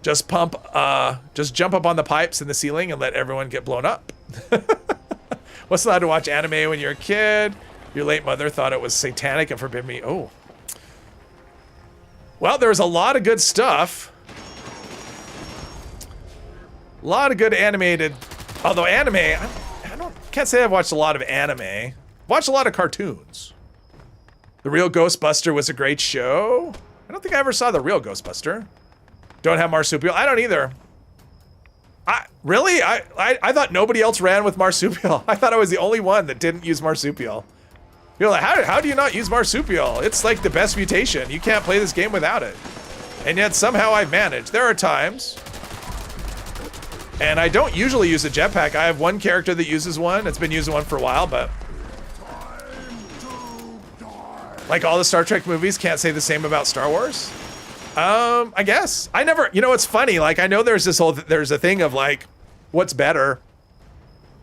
Just jump up on the pipes in the ceiling and let everyone get blown up. Wasn't allowed to watch anime when you're a kid. Your late mother thought it was satanic and forbid me. Oh. Well, there's a lot of good stuff. A lot of good animated, although anime, can't say I've watched a lot of anime. Watched a lot of cartoons. The Real Ghostbuster was a great show. I don't think I ever saw The Real Ghostbuster. Don't have marsupial. I don't either. Really? I thought nobody else ran with marsupial. I thought I was the only one that didn't use marsupial. You're like, how do you not use marsupial? It's like the best mutation. You can't play this game without it. And yet somehow I've managed. There are times, and I don't usually use a jetpack. I have one character that uses one. It's been using one for a while, but like all the Star Trek movies can't say the same about Star Wars. I guess. I never, you know, it's funny. Like, I know there's a thing of like, what's better?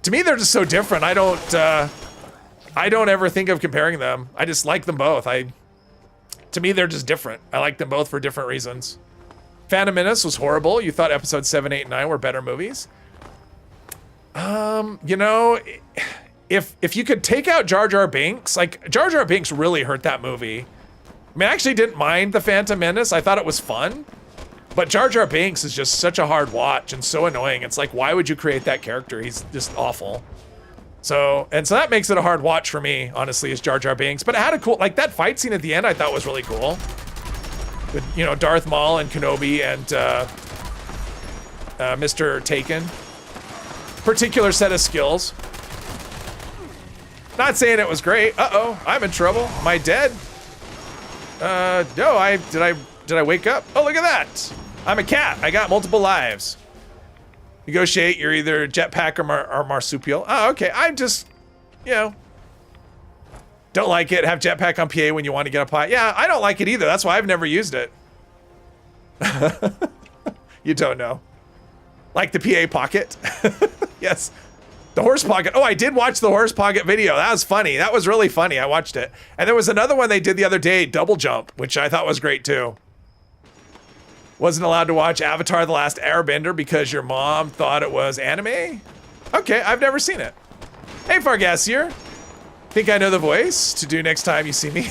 To me, they're just so different. I don't ever think of comparing them. I just like them both. To me, they're just different. I like them both for different reasons. Phantom Menace was horrible. You thought episodes 7, 8, and 9 were better movies. You know, if you could take out Jar Jar Binks, like Jar Jar Binks really hurt that movie. I mean, I actually didn't mind the Phantom Menace. I thought it was fun. But Jar Jar Binks is just such a hard watch and so annoying. It's like, why would you create that character? He's just awful. So that makes it a hard watch for me, honestly, is Jar Jar Binks. But it had a cool, like that fight scene at the end I thought was really cool. With, you know, Darth Maul and Kenobi and Mr. Taken. Particular set of skills. Not saying it was great. Uh-oh, I'm in trouble. Am I dead? No, did I wake up? Oh, look at that. I'm a cat. I got multiple lives. Negotiate, you're either jetpack or marsupial. Oh, okay. I'm just, you know, don't like it. Have jetpack on PA when you want to get a pot. Yeah, I don't like it either. That's why I've never used it. You don't know. Like the PA pocket. Yes. The horse pocket. Oh, I did watch the horse pocket video. That was funny. That was really funny. I watched it. And there was another one they did the other day, Double Jump, which I thought was great too. Wasn't allowed to watch Avatar: The Last Airbender because your mom thought it was anime? Okay, I've never seen it. Hey, Fargassier. Think I know the voice to do next time you see me?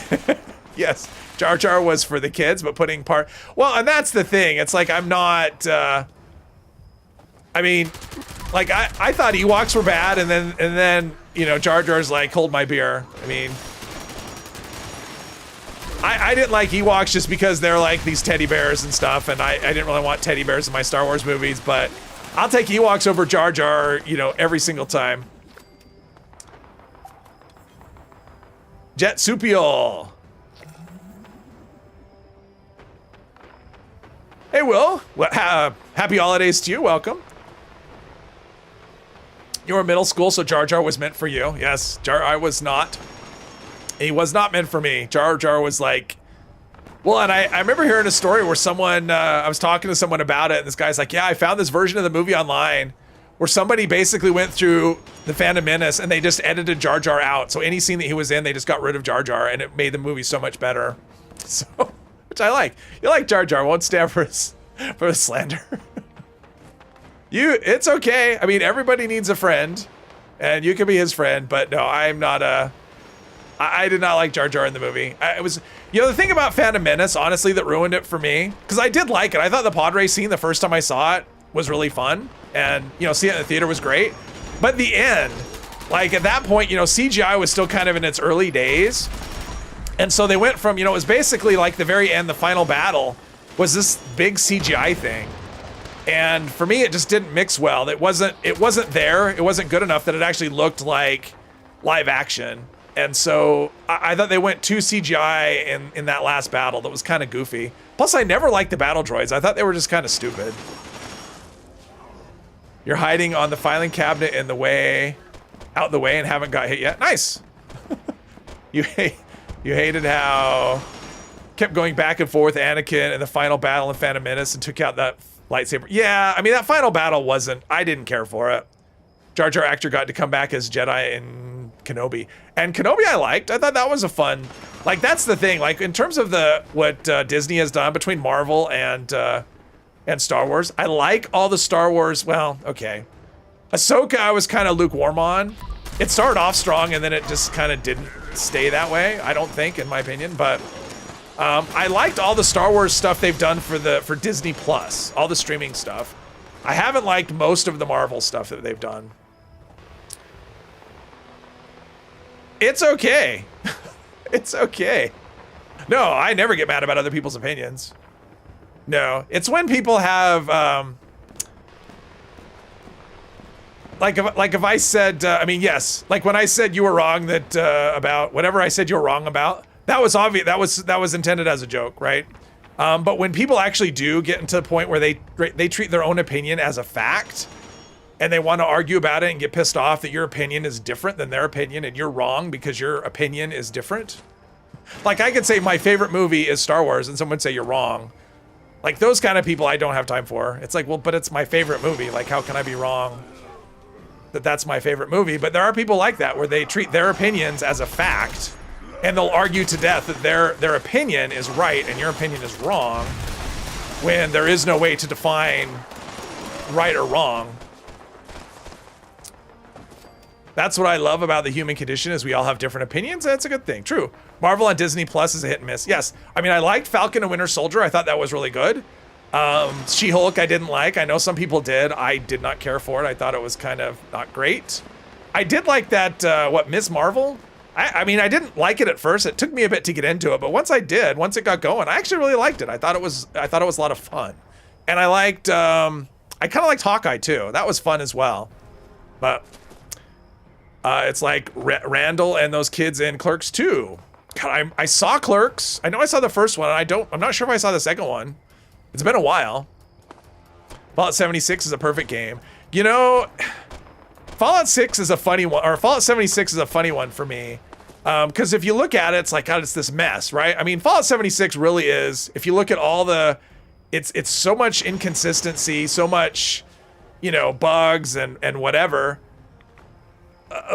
Yes, Jar Jar was for the kids, but putting part... Well, and that's the thing. It's like, I'm not... I mean... Like, I thought Ewoks were bad, and then you know, Jar Jar's like, hold my beer. I mean, I didn't like Ewoks just because they're like these teddy bears and stuff, and I didn't really want teddy bears in my Star Wars movies, but I'll take Ewoks over Jar Jar, you know, every single time. Jetsupial. Hey, Will. Well, happy holidays to you. Welcome. You were in middle school, so Jar Jar was meant for you. Yes, I was not. He was not meant for me. Jar Jar was like... Well, and I remember hearing a story where someone... I was talking to someone about it, and this guy's like, yeah, I found this version of the movie online where somebody basically went through the Phantom Menace and they just edited Jar Jar out. So any scene that he was in, they just got rid of Jar Jar, and it made the movie so much better. So, which I like. You like Jar Jar, won't stand for his slander. It's okay. I mean, everybody needs a friend, and you can be his friend, but no, I'm not I did not like Jar Jar in the movie. It was, you know, the thing about Phantom Menace, honestly, that ruined it for me, because I did like it. I thought the pod race scene the first time I saw it was really fun, and, you know, seeing it in the theater was great. But the end, like at that point, you know, CGI was still kind of in its early days. And so they went from, you know, it was basically like the very end, the final battle was this big CGI thing. And for me, it just didn't mix well. It wasn't there. It wasn't good enough that it actually looked like live action. And so I thought they went too CGI in that last battle. That was kind of goofy. Plus, I never liked the battle droids. I thought they were just kind of stupid. You're hiding on the filing cabinet out the way, and haven't got hit yet. Nice. You hated how kept going back and forth Anakin in the final battle in Phantom Menace and took out that lightsaber. Yeah, I mean, that final battle I didn't care for it. Jar Jar actor got to come back as Jedi in Kenobi. And Kenobi I liked. I thought that was a fun, like, that's the thing. Like, in terms of what Disney has done between Marvel and Star Wars, I like all the Star Wars, well, okay. Ahsoka I was kind of lukewarm on. It started off strong and then it just kind of didn't stay that way, I don't think, in my opinion, but I liked all the Star Wars stuff they've done for Disney Plus, all the streaming stuff. I haven't liked most of the Marvel stuff that they've done. It's okay. It's okay. No, I never get mad about other people's opinions. No, it's when people have, like if I said, I mean, yes, like when I said you were wrong that about whatever I said you were wrong about, that was obvious. That was intended as a joke, right? But when people actually do get into the point where they treat their own opinion as a fact, and they want to argue about it and get pissed off that your opinion is different than their opinion and you're wrong because your opinion is different. Like I could say my favorite movie is Star Wars and someone would say you're wrong. Like those kind of people I don't have time for. It's like, well, but it's my favorite movie. Like how can I be wrong that that's my favorite movie? But there are people like that where they treat their opinions as a fact and they'll argue to death that their opinion is right and your opinion is wrong when there is no way to define right or wrong. That's what I love about the human condition is we all have different opinions. That's a good thing. True. Marvel on Disney Plus is a hit and miss. Yes. I mean, I liked Falcon and Winter Soldier. I thought that was really good. She-Hulk I didn't like. I know some people did. I did not care for it. I thought it was kind of not great. I did like that, Ms. Marvel? I mean, I didn't like it at first. It took me a bit to get into it, but once I did, once it got going, I actually really liked it. I thought it was a lot of fun. And I liked, I kind of liked Hawkeye too. That was fun as well. But it's like Randall and those kids in Clerks 2. God, I saw Clerks. I know I saw the first one. I'm not sure if I saw the second one. It's been a while. Fallout 76 is a perfect game. You know, Fallout 6 is a funny one, or Fallout 76 is a funny one for me. Because if you look at it, it's like, God, it's this mess, right? I mean, Fallout 76 really is, if you look at all the, it's so much inconsistency, so much, you know, bugs and whatever.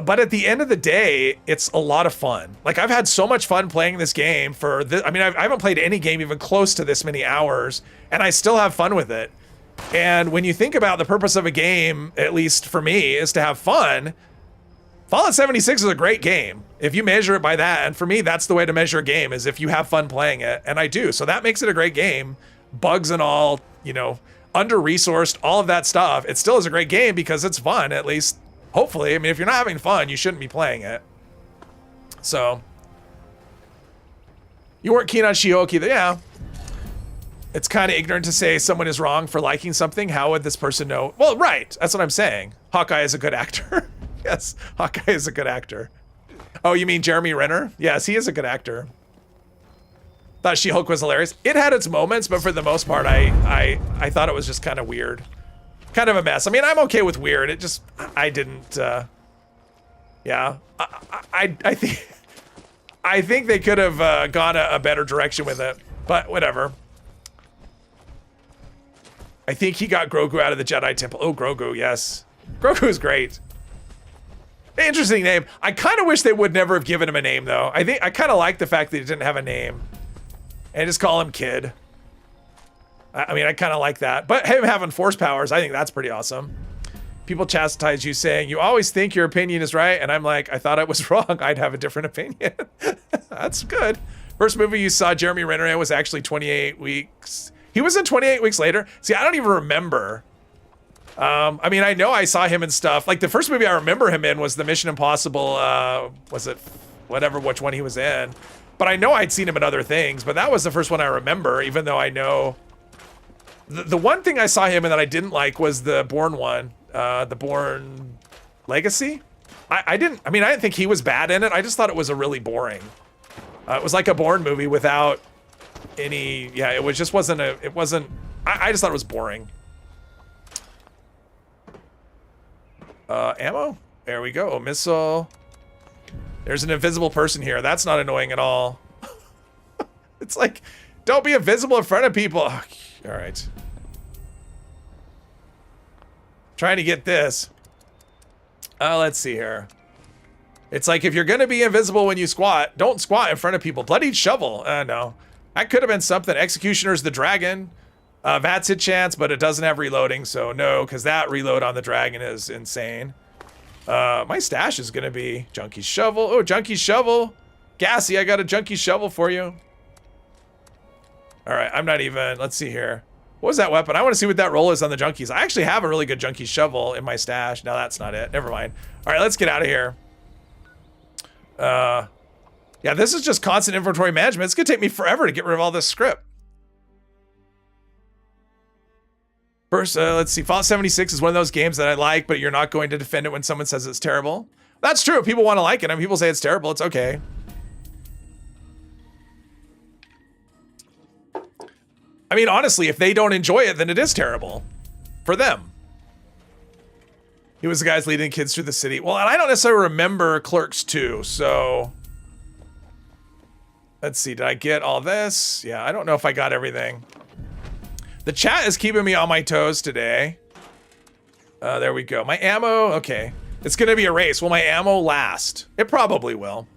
But at the end of the day, it's a lot of fun. Like I've had so much fun playing this game for this. I mean, I haven't played any game even close to this many hours and I still have fun with it. And when you think about the purpose of a game, at least for me, is to have fun, Fallout 76 is a great game. If you measure it by that, and for me, that's the way to measure a game is if you have fun playing it. And I do. So that makes it a great game. Bugs and all, you know, under-resourced, all of that stuff. It still is a great game because it's fun, at least. Hopefully. I mean, if you're not having fun, you shouldn't be playing it. So. You weren't keen on She-Hulk either. Yeah. It's kind of ignorant to say someone is wrong for liking something. How would this person know? Well, right. That's what I'm saying. Hawkeye is a good actor. Yes. Hawkeye is a good actor. Oh, you mean Jeremy Renner? Yes, he is a good actor. Thought She-Hulk was hilarious. It had its moments, but for the most part, I thought it was just kind of weird. Kind of a mess. I mean, I'm okay with weird. It just, I didn't, yeah. I think they could have gone a better direction with it, but whatever. I think he got Grogu out of the Jedi Temple. Oh, Grogu, yes. Grogu is great. Interesting name. I kind of wish they would never have given him a name, though. I kind of like the fact that he didn't have a name. And just call him Kid. I mean, I kind of like that. But him having force powers, I think that's pretty awesome. People chastise you saying, you always think your opinion is right. And I'm like, I thought I was wrong. I'd have a different opinion. That's good. First movie you saw Jeremy Renner in was actually 28 Weeks. He was in 28 Weeks Later. See, I don't even remember. I mean, I know I saw him in stuff. Like the first movie I remember him in was the Mission Impossible, was it whatever, which one he was in. But I know I'd seen him in other things. But that was the first one I remember, even though I know... The one thing I saw him in that I didn't like was the Bourne one, the Bourne Legacy. I didn't think he was bad in it. I just thought it was a really boring. It was like a Bourne movie without any, yeah, it just wasn't I just thought it was boring. Ammo? There we go, missile. There's an invisible person here. That's not annoying at all. It's like, don't be invisible in front of people. Oh, all right. Trying to get this. Let's see here. It's like if you're gonna be invisible when you squat, don't squat in front of people. Bloodied shovel. No. That could have been something. Executioner's the dragon. That's hit chance, but it doesn't have reloading, so no, because that reload on the dragon is insane. My stash is gonna be Junkie's shovel. Oh, Junkie's shovel. Gassy, I got a Junkie's shovel for you. All right, I'm not even, let's see here. What was that weapon? I want to see what that roll is on the Junkies. I actually have a really good Junkie shovel in my stash. No, that's not it. Never mind. All right, let's get out of here. Yeah, this is just constant inventory management. It's gonna take me forever to get rid of all this script. First, let's see. Fallout 76 is one of those games that I like, but you're not going to defend it when someone says it's terrible. That's true. People want to like it. I mean, people say it's terrible. It's okay. I mean, honestly, if they don't enjoy it, then it is terrible for them. He was the guys leading kids through the city. Well, and I don't necessarily remember Clerks 2, so... Let's see, did I get all this? Yeah, I don't know if I got everything. The chat is keeping me on my toes today. There we go. My ammo, okay. It's gonna be a race. Will my ammo last? It probably will.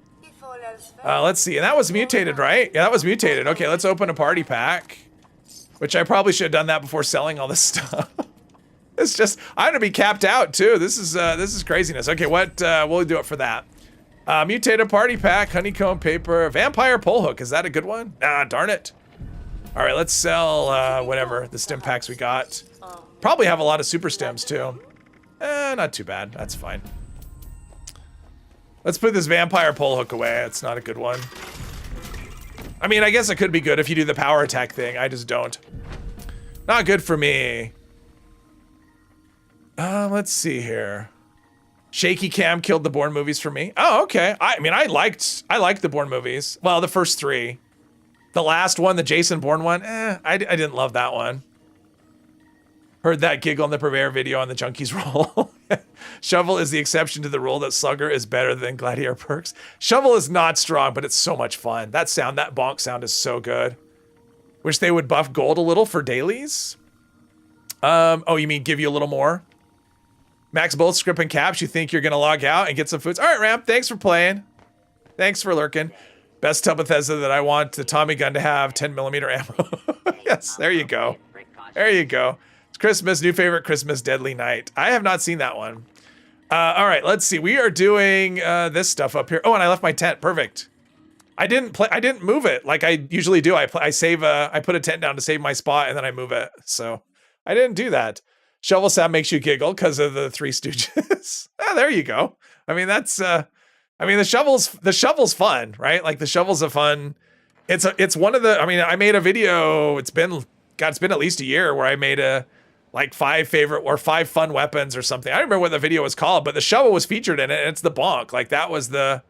Let's see, and that was mutated, right? Yeah, that was mutated. Okay, let's open a party pack. Which I probably should have done that before selling all this stuff. It's just, I'm gonna be capped out too. This is craziness. Okay, what, we'll do it for that. Mutated party pack, honeycomb paper, vampire pole hook. Is that a good one? Ah, darn it. All right, let's sell, whatever, the stim packs we got. Probably have a lot of super stims too. Not too bad, that's fine. Let's put this vampire pole hook away. It's not a good one. I mean, I guess it could be good if you do the power attack thing. I just don't. Not good for me. Let's see here. Shaky cam killed the Bourne movies for me. Oh, okay. I mean, I liked the Bourne movies. Well, the first 3. The last one, the Jason Bourne one, I didn't love that one. Heard that giggle in the Purveyor video on the Junkies roll. Shovel is the exception to the rule that Slugger is better than Gladiator Perks. Shovel is not strong, but it's so much fun. That sound, that bonk sound is so good. Wish they would buff gold a little for dailies. Oh, you mean give you a little more? Max both script and caps. You think you're gonna log out and get some foods? All right, Ramp. Thanks for playing. Thanks for lurking. Best tub Bethesda that I want the Tommy gun to have 10mm ammo. Yes, there you go. There you go. It's Christmas, new favorite Christmas, Deadly Night. I have not seen that one. All right, let's see. We are doing this stuff up here. Oh, and I left my tent. Perfect. I didn't move it like I usually do. I put a tent down to save my spot and then I move it. So I didn't do that. Shovel sound makes you giggle because of the Three Stooges. There you go. I mean, that's I mean, the shovel's fun, right? Like the shovel's a fun. It's one of the. I mean, I made a video. It's been at least a year where I made like 5 fun weapons or something. I don't remember what the video was called, but the shovel was featured in it, and it's the bonk. Like that was the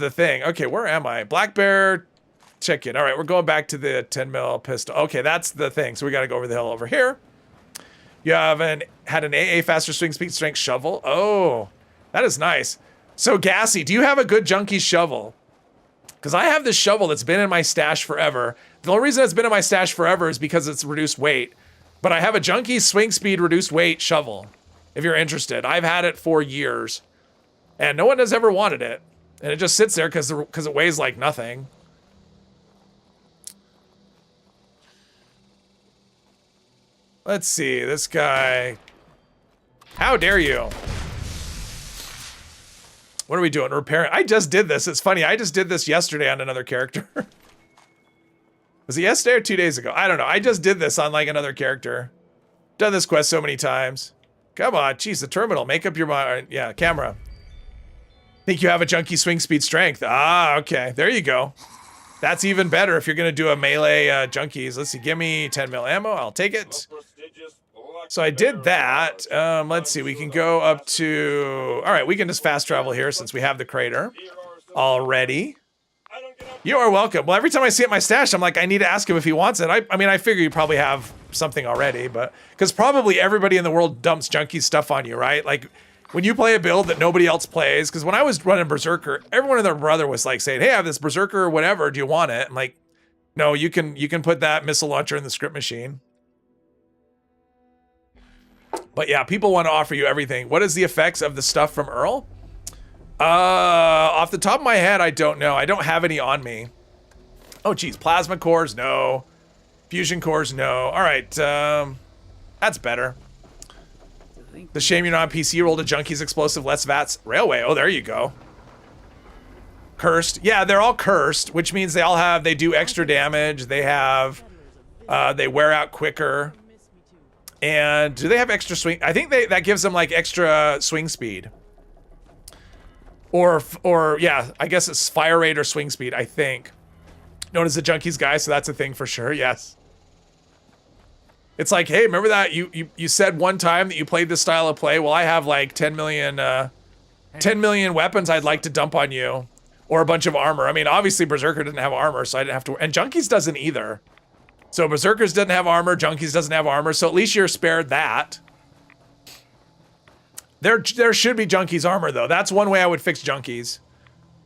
thing. Okay, where am I? Black Bear Chicken. All right, we're going back to the 10mm pistol. Okay, that's the thing. So we got to go over the hill over here. You had an AA faster swing speed strength shovel. Oh, that is nice. So Gassy, do you have a good junkie shovel? Because I have this shovel that's been in my stash forever. The only reason it's been in my stash forever is because it's reduced weight. But I have a junkie swing speed reduced weight shovel. If you're interested, I've had it for years, and no one has ever wanted it. And it just sits there because it weighs like nothing. Let's see, this guy. How dare you? What are we doing? Repairing. I just did this. It's funny. I just did this yesterday on another character. Was it yesterday or 2 days ago? I don't know. I just did this on like another character. Done this quest so many times. Come on. Jeez, the terminal. Make up your mind. Yeah, camera. Think you have a junkie swing speed strength. Ah, okay. There you go. That's even better if you're going to do a melee junkies. Let's see. Give me 10mm ammo. I'll take it. So I did that. Let's see. We can go up to... All right, we can just fast travel here since we have the crater already. You are welcome. Well, every time I see it in my stash, I'm like, I need to ask him if he wants it. I mean, I figure you probably have something already, but... Because probably everybody in the world dumps junkie stuff on you, right? Like... When you play a build that nobody else plays, because when I was running Berserker, everyone and their brother was like saying, hey, I have this Berserker or whatever, do you want it? I'm like, no, you can put that missile launcher in the script machine. But yeah, people want to offer you everything. What is the effects of the stuff from Earl? Off the top of my head, I don't know. I don't have any on me. Oh, geez. Plasma cores, no. Fusion cores, no. All right, that's better. The shame you're not on PC. Rolled a Junkies Explosive Less Vats Railway. Oh, there you go. Cursed. Yeah, they're all cursed, which means they do extra damage. They have, they wear out quicker. And do they have extra swing? I think that gives them like extra swing speed. Or yeah, I guess it's fire rate or swing speed, I think. Known as the Junkies guy, so that's a thing for sure, yes. It's like, hey, remember that you said one time that you played this style of play? Well, I have like 10 million weapons I'd like to dump on you, or a bunch of armor. I mean, obviously Berserker didn't have armor, so I didn't have to, and Junkies doesn't either. So Berserkers doesn't have armor, Junkies doesn't have armor, so at least you're spared that. There should be Junkies armor though. That's one way I would fix Junkies.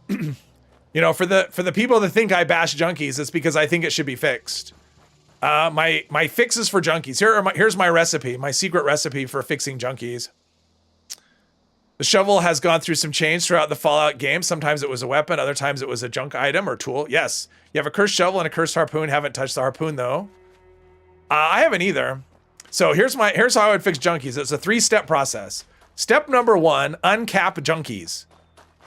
You know, for the people that think I bash Junkies, it's because I think it should be fixed. My fixes for Junkies. Here's my recipe, my secret recipe for fixing Junkies. The shovel has gone through some change throughout the Fallout game. Sometimes it was a weapon, other times it was a junk item or tool. Yes, you have a cursed shovel and a cursed harpoon. Haven't touched the harpoon though. I haven't either. So here's how I would fix Junkies. It's a 3-step process. Step number 1, uncap Junkies.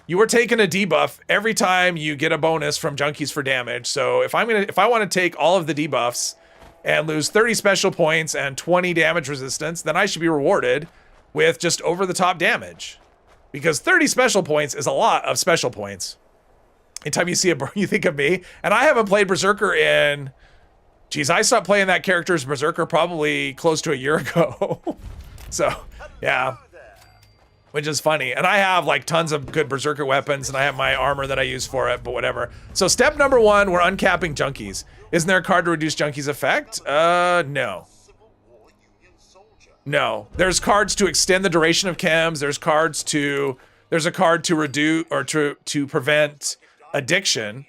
You are taking a debuff every time you get a bonus from Junkies for damage. So if I want to take all of the debuffs and lose 30 special points and 20 damage resistance, then I should be rewarded with just over-the-top damage, because 30 special points is a lot of special points. Anytime you see you think of me, and I haven't played Berserker in, geez, I stopped playing that character as Berserker probably close to a year ago. So, yeah, which is funny. And I have like tons of good Berserker weapons, and I have my armor that I use for it, but whatever. So step number 1, we're uncapping Junkies. Isn't there a card to reduce Junkies' effect? No. No, there's cards to extend the duration of chems. There's a card to reduce or to prevent addiction,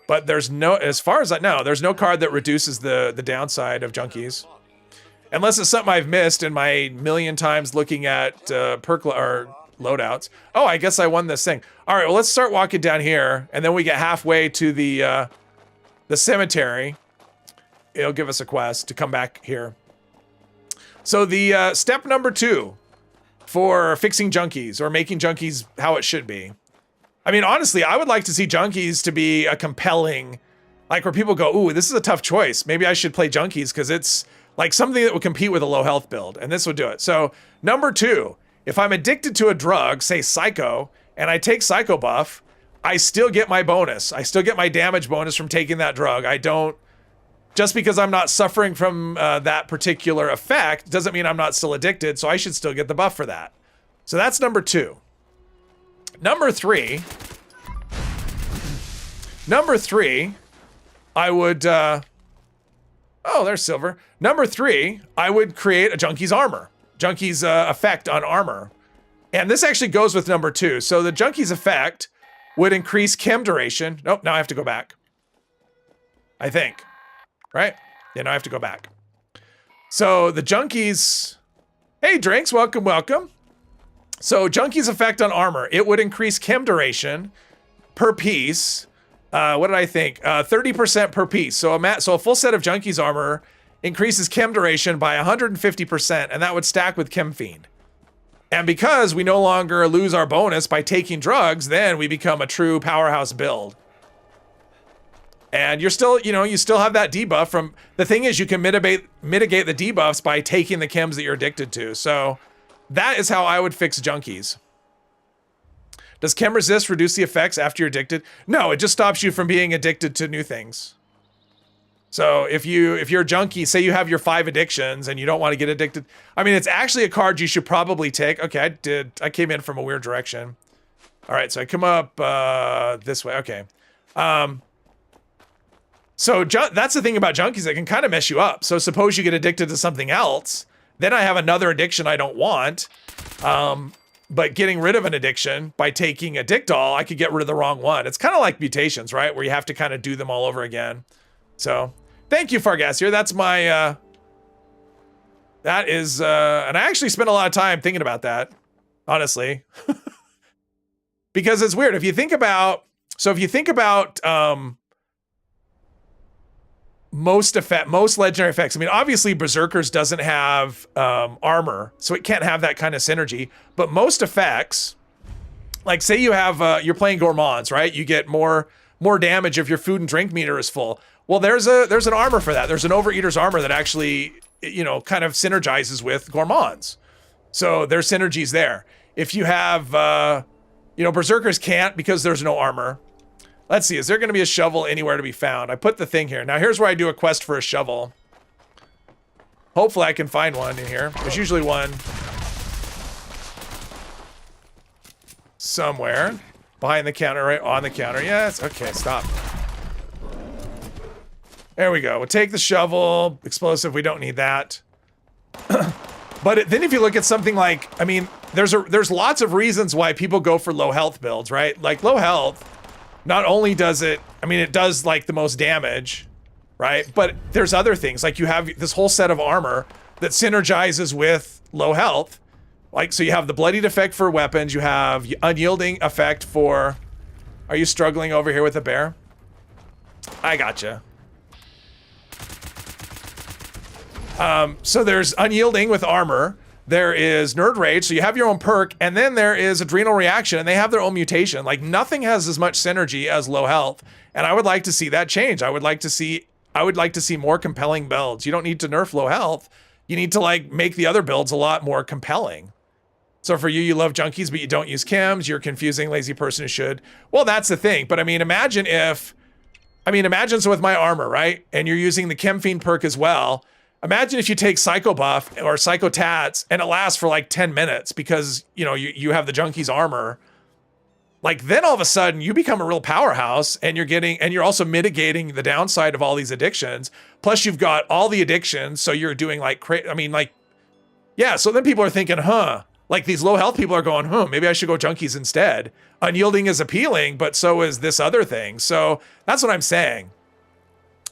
but there's no, as far as I know, there's no card that reduces the downside of Junkies, unless it's something I've missed in my million times looking at perk or loadouts. Oh, I guess I won this thing. All right, well, let's start walking down here, and then we get halfway to the cemetery. It'll give us a quest to come back here. So the step number 2 for fixing Junkies, or making Junkies how it should be. I mean, honestly, I would like to see Junkies to be a compelling, like where people go, ooh, this is a tough choice. Maybe I should play Junkies because it's like something that would compete with a low health build, and this would do it. So number 2, if I'm addicted to a drug, say Psycho, and I take Psycho buff, I still get my bonus. I still get my damage bonus from taking that drug. I don't, just because I'm not suffering from that particular effect doesn't mean I'm not still addicted, so I should still get the buff for that. So that's number 2. Number 3, I would, oh, there's silver. Number 3, I would create a Junkie's armor. Junkie's effect on armor. And this actually goes with number 2. So the Junkie's effect would increase chem duration. Nope, now I have to go back. I think. Right? Yeah, now I have to go back. So the Junkies, hey Drinks, welcome, welcome. So Junkies effect on armor, it would increase chem duration per piece. What did I think? 30% per piece. So a full set of Junkies armor increases chem duration by 150%, and that would stack with Chem Fiend. And because we no longer lose our bonus by taking drugs, then we become a true powerhouse build. And you're still, you still have that debuff from, the thing is you can mitigate the debuffs by taking the chems that you're addicted to. So that is how I would fix Junkies. Does chem resist reduce the effects after you're addicted? No, it just stops you from being addicted to new things. So if you're a junkie, say you have your 5 addictions and you don't want to get addicted. I mean, it's actually a card you should probably take. Okay, I came in from a weird direction. All right, so I come up this way. Okay. So that's the thing about Junkies, that can kind of mess you up. So suppose you get addicted to something else, then I have another addiction I don't want. But getting rid of an addiction by taking a Dictol, I could get rid of the wrong one. It's kind of like mutations, right? Where you have to kind of do them all over again. So thank you, Fargassier. That's my, that is, and I actually spent a lot of time thinking about that, honestly. Because it's weird. If you think about, most legendary effects. I mean, obviously Berserkers doesn't have armor, so it can't have that kind of synergy. But most effects, like say you have you're playing Gourmands, right? You get more damage if your food and drink meter is full. Well, there's an armor for that. There's an Overeater's armor that actually, kind of synergizes with Gourmands. So there's synergies there. If you have Berserkers can't because there's no armor. Let's see, is there going to be a shovel anywhere to be found? I put the thing here. Now here's where I do a quest for a shovel. Hopefully I can find one in here. There's usually one somewhere. Behind the counter, right on the counter. Yes, okay, stop. There we go. We'll take the shovel. Explosive, we don't need that. But then if you look at something like, I mean, there's lots of reasons why people go for low health builds, right? Like low health, not only does it, I mean, it does like the most damage, right? But there's other things, like you have this whole set of armor that synergizes with low health. Like, so you have the bloodied effect for weapons, you have unyielding effect for, are you struggling over here with a bear? I gotcha. So there's unyielding with armor, there is nerd rage, so you have your own perk, and then there is adrenal reaction, and they have their own mutation. Like nothing has as much synergy as low health, and I would like to see that change. I would like to see more compelling builds. You don't need to nerf low health. You need to like make the other builds a lot more compelling. So for you, you love junkies, but you don't use chems. You're a confusing, lazy person who should. Well, that's the thing. But I mean, imagine so with my armor, right? And you're using the Chem Fiend perk as well. Imagine if you take Psycho Buff or Psycho Tats and it lasts for like 10 minutes because, you know, you have the junkie's armor. Like then all of a sudden you become a real powerhouse and you're also mitigating the downside of all these addictions. Plus you've got all the addictions. So you're doing like, yeah. So then people are thinking, like these low health people are going, maybe I should go junkies instead. Unyielding is appealing, but so is this other thing. So that's what I'm saying.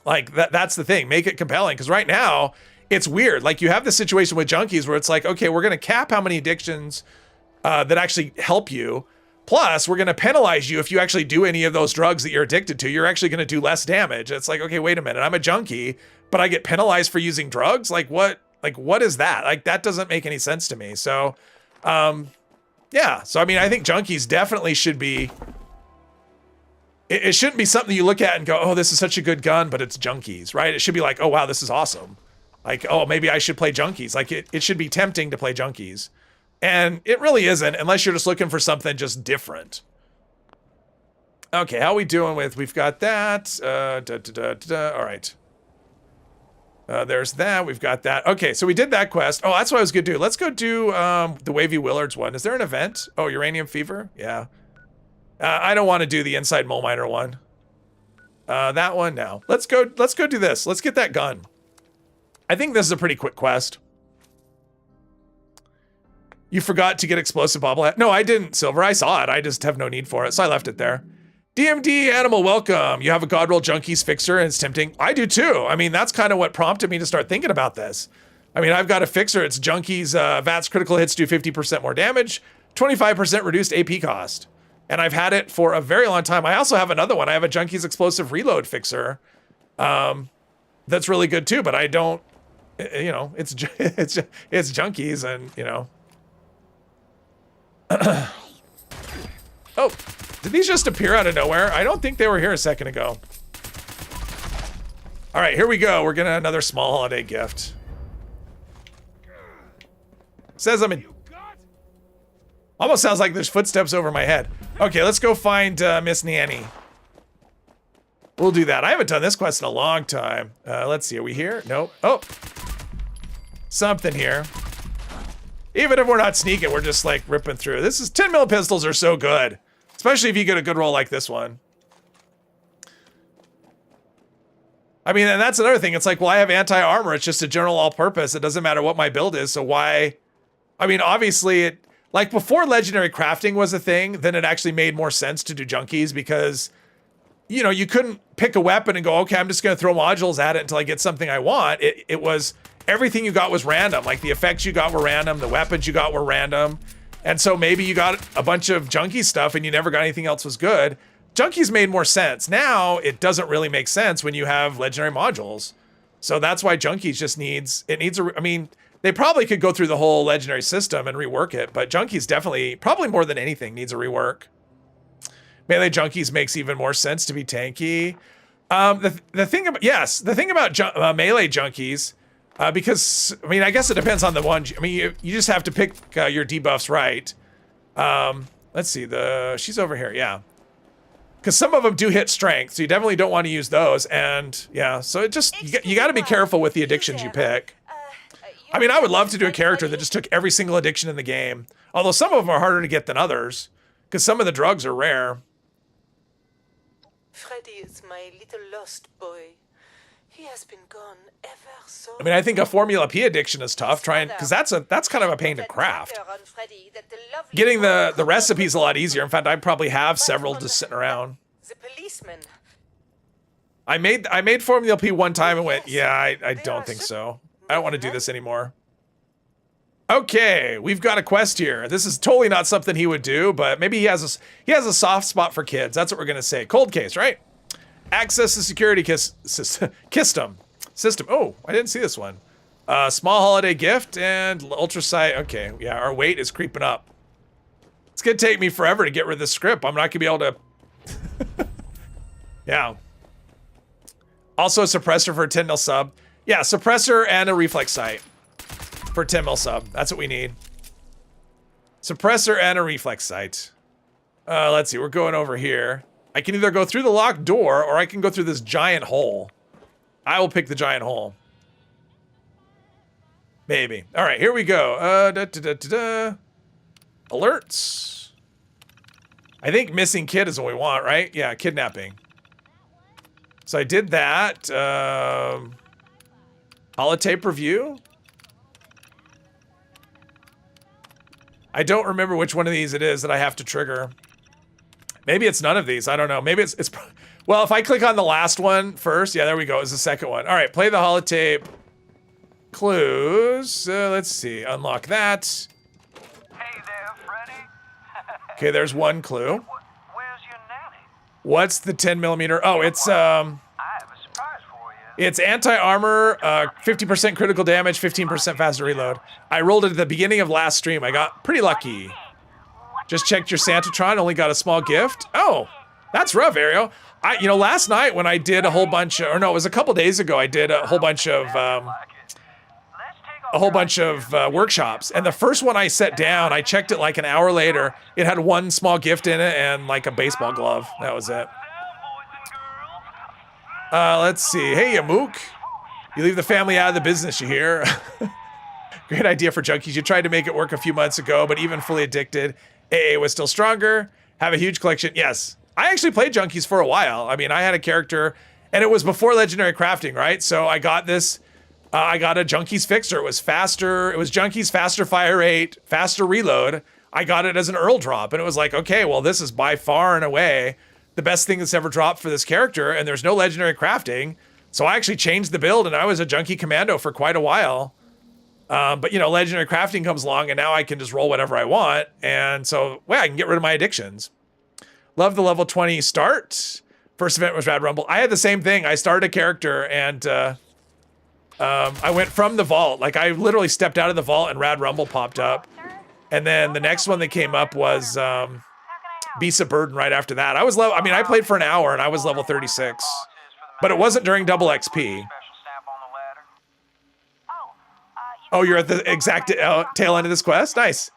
Like that's the thing, make it compelling. Cause right now it's weird. Like you have this situation with junkies where it's like, okay, we're going to cap how many addictions that actually help you. Plus we're going to penalize you if you actually do any of those drugs that you're addicted to. You're actually going to do less damage. It's like, okay, wait a minute. I'm a junkie, but I get penalized for using drugs. Like what is that? Like that doesn't make any sense to me. So, yeah. So, I mean, I think junkies definitely should be, it shouldn't be something you look at and go, oh, this is such a good gun, but it's junkies, right? It should be like, oh, wow, this is awesome. Like, oh, maybe I should play junkies. Like it should be tempting to play junkies. And it really isn't unless you're just looking for something just different. Okay, how are we doing with, we've got that. All right. There's that, we've got that. Okay, so we did that quest. Oh, that's what I was gonna do. Let's go do the Wavy Willards one. Is there an event? Oh, Uranium Fever? Yeah. I don't want to do the Inside Mole Miner one. That one now. Let's go do this. Let's get that gun. I think this is a pretty quick quest. You forgot to get explosive bobblehead. No, I didn't, Silver. I saw it. I just have no need for it, so I left it there. DMD Animal, welcome. You have a Godroll Junkies fixer and it's tempting. I do too. I mean, that's kind of what prompted me to start thinking about this. I mean, I've got a fixer. It's Junkies. VATS critical hits do 50% more damage, 25% reduced AP cost. And I've had it for a very long time. I also have another one. I have a Junkies Explosive Reload fixer. That's really good too, but I don't, you know, it's Junkies and, you know. Oh, did these just appear out of nowhere? I don't think they were here a second ago. All right, here we go. We're getting another small holiday gift. Says I'm in. Almost sounds like there's footsteps over my head. Okay, let's go find Miss Nanny. We'll do that. I haven't done this quest in a long time. Let's see, are we here? Nope. Oh, something here. Even if we're not sneaking, we're just like ripping through. This is 10mm pistols are so good. Especially if you get a good roll like this one. I mean, and that's another thing. It's like, well, I have anti-armor. It's just a general all-purpose. It doesn't matter what my build is. So why? I mean, obviously, it like before legendary crafting was a thing, then it actually made more sense to do junkies because, you know, you couldn't pick a weapon and go, okay, I'm just going to throw modules at it until I get something I want. It was, everything you got was random. Like the effects you got were random. The weapons you got were random. And so maybe you got a bunch of junkie stuff and you never got anything else was good. Junkies made more sense. Now it doesn't really make sense when you have legendary modules. So that's why junkies just needs, I mean, they probably could go through the whole legendary system and rework it, but junkies definitely, probably more than anything, needs a rework. Melee junkies makes even more sense to be tanky. The thing about melee junkies, because, I mean, I guess it depends on the one. I mean, you just have to pick your debuffs right. Let's see, she's over here, yeah. Because some of them do hit strength, so you definitely don't want to use those. And yeah, so it just, you got to be careful with the addictions you pick. I mean, I would love to do a character that just took every single addiction in the game. Although some of them are harder to get than others, because some of the drugs are rare. Freddy is my little lost boy. He has been gone ever so. I mean, I think a Formula P addiction is tough, because that's kind of a pain to craft. Getting the recipe's a lot easier. In fact, I probably have several just sitting around. The policeman. I made Formula P one time and went, yeah, I don't think so. I don't want to do this anymore. Okay, we've got a quest here. This is totally not something he would do, but maybe he has a soft spot for kids. That's what we're gonna say. Cold case, right? Access the security system. Oh, I didn't see this one. Small holiday gift and ultrasight. Okay, yeah, our weight is creeping up. It's gonna take me forever to get rid of this script. I'm not gonna be able to. Yeah. Also a suppressor for a 10 mil sub. Yeah, suppressor and a reflex sight for 10 mil sub. That's what we need. Suppressor and a reflex sight. Let's see, we're going over here. I can either go through the locked door or I can go through this giant hole. I will pick the giant hole. Maybe. All right, here we go. Alerts. I think missing kid is what we want, right? Yeah, kidnapping. So I did that. Holotape review. I don't remember which one of these it is that I have to trigger. Maybe it's none of these. I don't know. Maybe it's well, if I click on the last one first, yeah, there we go. It's the second one. All right, play the holotape. Clues. Let's see. Unlock that. Hey there, Freddy. Okay, there's one clue. Where's your nanny? What's the 10 millimeter? Oh, it's I have a surprise for you. It's anti-armor, 50% critical damage, 15% faster reload. I rolled it at the beginning of last stream. I got pretty lucky. Just checked your Santatron, only got a small gift. Oh, that's rough, Ariel. Last night when I did a whole bunch of, or no, it was a couple days ago, I did a whole bunch of workshops. And the first one I set down, I checked it like an hour later. It had one small gift in it and like a baseball glove. That was it. Let's see. Hey, Mook. You leave the family out of the business, you hear? Great idea for junkies. You tried to make it work a few months ago, but even fully addicted, AA was still stronger. Have a huge collection. Yes. I actually played junkies for a while. I mean, I had a character, and it was before legendary crafting, right? So I got this. I got a junkies fixer. It was faster. It was junkies, faster fire rate, faster reload. I got it as an Earl drop, and it was like, okay, well, this is by far and away the best thing that's ever dropped for this character, and there's no legendary crafting. So I actually changed the build, and I was a junkie commando for quite a while. But legendary crafting comes along, and now I can just roll whatever I want, and so I can get rid of my addictions. Love the level 20 start. First event was Rad Rumble. I had the same thing. I started a character, and I went from the vault. Like, I literally stepped out of the vault, and Rad Rumble popped up. And then the next one that came up was Beast of Burden right after that. I played for an hour, and I was level 36. But it wasn't during double XP. Oh, you're at the exact tail end of this quest? Nice.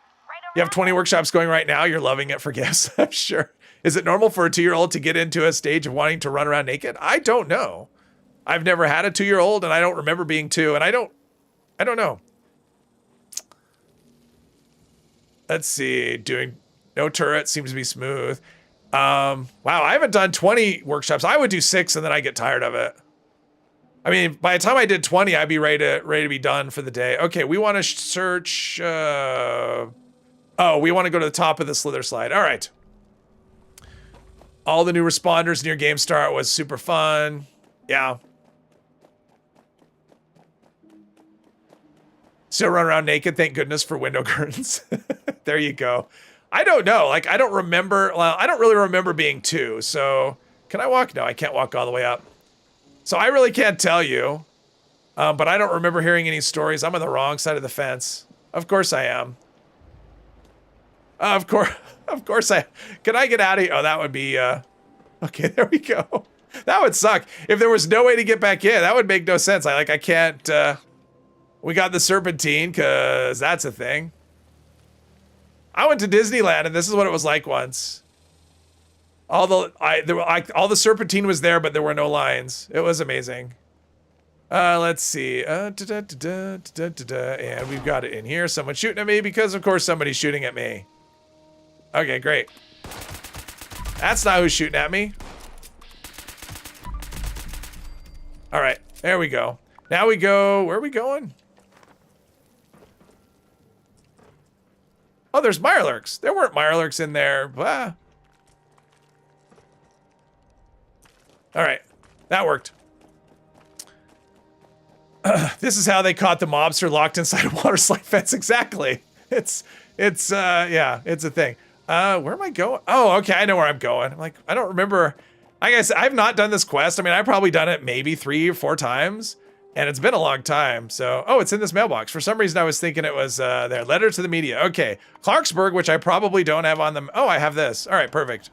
You have 20 workshops going right now. You're loving it for gifts, I'm sure. Is it normal for a 2-year-old to get into a stage of wanting to run around naked? I don't know. I've never had a 2-year-old, and I don't remember being 2, and I don't know. Let's see. Doing no turret seems to be smooth. Wow, I haven't done 20 workshops. I would do 6, and then I get tired of it. I mean, by the time I did 20, I'd be ready to be done for the day. Okay, we want to search. We want to go to the top of the slither slide. All right. All the new responders near game start was super fun. Yeah. Still run around naked. Thank goodness for window curtains. There you go. I don't know. Like, I don't remember. Well, I don't really remember being 2. So can I walk? No, I can't walk all the way up. So I really can't tell you, but I don't remember hearing any stories. I'm on the wrong side of the fence. Of course I am. Of course I. Can I get out of here? Oh, that would be. Okay, there we go. That would suck if there was no way to get back in. That would make no sense. I can't. We got the serpentine because that's a thing. I went to Disneyland and this is what it was like once. All the serpentine was there, but there were no lines. It was amazing. Let's see. And we've got it in here. Someone's shooting at me because, of course, somebody's shooting at me. Okay, great. That's not who's shooting at me. All right, there we go. Now we go. Where are we going? Oh, there's Mirelurks. There weren't Mirelurks in there. Blah. All right, that worked. This is how they caught the mobster locked inside a water slide fence. Exactly. Yeah, it's a thing. Where am I going? Oh, okay, I know where I'm going. I'm like, I don't remember. Like I said, I've not done this quest. I mean, I've probably done it maybe 3 or 4 times, and it's been a long time. So, oh, it's in this mailbox. For some reason, I was thinking it was there. Letter to the media. Okay, Clarksburg, which I probably don't have on them. Oh, I have this. All right, perfect.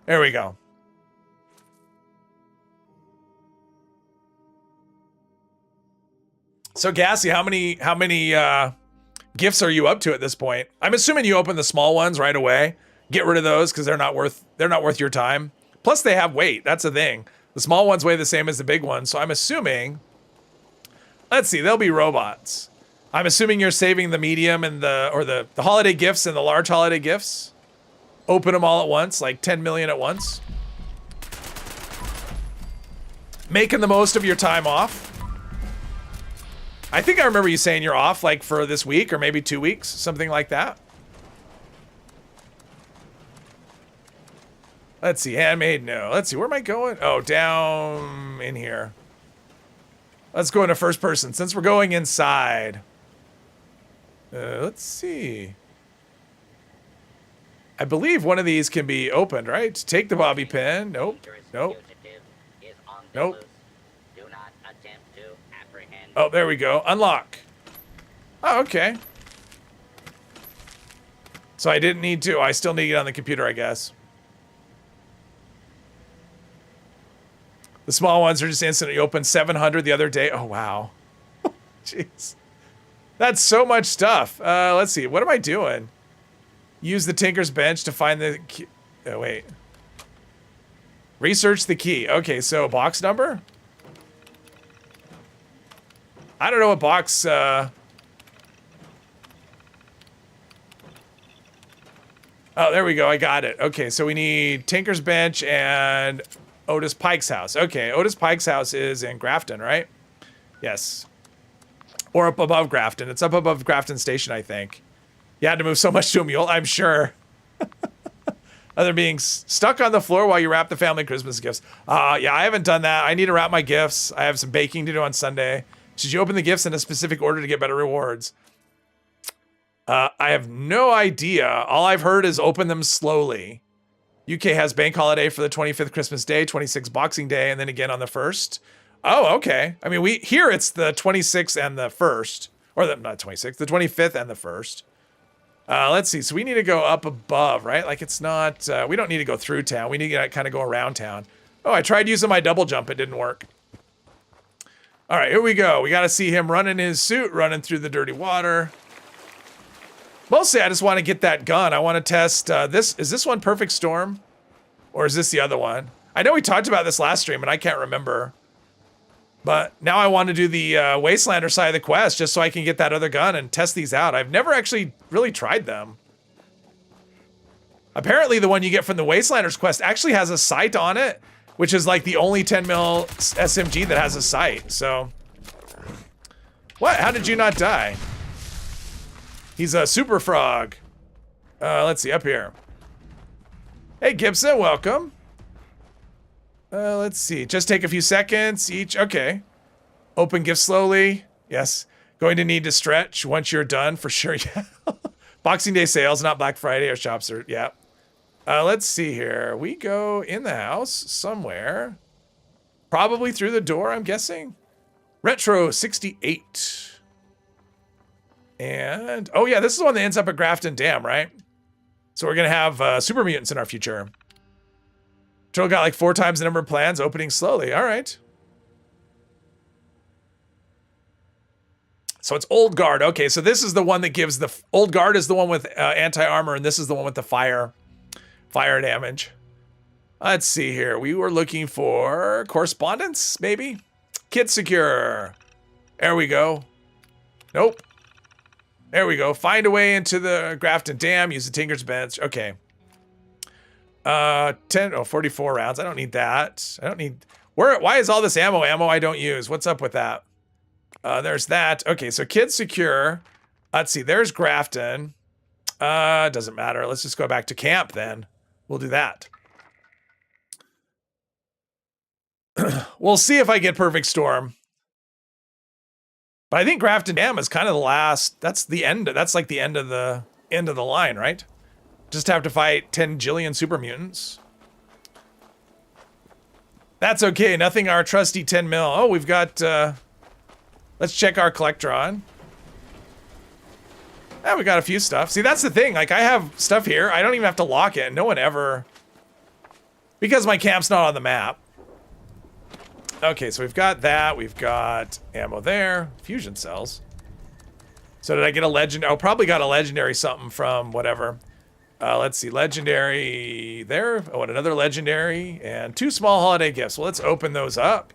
There we go. So, Gassy, how many gifts are you up to at this point? I'm assuming you open the small ones right away. Get rid of those because they're not worth your time. Plus, they have weight. That's the thing. The small ones weigh the same as the big ones. So I'm assuming. Let's see. They'll be robots. I'm assuming you're saving the medium and the holiday gifts and the large holiday gifts. Open them all at once, like 10 million at once. Making the most of your time off. I think I remember you saying you're off like for this week or maybe 2 weeks, something like that. Let's see, handmade, no. Let's see, where am I going? Oh, down in here. Let's go into first person since we're going inside. Let's see. I believe one of these can be opened, right? Take the bobby pin. Nope. Nope. Nope. Oh, there we go. Unlock. Oh, okay. So I didn't need to. I still need it on the computer, I guess. The small ones are just instantly open. 700 the other day. Oh, wow. Jeez. That's so much stuff. Let's see. What am I doing? Use the Tinker's Bench to find the key. Oh, wait. Research the key. Okay, so box number? I don't know what box, Oh, there we go. I got it. Okay, so we need Tinker's Bench and Otis Pike's house. Okay, Otis Pike's house is in Grafton, right? Yes. Or up above Grafton. It's up above Grafton Station, I think. You had to move so much to a mule, I'm sure. Other being stuck on the floor while you wrap the family Christmas gifts. Yeah, I haven't done that. I need to wrap my gifts. I have some baking to do on Sunday. Should you open the gifts in a specific order to get better rewards? I have no idea. All I've heard is open them slowly. UK has bank holiday for the 25th Christmas Day, 26th Boxing Day, and then again on the 1st. Oh, okay. I mean, here it's the 26th and the 1st. Or not 26th, the 25th and the 1st. Let's see. So we need to go up above, right? Like it's not, we don't need to go through town. We need to kind of go around town. Oh, I tried using my double jump. It didn't work. All right, here we go. We got to see him running his suit, running through the dirty water. Mostly, I just want to get that gun. I want to test this. Is this one Perfect Storm? Or is this the other one? I know we talked about this last stream, and I can't remember. But now I want to do the Wastelander side of the quest just so I can get that other gun and test these out. I've never actually really tried them. Apparently, the one you get from the Wastelanders quest actually has a sight on it, which is like the only 10 mil SMG that has a sight. So, what? How did you not die? He's a super frog. Let's see, up here. Hey, Gibson, welcome. Let's see, just take a few seconds each. Okay. Open gift slowly. Yes. Going to need to stretch once you're done for sure. Yeah. Boxing Day sales, not Black Friday or shops are, yeah. Let's see here. We go in the house somewhere. Probably through the door, I'm guessing. Retro 68. And, oh yeah, this is the one that ends up at Grafton Dam, right? So we're going to have super mutants in our future. Turtle got like 4 times the number of plans, opening slowly. All right. So it's Old Guard. Okay, so this is the one that gives the... Old Guard is the one with anti-armor, and this is the one with the fire damage. Let's see here. We were looking for correspondence, maybe? Kid secure. There we go. Nope. There we go. Find a way into the Grafton Dam. Use the Tinker's Bench. Okay. 44 rounds. I don't need that. I don't need... Why is all this ammo I don't use? What's up with that? There's that. Okay, so Kid secure. Let's see. There's Grafton. Doesn't matter. Let's just go back to camp then. We'll do that. We'll see if I get Perfect Storm. But I think Grafton Dam is kind of the last. That's the end. That's like the end of the line, right? Just have to fight 10 jillion super mutants. That's okay. Nothing our trusty 10 mil. Oh, we've got. Let's check our Collectron. Yeah, we got a few stuff. See, that's the thing. Like, I have stuff here. I don't even have to lock it. No one ever. Because my camp's not on the map. Okay, so we've got that. We've got ammo there. Fusion cells. So did I get a legend? Oh, probably got a legendary something from whatever. Let's see. Legendary there. Oh, and another legendary. And 2 small holiday gifts. Well, let's open those up.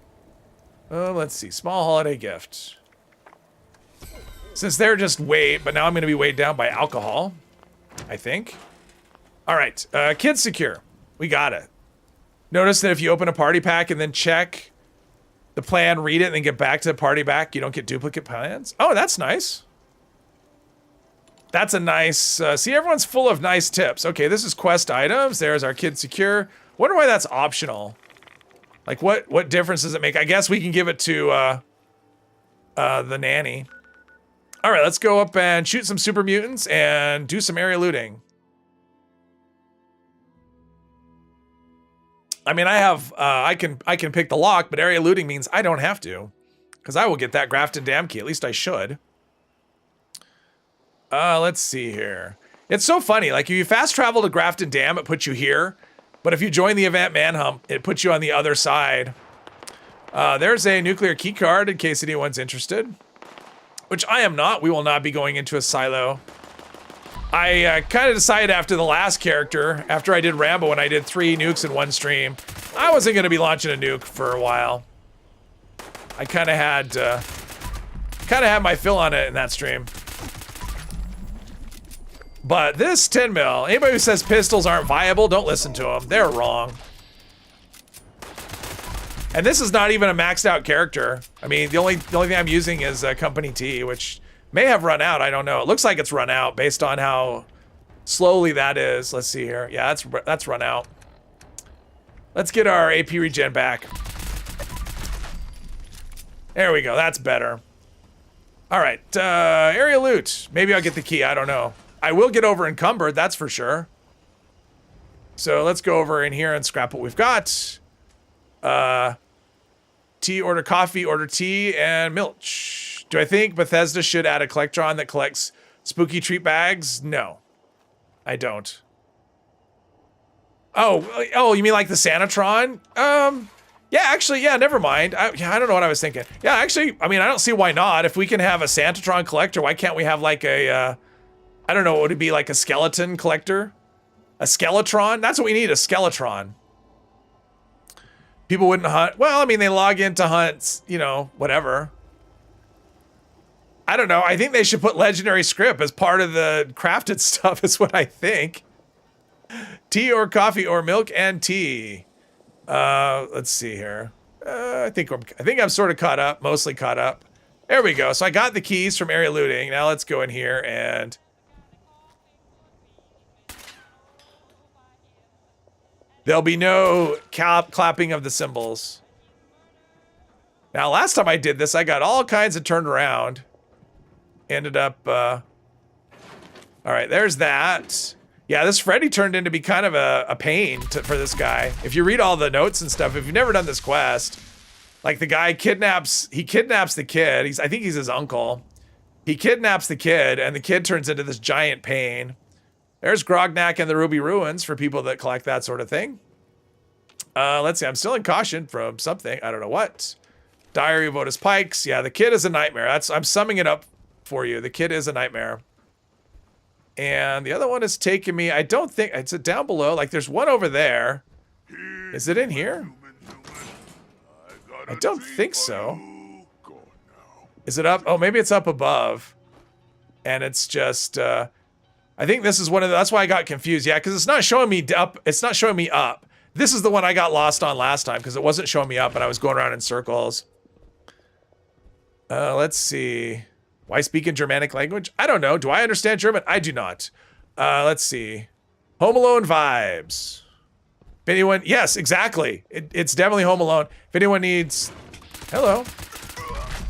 Let's see. Small holiday gift. Since they're just weight, but now I'm going to be weighed down by alcohol. I think. All right. Kid secure. We got it. Notice that if you open a party pack and then check the plan, read it, and then get back to the party pack, you don't get duplicate plans. Oh, that's nice. That's a nice... see, everyone's full of nice tips. Okay, this is quest items. There's our Kid secure. Wonder why that's optional. Like, what difference does it make? I guess we can give it to the nanny. All right, let's go up and shoot some super mutants and do some area looting. I mean, I have, I can pick the lock, but area looting means I don't have to, because I will get that Grafton Dam key. At least I should. Let's see here. It's so funny. Like, if you fast travel to Grafton Dam, it puts you here. But if you join the event Manhunt, it puts you on the other side. There's a nuclear key card in case anyone's interested. Which I am not. We will not be going into a silo. I kind of decided after the last character, after I did Rambo and I did 3 nukes in one stream, I wasn't going to be launching a nuke for a while. I kind of had my fill on it in that stream. But this 10 mil, anybody who says pistols aren't viable, don't listen to them. They're wrong. And this is not even a maxed out character. I mean, the only thing I'm using is Company T, which may have run out. I don't know. It looks like it's run out based on how slowly that is. Let's see here. Yeah, that's run out. Let's get our AP regen back. There we go. That's better. All right. Area loot. Maybe I'll get the key. I don't know. I will get over encumbered. That's for sure. So let's go over in here and scrap what we've got. Tea, order coffee, order tea, and milch. Do I think Bethesda should add a Collectron that collects spooky treat bags? No, I don't. Oh, you mean like the Santatron? Yeah, actually, yeah, never mind. I don't know what I was thinking. Yeah, actually, I mean, I don't see why not. If we can have a Santatron collector, why can't we have like a, I don't know, what would it be, like a skeleton collector? A Skeletron? That's what we need, a Skeletron. People wouldn't hunt. Well, I mean, they log into hunts, you know, whatever. I don't know. I think they should put legendary script as part of the crafted stuff is what I think. Tea or coffee or milk and tea. Let's see here. I think I'm sort of caught up, mostly caught up. There we go. So I got the keys from area looting. Now let's go in here and there'll be no clapping of the cymbals. Now, last time I did this, I got all kinds of turned around. Ended up, all right, there's that. Yeah, this Freddy turned into be kind of a pain for this guy. If you read all the notes and stuff, if you've never done this quest, like the guy kidnaps the kid. I think he's his uncle. He kidnaps the kid, and the kid turns into this giant pain. There's Grognak and the Ruby Ruins for people that collect that sort of thing. Let's see. I'm still in caution from something. I don't know what. Diary of Otis Pikes. Yeah, the kid is a nightmare. I'm summing it up for you. The kid is a nightmare. And the other one is taking me. I don't think it's down below. Like there's one over there. Is it in here? I got I don't think so. Is it up? Oh, maybe it's up above. And it's just, I think this is one of the, that's why I got confused. Yeah, because it's not showing me up. It's not showing me up. This is the one I got lost on last time because it wasn't showing me up and I was going around in circles. Let's see. Why speak in Germanic language? I don't know. Do I understand German? I do not. Let's see. Home Alone vibes. If anyone, yes, exactly. It's definitely Home Alone. If anyone needs, hello.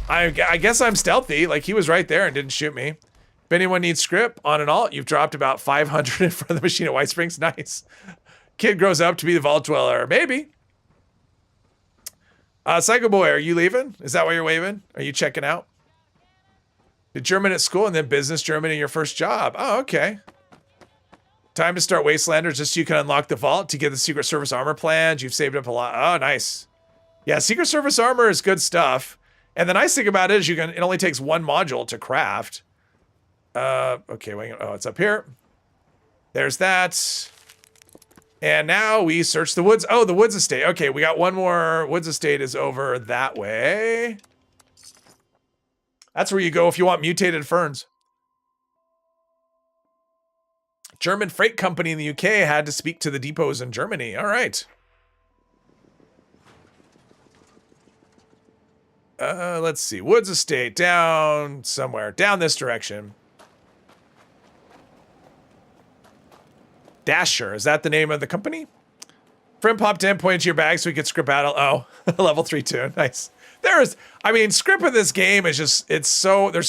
I guess I'm stealthy. Like he was right there and didn't shoot me. If anyone needs script on an alt, you've dropped about 500 in front of the machine at White Springs. Nice. Kid grows up to be the vault dweller. Maybe. Psycho Boy, are you leaving? Is that why you're waving? Are you checking out? Did German at school and then business German in your first job. Oh, okay. Time to start Wastelanders just so you can unlock the vault to get the Secret Service armor plans. You've saved up a lot. Oh, nice. Yeah, Secret Service armor is good stuff. And the nice thing about it is it only takes one module to craft. Okay, wait. Oh, it's up here. There's that. And now we search the woods. Oh, the woods estate. Okay, we got one more. Woods estate is over that way. That's where you go if you want mutated ferns. German freight company in the UK had to speak to the depots in Germany. All right. Let's see. Woods estate down somewhere. Down this direction. Dasher, is that the name of the company? Friend popped in, pointed to your bag so we could script battle. Oh, level 3 tune. Nice. I mean, script in this game is just, there's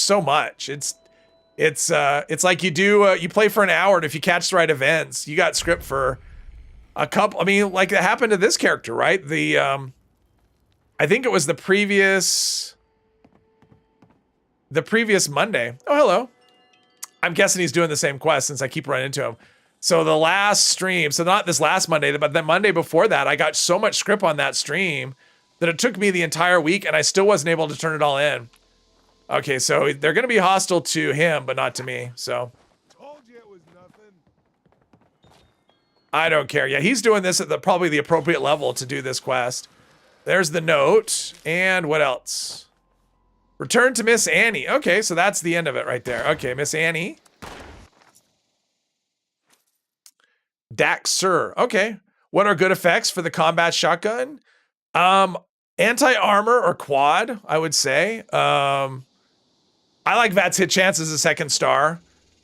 so much. It's like you play for an hour and if you catch the right events, you got script for a couple. I mean, like it happened to this character, right? I think it was the previous Monday. Oh, hello. I'm guessing he's doing the same quest since I keep running into him. So the last stream, so not this last Monday, but the Monday before that, I got so much script on that stream that it took me the entire week and I still wasn't able to turn it all in. Okay, so they're going to be hostile to him, but not to me, so. Told you it was nothing. I don't care. Yeah, he's doing this at probably the appropriate level to do this quest. There's the note, and what else? Return to Miss Annie. Okay, so that's the end of it right there. Okay, Miss Annie. Daxer. Okay. What are good effects for the combat shotgun? Anti-armor or quad, I would say. I like VAT's hit chance as a second star.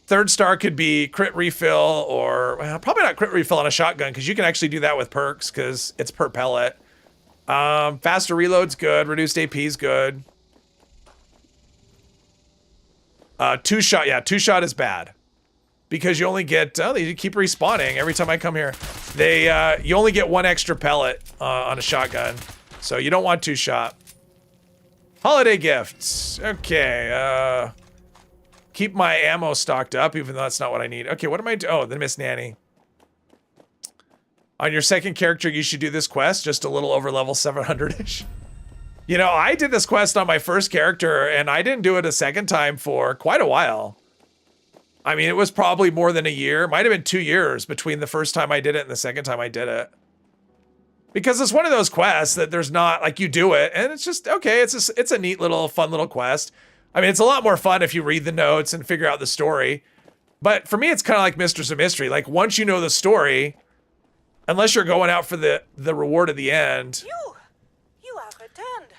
Third star could be crit refill or probably not crit refill on a shotgun because you can actually do that with perks because it's per pellet. Faster reload's good. Reduced AP's good. Two shot. Yeah, two shot is bad. Because you only get, they keep respawning every time I come here. You only get one extra pellet on a shotgun. So you don't want two shot. Holiday gifts. Okay, keep my ammo stocked up, even though that's not what I need. Okay, what am I doing? Oh, the Miss Nanny. On your second character, you should do this quest, just a little over level 700-ish. You know, I did this quest on my first character, and I didn't do it a second time for quite a while. I mean, it was probably more than a year. Might have been 2 years between the first time I did it and the second time I did it. Because it's one of those quests that there's not, like, you do it, and it's just, okay, it's a neat little, fun little quest. I mean, it's a lot more fun if you read the notes and figure out the story. But for me, it's kind of like Mistress of Mystery. Like, once you know the story, unless you're going out for the reward at the end. You have returned.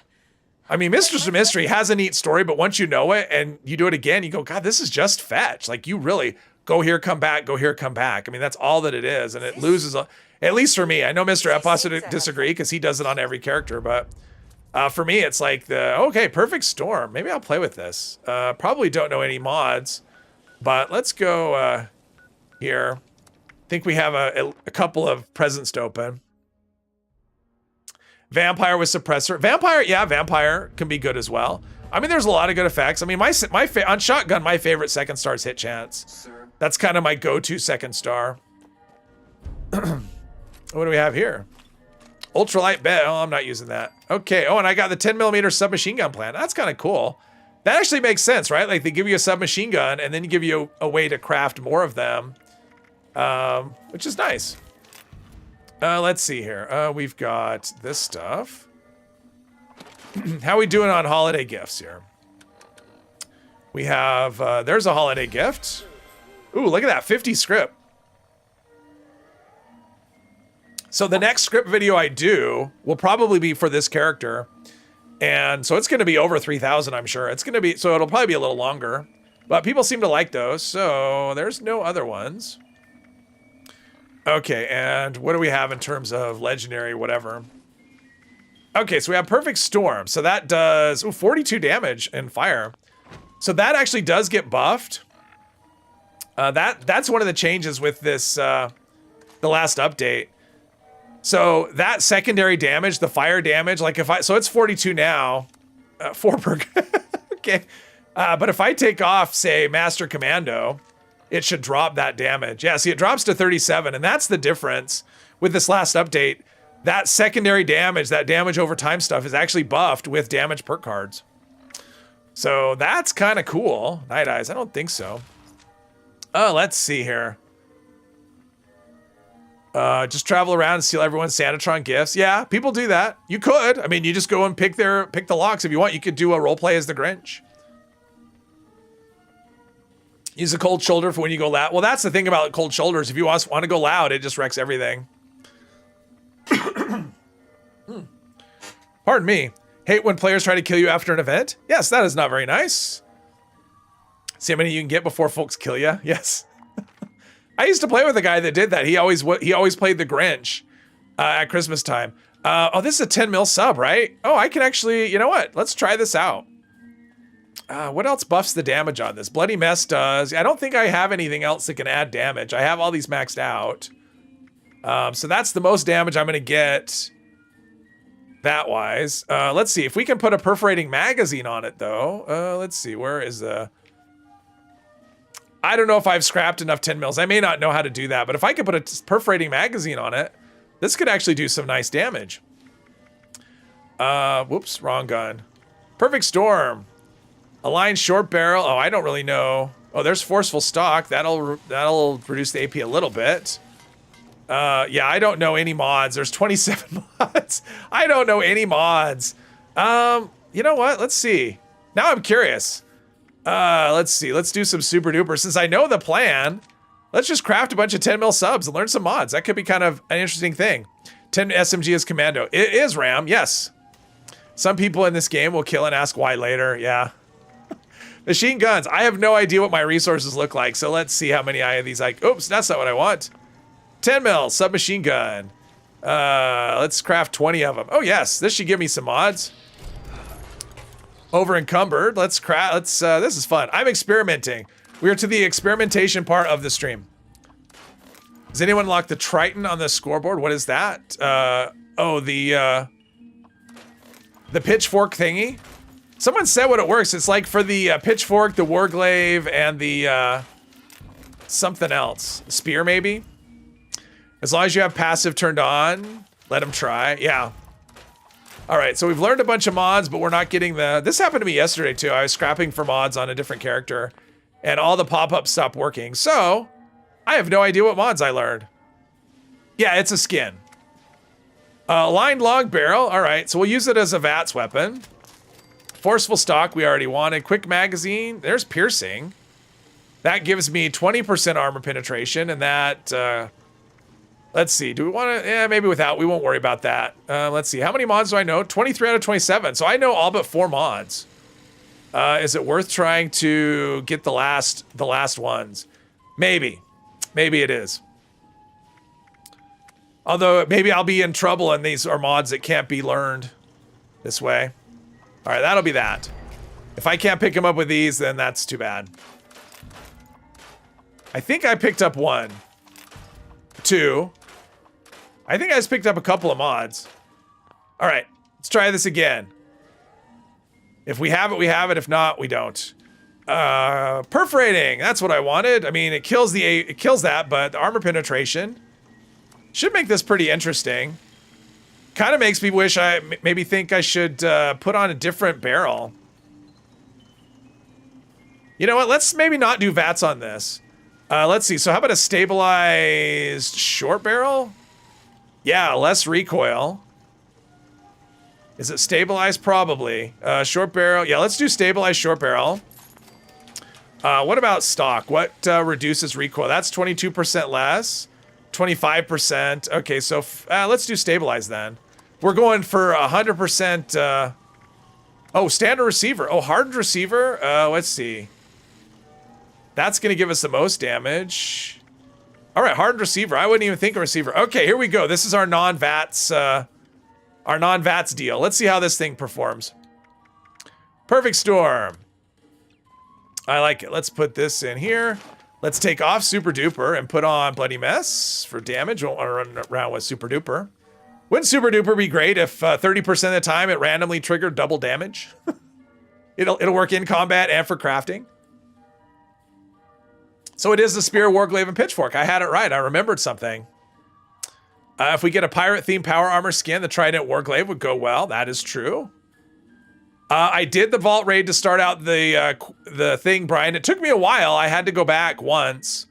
I mean, Mistress of Mystery has a neat story, but once you know it and you do it again, you go, God, this is just fetch. Like, you really go here, come back, go here, come back. I mean, that's all that it is, and it loses, at least for me. I know Mr. Epos would disagree because he does it on every character, but for me, it's like okay, Perfect Storm. Maybe I'll play with this. Probably don't know any mods, but let's go here. I think we have a couple of presents to open. Vampire with suppressor. Vampire, yeah, vampire can be good as well. I mean, there's a lot of good effects. I mean, on shotgun, my favorite second star is hit chance. That's kind of my go-to second star. What do we have here? Ultralight bet. Oh, I'm not using that. Okay. Oh, and I got the 10mm submachine gun plan. That's kind of cool. That actually makes sense, right? Like they give you a submachine gun and then you give you a way to craft more of them, which is nice. Let's see here. We've got this stuff. How we doing on holiday gifts here? We have, there's a holiday gift. Ooh, look at that, 50 script. So the next script video I do will probably be for this character. And so it's going to be over 3,000, I'm sure. It's going to be, so it'll probably be a little longer. But people seem to like those, so there's no other ones. Okay, and what do we have in terms of legendary whatever? Okay, so we have Perfect Storm. So that does 42 damage in fire. So that actually does get buffed. That's one of the changes with this, the last update. So that secondary damage, the fire damage, like if I, so it's 42 now, 4 per, okay. But if I take off, say, Master Commando, it should drop that damage. Yeah, see, it drops to 37, and that's the difference with this last update. That secondary damage, that damage over time stuff is actually buffed with damage perk cards. So that's kind of cool. Night Eyes, I don't think so. Oh, let's see here. Just travel around and steal everyone's Santatron gifts. Yeah, people do that. You could. I mean, you just go and pick the locks if you want. You could do a role play as the Grinch. Use a cold shoulder for when you go loud. Well, that's the thing about cold shoulders. If you want to go loud, it just wrecks everything. Pardon me. Hate when players try to kill you after an event? Yes, that is not very nice. See how many you can get before folks kill you? Yes. I used to play with a guy that did that. He always played the Grinch at Christmas time. Oh, this is a 10 mil sub, right? Oh, I can actually, you know what? Let's try this out. What else buffs the damage on this? Bloody Mess does. I don't think I have anything else that can add damage. I have all these maxed out. So that's the most damage I'm going to get that wise. Let's see if we can put a perforating magazine on it though. Let's see, where is the... I don't know if I've scrapped enough 10 mils. I may not know how to do that, but if I could put a perforating magazine on it, this could actually do some nice damage. Whoops, wrong gun. Perfect Storm. Aligned short barrel. Oh, I don't really know. Oh, there's Forceful Stock. That'll reduce the AP a little bit. Yeah, I don't know any mods. There's 27 mods. I don't know any mods. You know what? Let's see. Now I'm curious. Let's see. Let's do some super duper. Since I know the plan, let's just craft a bunch of 10 mil subs and learn some mods. That could be kind of an interesting thing. 10 SMG as commando. It is RAM, yes. Some people in this game will kill and ask why later. Yeah. Machine guns. I have no idea what my resources look like. So let's see how many I have these. Like, oops, that's not what I want. 10 mil submachine gun. Let's craft 20 of them. Oh yes, this should give me some mods. Over encumbered. Let's this is fun. I'm experimenting. We are to the experimentation part of the stream. Does anyone unlock the Triton on the scoreboard? What is that? Oh, the pitchfork thingy. Someone said what it works. It's like for the pitchfork, the warglaive, and the something else. Spear, maybe? As long as you have passive turned on, let them try. Yeah. All right, so we've learned a bunch of mods, but we're not getting the... This happened to me yesterday, too. I was scrapping for mods on a different character, and all the pop-ups stopped working. So, I have no idea what mods I learned. Yeah, it's a skin. Aligned long barrel. All right, so we'll use it as a VATS weapon. Forceful stock, we already wanted. Quick magazine. There's piercing. That gives me 20% armor penetration, and that... let's see, do we want to, yeah, maybe without, we won't worry about that. Let's see, how many mods do I know? 23 out of 27, so I know all but 4 mods. Is it worth trying to get the last ones? Maybe it is. Although, maybe I'll be in trouble and these are mods that can't be learned this way. All right, that'll be that. If I can't pick them up with these, then that's too bad. I think I picked up 1. 2. I think I just picked up a couple of mods. All right, let's try this again. If we have it, we have it. If not, we don't. Perforating, that's what I wanted. I mean, it kills that, but the armor penetration should make this pretty interesting. Kind of makes me wish maybe think I should put on a different barrel. You know what? Let's maybe not do VATS on this. Let's see. So how about a stabilized short barrel? Yeah, less recoil. Is it stabilized? Probably. Short barrel. Yeah, let's do stabilized short barrel. What about stock? What reduces recoil? That's 22% less. 25%. Okay, so let's do stabilized then. We're going for 100%. Oh, standard receiver. Oh, hardened receiver. Let's see. That's going to give us the most damage. All right, hardened receiver. I wouldn't even think of receiver. Okay, here we go. This is our non-VATS deal. Let's see how this thing performs. Perfect storm. I like it. Let's put this in here. Let's take off Super Duper and put on Bloody Mess for damage. Won't want to run around with Super Duper. Wouldn't Super Duper be great if 30% of the time it randomly triggered double damage? It'll work in combat and for crafting. So it is the Spear, Warglaive, and Pitchfork. I had it right. I remembered something. If we get a pirate-themed power armor skin, the Trident Warglaive would go well. That is true. I did the Vault Raid to start out the thing, Brian. It took me a while. I had to go back once.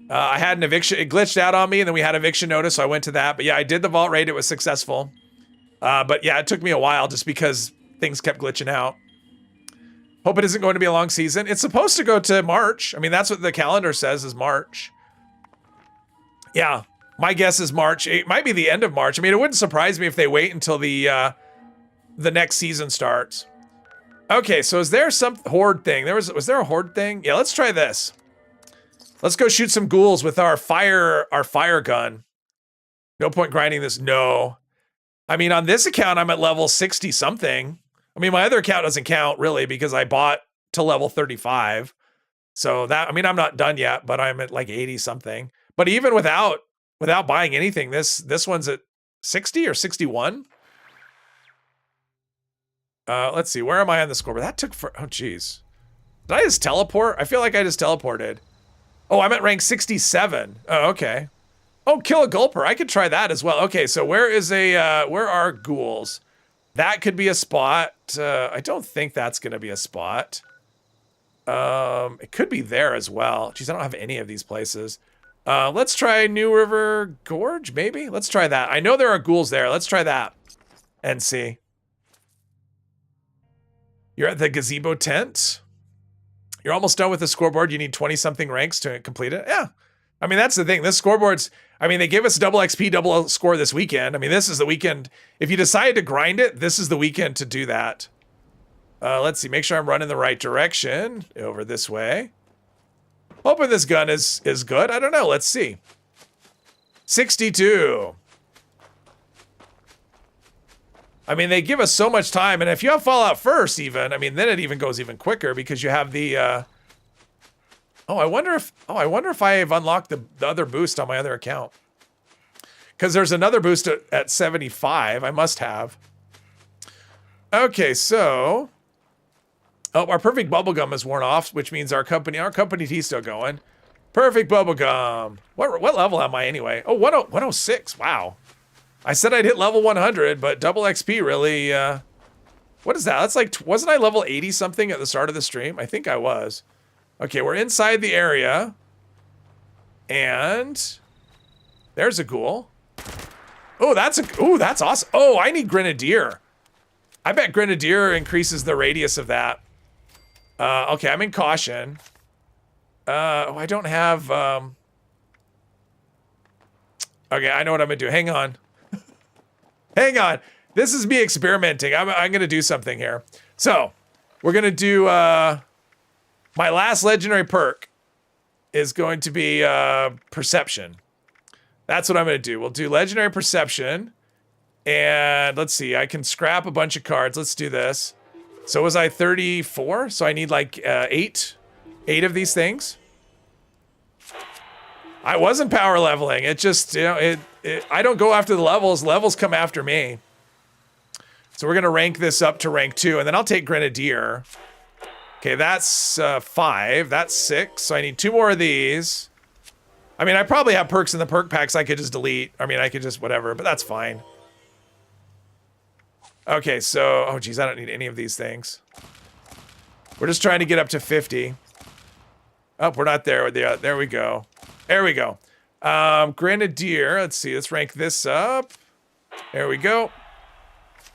I had an eviction. It glitched out on me, and then we had eviction notice, so I went to that. But yeah, I did the Vault Raid. It was successful. But yeah, it took me a while just because things kept glitching out. Hope it isn't going to be a long season. It's supposed to go to March. I mean, that's what the calendar says is March. Yeah, my guess is March. It might be the end of March. I mean, it wouldn't surprise me if they wait until the next season starts. Okay, so is there some horde thing? Was there a horde thing? Yeah, let's try this. Let's go shoot some ghouls with our fire gun. No point grinding this. No. I mean, on this account, I'm at level 60 something. I mean, my other account doesn't count really because I bought to level 35. So that, I mean, I'm not done yet, but I'm at like 80 something. But even without buying anything, this one's at 60 or 61. Let's see, where am I on the scoreboard? That took oh geez. Did I just teleport? I feel like I just teleported. Oh, I'm at rank 67. Oh, okay. Oh, kill a gulper. I could try that as well. Okay, so where are ghouls? That could be a spot. I don't think that's gonna be a spot. It could be there as well. Geez, I don't have any of these places. Let's try New River Gorge, maybe? Let's try that. I know there are ghouls there. Let's try that and see. You're at the gazebo tent. You're almost done with the scoreboard. You need 20-something ranks to complete it. Yeah. I mean, that's the thing. This scoreboard's, I mean, they gave us double XP, double score this weekend. I mean, this is the weekend. If you decide to grind it, this is the weekend to do that. Let's see. Make sure I'm running the right direction. Over this way. Hoping this gun is good. I don't know. Let's see. 62. I mean, they give us so much time, and if you have Fallout first, even, I mean, then it even goes even quicker because you have the. I wonder if I have unlocked the other boost on my other account. Because there's another boost at 75. I must have. Okay, so. Oh, our perfect bubblegum is worn off, which means our company tea's still going. Perfect bubblegum. What level am I anyway? Oh, 106. Wow. I said I'd hit level 100, but double XP really, what is that? That's like, wasn't I level 80 something at the start of the stream? I think I was. Okay, we're inside the area. And there's a ghoul. Oh, that's awesome. Oh, I need Grenadier. I bet Grenadier increases the radius of that. Okay, I'm in caution. I don't have, okay, I know what I'm gonna do. Hang on. Hang on. This is me experimenting. I'm going to do something here. So, we're going to do, my last legendary perk is going to be Perception. That's what I'm going to do. We'll do legendary Perception. And let's see. I can scrap a bunch of cards. Let's do this. So was I 34? So I need like 8 of these things. I wasn't power leveling. It just, you know, I don't go after the levels. Levels come after me. So we're going to rank this up to rank 2. And then I'll take Grenadier. Okay, that's 5. That's 6. So I need 2 more of these. I mean, I probably have perks in the perk packs I could just delete. I mean, I could just whatever, but that's fine. Okay, so, oh geez, I don't need any of these things. We're just trying to get up to 50. Oh, we're not there. There we go. There we go. Grenadier. Let's see. Let's rank this up. There we go.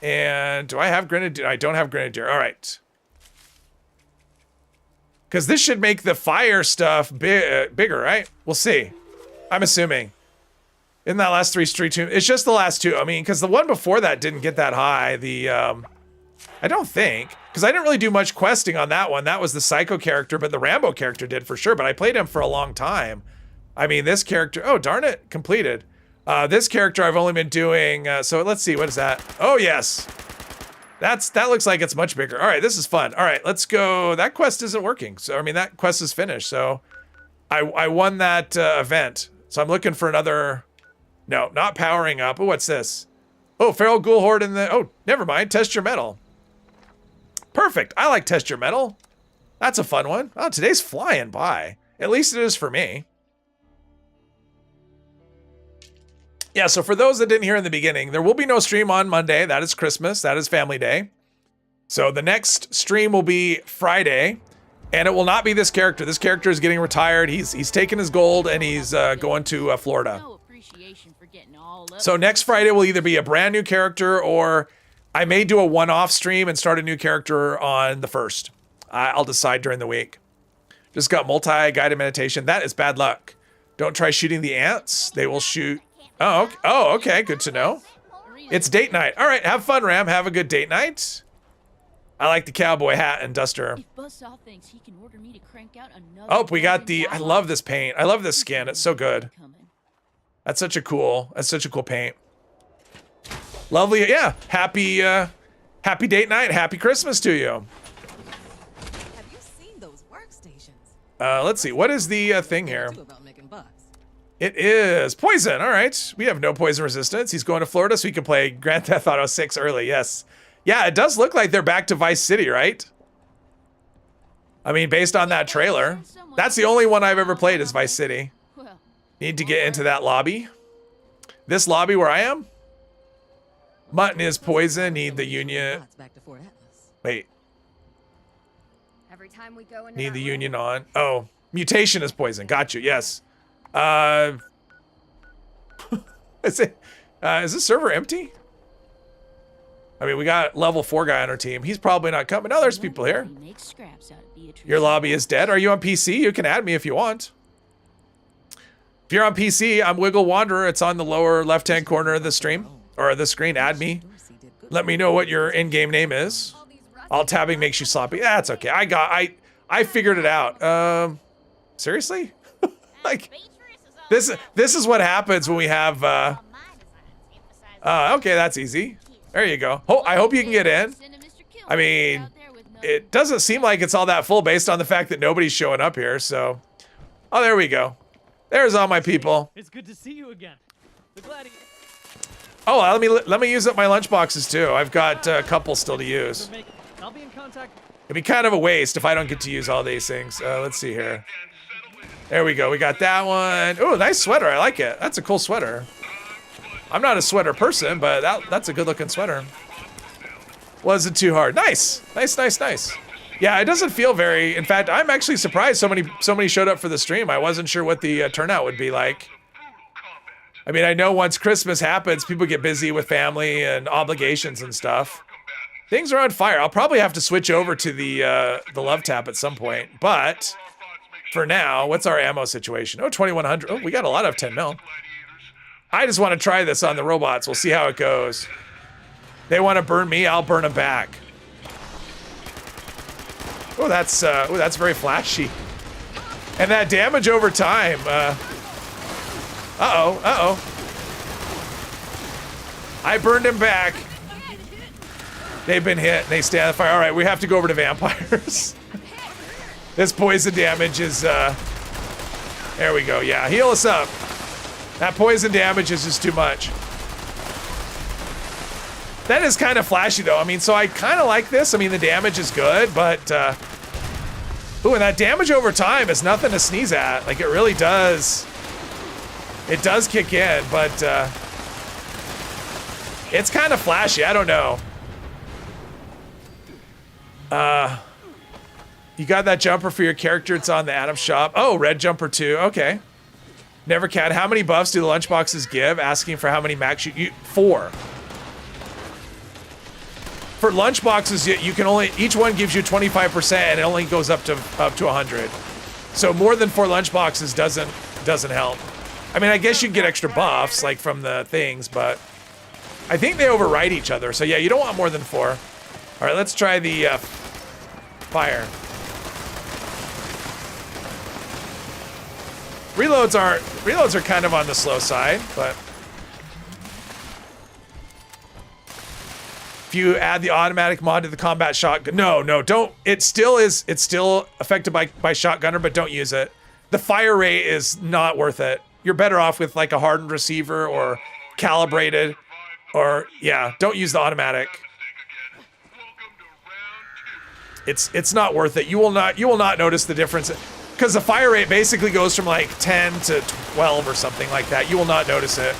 And do I have Grenadier? I don't have Grenadier. All right. Because this should make the fire stuff bigger, right? We'll see. I'm assuming. In that last three street two, it's just the last two. I mean, because the one before that didn't get that high. I don't think, because I didn't really do much questing on that one. That was the Psycho character, but the Rambo character did for sure. But I played him for a long time. I mean, this character, oh, darn it, completed. This character I've only been doing, so let's see, what is that? Oh, yes. That looks like it's much bigger. All right, this is fun. All right, let's go. That quest isn't working. So, I mean, that quest is finished. So I won that event. So I'm looking for another, no, not powering up. Oh, what's this? Oh, Feral Ghoul Horde in the, oh, never mind, test your metal. Perfect, I like test your metal. That's a fun one. Oh, today's flying by. At least it is for me. Yeah, so for those that didn't hear in the beginning, there will be no stream on Monday. That is Christmas. That is Family Day. So the next stream will be Friday, and it will not be this character. This character is getting retired. He's taking his gold, and he's going to Florida. So next Friday will either be a brand new character, or I may do a one-off stream and start a new character on the 1st. I'll decide during the week. Just got multi-guided meditation. That is bad luck. Don't try shooting the ants. They will shoot. Oh, okay. Oh, okay. Good to know. It's date night. All right. Have fun, Ram. Have a good date night. I like the cowboy hat and duster. Oh, we got the, I love this paint. I love this skin. It's so good. That's such a cool paint. Lovely. Yeah. Happy date night. Happy Christmas to you. Have you seen those workstations? Let's see. What is the thing here? About making bucks. It is poison. All right. We have no poison resistance. He's going to Florida so he can play Grand Theft Auto 6 early. Yes. Yeah, it does look like they're back to Vice City, right? I mean, based on that trailer. That's the only one I've ever played is Vice City. Need to get into that lobby. This lobby where I am? Mutton is poison. Need the Union. Wait. Every time we go into Need the Union on. Oh, mutation is poison. Got you. Yes. Is this server empty? I mean, we got level 4 guy on our team. He's probably not coming. No, there's people here. Your lobby is dead. Are you on PC? You can add me if you want. If you're on PC, I'm Wiggle Wanderer. It's on the lower left-hand corner of the stream or the screen. Add me. Let me know what your in-game name is. Alt tabbing makes you sloppy. That's okay. I figured it out. Seriously? Like this is what happens when we have okay, that's easy. There you go. I hope you can get in. I mean, it doesn't seem like it's all that full based on the fact that nobody's showing up here, so. Oh, there we go. There's all my people. It's good to see you again. The gladiator. Oh, let me use up my lunch boxes too. I've got a couple still to use. I'll be in contact. It'd be kind of a waste if I don't get to use all these things. Let's see here. There we go. We got that one. Oh, nice sweater. I like it. That's a cool sweater. I'm not a sweater person, but that's a good looking sweater. Wasn't too hard. Nice. Nice. Yeah, it doesn't feel very, in fact, I'm actually surprised so many showed up for the stream. I wasn't sure what the turnout would be like. I mean, I know once Christmas happens, people get busy with family and obligations and stuff. Things are on fire. I'll probably have to switch over to the love tap at some point, but for now, what's our ammo situation? Oh, 2100. Oh, we got a lot of 10 mil. I just want to try this on the robots. We'll see how it goes. They want to burn me, I'll burn them back. Oh, that's very flashy. And that damage over time. Uh-oh. I burned him back. They've been hit, and they stay on the fire. All right, we have to go over to vampires. This poison damage is, there we go. Yeah, heal us up. That poison damage is just too much. That is kind of flashy, though. I mean, so I kind of like this. I mean, the damage is good, but, ooh, and that damage over time is nothing to sneeze at. Like, it really does. It does kick in, but, it's kind of flashy. I don't know. You got that jumper for your character. It's on the Adam shop. Oh, red jumper too. Okay. Never cat. How many buffs do the lunchboxes give? Asking for how many max you 4. For lunch boxes, you can only, each one gives you 25% and it only goes up to 100. So more than 4 lunch boxes doesn't help. I mean, I guess you can get extra buffs like from the things, but I think they override each other. So yeah, you don't want more than 4. All right, let's try the fire. Reloads are kind of on the slow side, but if you add the automatic mod to the combat shotgun, no, don't. It's still affected by shotgunner, but don't use it. The fire rate is not worth it. You're better off with like a hardened receiver or calibrated, or yeah, don't use the automatic. It's not worth it. You will not notice the difference because the fire rate basically goes from like 10 to 12 or something like that. You will not notice it.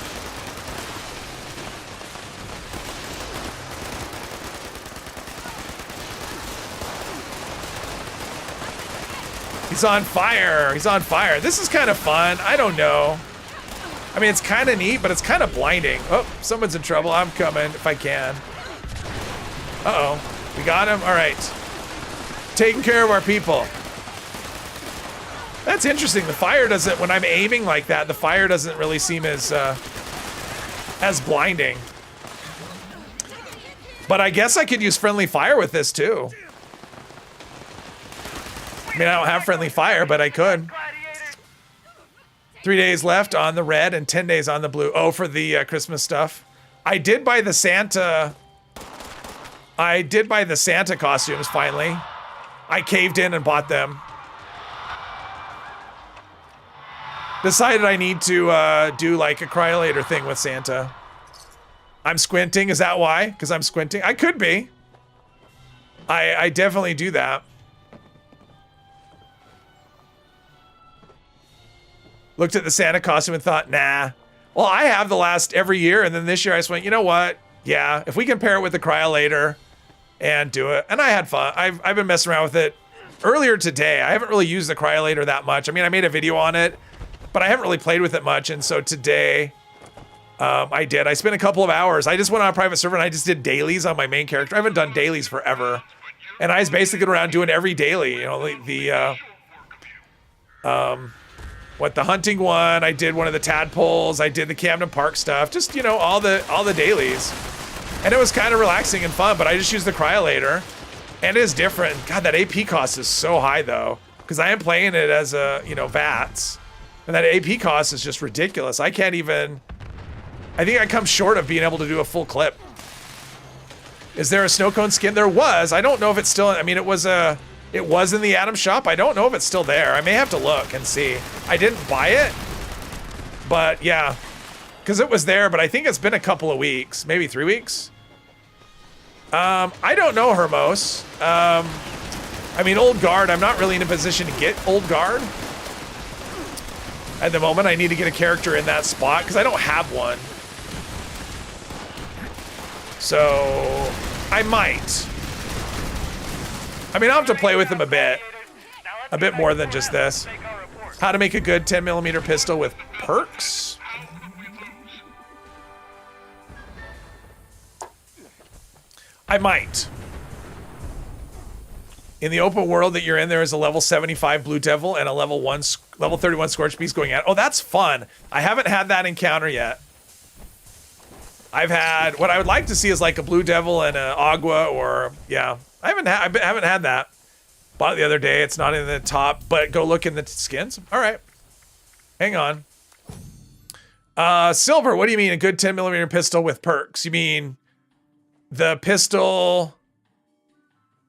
He's on fire. He's on fire. This is kind of fun. I don't know. I mean, it's kind of neat, but it's kind of blinding. Oh, someone's in trouble. I'm coming if I can. Uh-oh. We got him? All right. Taking care of our people. That's interesting. The fire doesn't, when I'm aiming like that, the fire doesn't really seem as blinding. But I guess I could use friendly fire with this too. I mean, I don't have friendly fire, but I could. 3 days left on the red and 10 days on the blue. Oh, for the Christmas stuff. I did buy the Santa costumes finally. I caved in and bought them. Decided I need to do like a cryolator thing with Santa. I'm squinting, is that why? Because I'm squinting? I could be. I definitely do that. Looked at the Santa costume and thought, nah. Well, I have the last every year, and then this year I just went, you know what? Yeah, if we can pair it with the cryolator and do it. And I had fun. I've been messing around with it earlier today. I haven't really used the cryolator that much. I mean, I made a video on it, but I haven't really played with it much. And so today, I did. I spent a couple of hours. I just went on a private server and I just did dailies on my main character. I haven't done dailies forever. And I was basically going around doing every daily, you know, the hunting one, I did one of the tadpoles, I did the Camden Park stuff, just, you know, all the dailies. And it was kind of relaxing and fun, but I just used the cryolator. And it is different. God, that AP cost is so high though, because I am playing it as a, you know, VATS. And that AP cost is just ridiculous. I can't even, I think I come short of being able to do a full clip. Is there a snow cone skin? There was. I don't know if it's still, I mean, it was in the Atom shop. I don't know if it's still there. I may have to look and see. I didn't buy it, but yeah, because it was there, but I think it's been a couple of weeks, maybe 3 weeks. I don't know, Hermos. I mean, Old Guard, I'm not really in a position to get Old Guard. At the moment, I need to get a character in that spot because I don't have one. So, I might. I mean, I'll have to play with them a bit more than just this. How to make a good 10mm pistol with perks. I might. In the open world that you're in, there is a level 75 Blue Devil and a level 31 Scorch Beast going at. Oh, that's fun. I haven't had that encounter yet. I've had, what I would like to see is like a Blue Devil and a Agua, or yeah. I haven't had that. Bought it the other day. It's not in the top, but go look in the skins. All right. Hang on. Silver, what do you mean a good 10mm pistol with perks? You mean the pistol,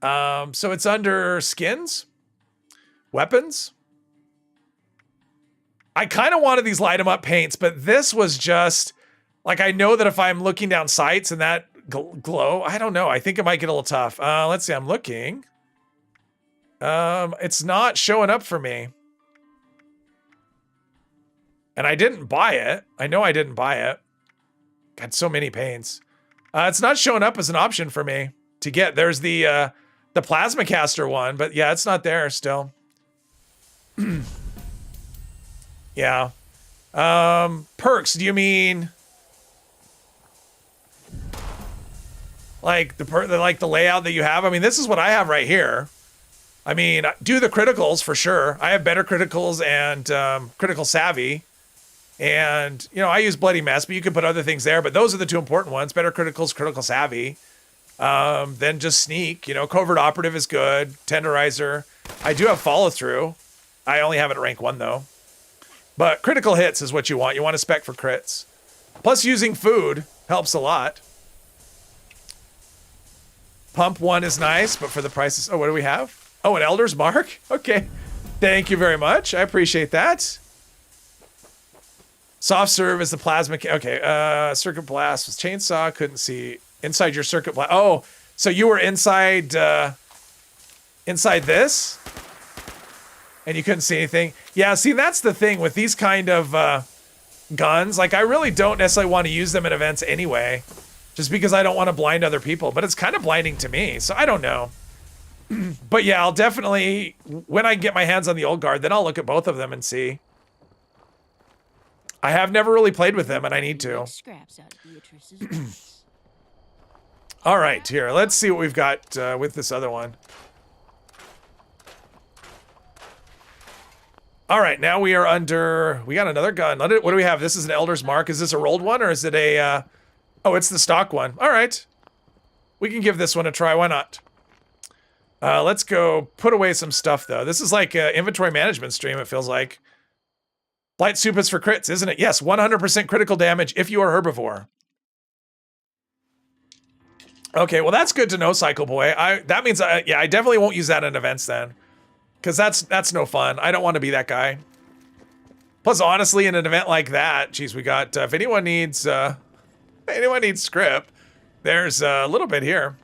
so it's under skins? Weapons? I kind of wanted these light 'em up paints, but this was just, like, I know that if I'm looking down sights and that glow, I don't know. I think it might get a little tough. Let's see, I'm looking. It's not showing up for me. And I didn't buy it. I know I didn't buy it. Got so many paints. It's not showing up as an option for me to get. There's the plasma caster one, but yeah, it's not there still. Yeah. Perks, do you mean like the layout that you have. I mean, this is what I have right here. I mean, do the criticals for sure. I have better criticals and critical savvy. And, you know, I use bloody mess, but you can put other things there. But those are the two important ones. Better criticals, critical savvy. Then just sneak. You know, covert operative is good. Tenderizer. I do have follow through. I only have it at rank 1 though. But critical hits is what you want. You want to spec for crits. Plus using food helps a lot. Pump 1 is nice, but for the prices... Oh, what do we have? Oh, an Elder's Mark? Okay. Thank you very much. I appreciate that. Soft serve is the plasma... Okay, circuit blast was chainsaw. Couldn't see inside your circuit blast. Oh, so you were inside inside this? And you couldn't see anything? Yeah, see, that's the thing with these kind of guns. Like, I really don't necessarily want to use them in events anyway. Just because I don't want to blind other people. But it's kind of blinding to me, so I don't know. But yeah, I'll definitely... When I get my hands on the old guard, then I'll look at both of them and see. I have never really played with them, and I need to. All right, here. Let's see what we've got with this other one. All right, now we are under... We got another gun. What do we have? This is an Elder's Mark. Is this a rolled one, or is it a... Oh, it's the stock one. All right. We can give this one a try. Why not? Let's go put away some stuff, though. This is like an inventory management stream, it feels like. Blight soup is for crits, isn't it? Yes, 100% critical damage if you are herbivore. Okay, well, that's good to know, Cycle Boy. That means, yeah, I definitely won't use that in events then. Because that's no fun. I don't want to be that guy. Plus, honestly, in an event like that, geez, we got, if anyone needs script, there's a little bit here.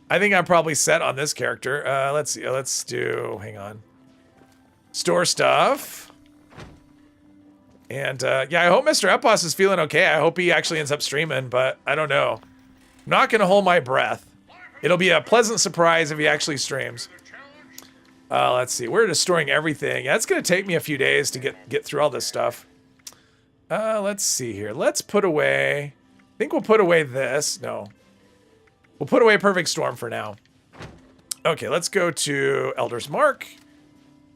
I think I'm probably set on this character. Let's see, let's do, hang on. Store stuff. And, yeah, I hope Mr. Epos is feeling okay. I hope he actually ends up streaming, but I don't know. I'm not going to hold my breath. It'll be a pleasant surprise if he actually streams. Let's see. We're just storing everything. Yeah, it's going to take me a few days to get through all this stuff. Let's see here. Let's put away... I think we'll put away this. No. We'll put away Perfect Storm for now. Okay, let's go to Elder's Mark.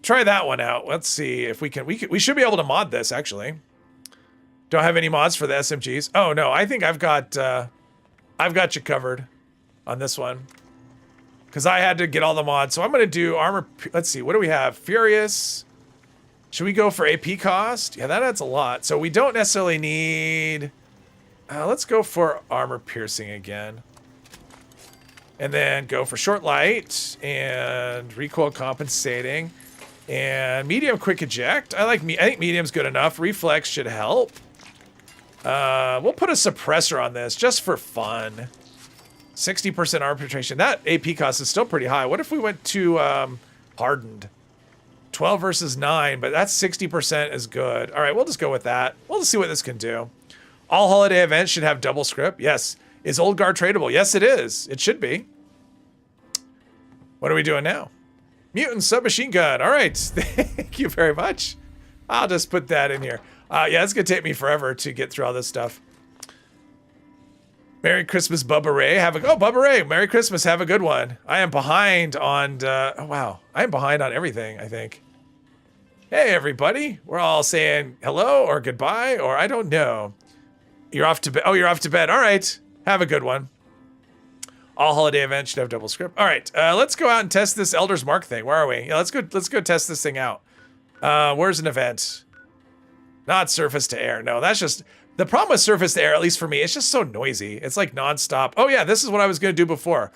Try that one out. Let's see if we can... We should be able to mod this, actually. Don't have any mods for the SMGs. Oh, no. I think I've got you covered on this one. Because I had to get all the mods. So I'm going to do armor... Let's see. What do we have? Furious. Should we go for AP cost? Yeah, that adds a lot. So we don't necessarily need... let's go for armor piercing again. And then go for short light and recoil compensating. And medium quick eject. I think medium's good enough. Reflex should help. We'll put a suppressor on this just for fun. 60% armor penetration. That AP cost is still pretty high. What if we went to hardened? 12 versus 9, but that's 60% is good. All right, we'll just go with that. We'll just see what this can do. All holiday events should have double script. Yes. Is Old Guard tradable? Yes, it is. It should be. What are we doing now? Mutant submachine gun. All right. Thank you very much. I'll just put that in here. Yeah, it's going to take me forever to get through all this stuff. Merry Christmas, Bubba Ray. Bubba Ray. Merry Christmas. Have a good one. I am behind on... oh, wow. I am behind on everything, I think. Hey, everybody. We're all saying hello or goodbye, or I don't know. You're off to bed. Oh, you're off to bed. All right. Have a good one. All holiday events should have double script. All right. Let's go out and test this Elder's Mark thing. Where are we? Yeah, let's go test this thing out. Where's an event? Not surface to air. No, that's just... The problem with surface to air, at least for me, it's just so noisy. It's like nonstop. Oh yeah, this is what I was going to do before.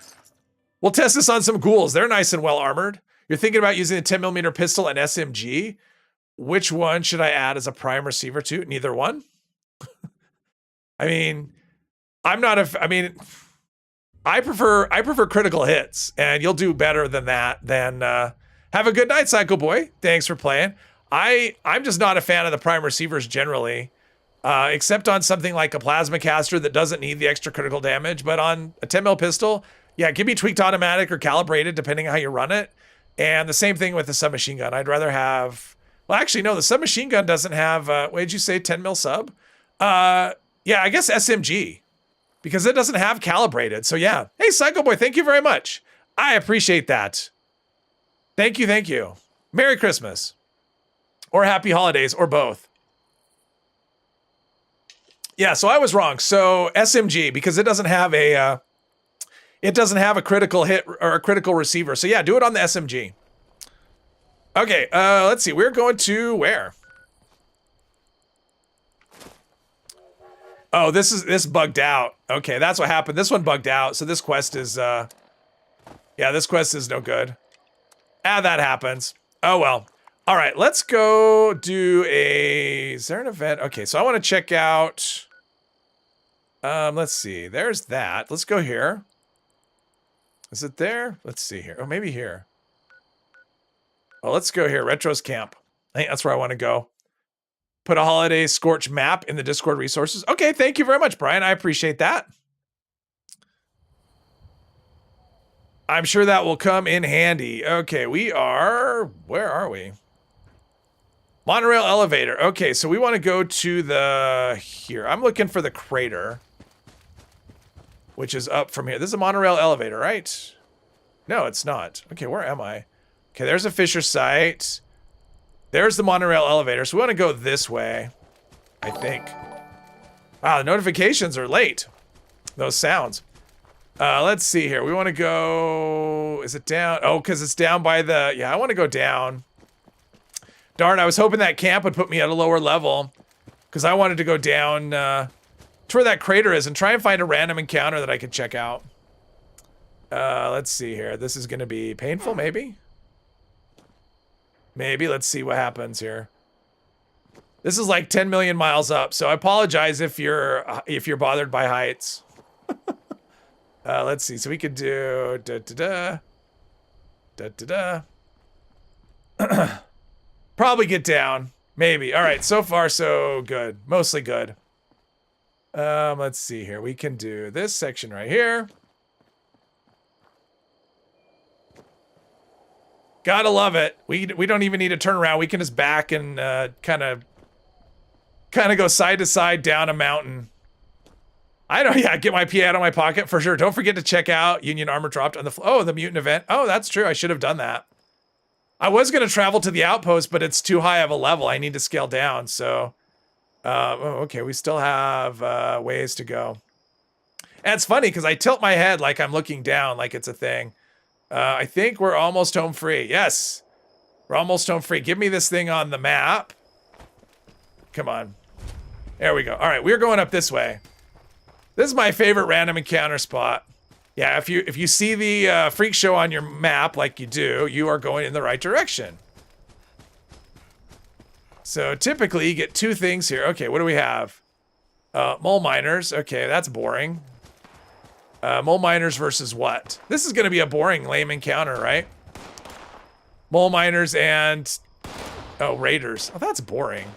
We'll test this on some ghouls. They're nice and well armored. You're thinking about using a 10mm pistol and SMG. Which one should I add as a prime receiver to? Neither one. I mean, I prefer critical hits, and you'll do better than that. Have a good night, Psycho Boy. Thanks for playing. I'm just not a fan of the prime receivers generally. Except on something like a plasma caster that doesn't need the extra critical damage. But on a 10mm pistol, yeah, it can be tweaked automatic or calibrated depending on how you run it. And the same thing with the submachine gun. I'd rather have... Well, actually, no, the submachine gun doesn't have... what did you say, 10mm sub? Yeah, I guess SMG. because it doesn't have calibrated. So yeah. Hey, Psycho Boy, thank you very much. I appreciate that. Thank you, thank you. Merry Christmas. Or happy holidays, or both. Yeah, so I was wrong. So SMG, because it doesn't have a critical hit or a critical receiver. So yeah, do it on the SMG. Okay, let's see. We're going to where? Oh, this bugged out. Okay, that's what happened. This one bugged out. So this quest is yeah, this quest is no good. That happens. Oh well. All right, let's go do is there an event? Okay, so I want to check out, let's see, there's that. Let's go here. Is it there? Let's see here. Oh, maybe here. Oh, let's go here, Retro's Camp. I think that's where I want to go. Put a holiday scorch map in the Discord resources. Okay, thank you very much, Brian. I appreciate that. I'm sure that will come in handy. Okay, where are we? Monorail elevator. Okay, so we want to go to here. I'm looking for the crater, which is up from here. This is a monorail elevator, right? No, it's not. Okay, where am I? Okay, there's a Fisher site. There's the monorail elevator. So we want to go this way, I think. Wow, the notifications are late. Those sounds. Let's see here. We want to go... Is it down? Oh, because it's down by the... Yeah, I want to go down. Darn, I was hoping that camp would put me at a lower level, because I wanted to go down to where that crater is and try and find a random encounter that I could check out. Let's see here. This is going to be painful, maybe? Maybe. Let's see what happens here. This is like 10 million miles up, so I apologize if you're bothered by heights. Let's see. So we could do probably get down. Maybe. All right. So far, so good. Mostly good. Let's see here. We can do this section right here. Gotta love it. We don't even need to turn around. We can just back and kind of go side to side down a mountain. Yeah, get my PA out of my pocket for sure. Don't forget to check out Union Armor dropped on the mutant event. Oh, that's true. I should have done that. I was going to travel to the outpost, but it's too high of a level. I need to scale down. So, okay, we still have ways to go. And it's funny because I tilt my head like I'm looking down, like it's a thing. I think we're almost home free. Yes, we're almost home free. Give me this thing on the map. Come on. There we go. All right, we're going up this way. This is my favorite random encounter spot. Yeah, if you see the freak show on your map like you do, you are going in the right direction. So typically you get two things here. Okay, what do we have? Mole miners. Okay, that's boring. Mole miners versus what? This is going to be a boring, lame encounter, right? Mole miners and... Oh, raiders. Oh, that's boring.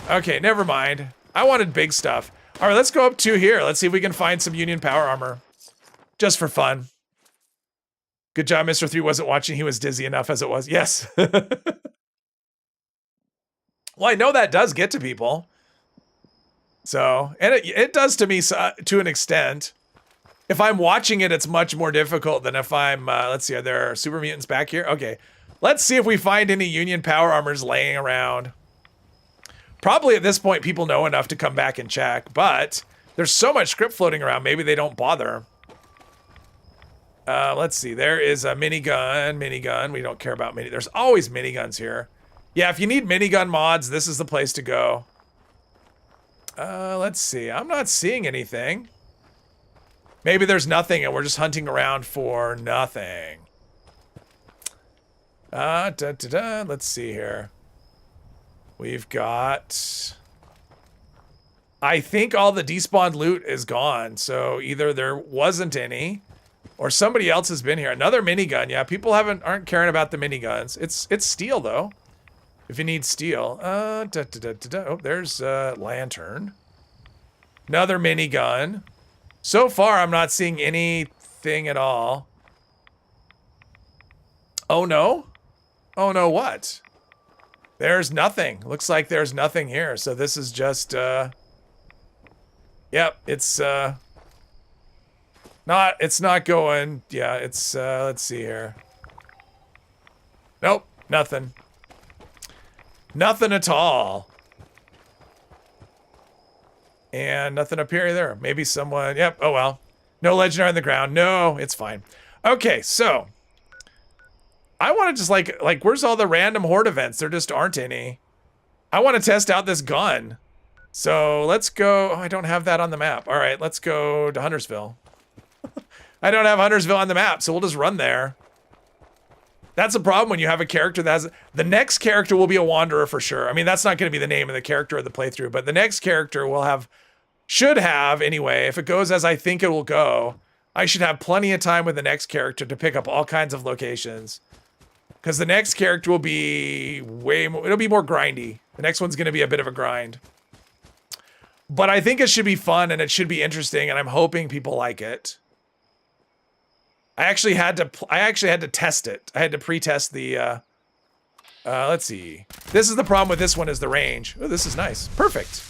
Okay, never mind. I wanted big stuff. All right, let's go up to here. Let's see if we can find some Union power armor. Just for fun. Good job, Mr. 3 wasn't watching. He was dizzy enough as it was. Yes. Well, I know that does get to people. So, and it does to me to an extent. If I'm watching it, it's much more difficult than if I'm, let's see, are there super mutants back here? Okay, let's see if we find any Union power armors laying around. Probably at this point, people know enough to come back and check, but there's so much script floating around, maybe they don't bother. Let's see, there is a minigun. We don't care about there's always miniguns here. Yeah, if you need minigun mods, this is the place to go. Let's see, I'm not seeing anything. Maybe there's nothing and we're just hunting around for nothing. Let's see here. We've got... I think all the despawned loot is gone, so either there wasn't any, or somebody else has been here. Another minigun, yeah, people aren't caring about the miniguns. It's steel, though, if you need steel. Oh, there's a lantern. Another minigun. So far, I'm not seeing anything at all. Oh, no? Oh, no, what? There's nothing. Looks like there's nothing here. So this is just, yep, it's It's not going. Yeah, it's, let's see here. Nope, nothing. Nothing at all. And nothing up here either. Maybe someone, yep, oh well. No legendary on the ground. No, it's fine. Okay, so. I want to just like, where's all the random horde events? There just aren't any. I want to test out this gun. So let's go. Oh, I don't have that on the map. All right, let's go to Huntersville. I don't have Huntersville on the map, so we'll just run there. That's a problem when you have a character that has... The next character will be a wanderer for sure. I mean, that's not going to be the name of the character of the playthrough, but the next character will have... Should have, anyway, if it goes as I think it will go, I should have plenty of time with the next character to pick up all kinds of locations. Because the next character will be way more... It'll be more grindy. The next one's going to be a bit of a grind. But I think it should be fun and it should be interesting, and I'm hoping people like it. I actually had to test it. I had to pre-test the, let's see. This is the problem with this one is the range. Oh, this is nice. Perfect.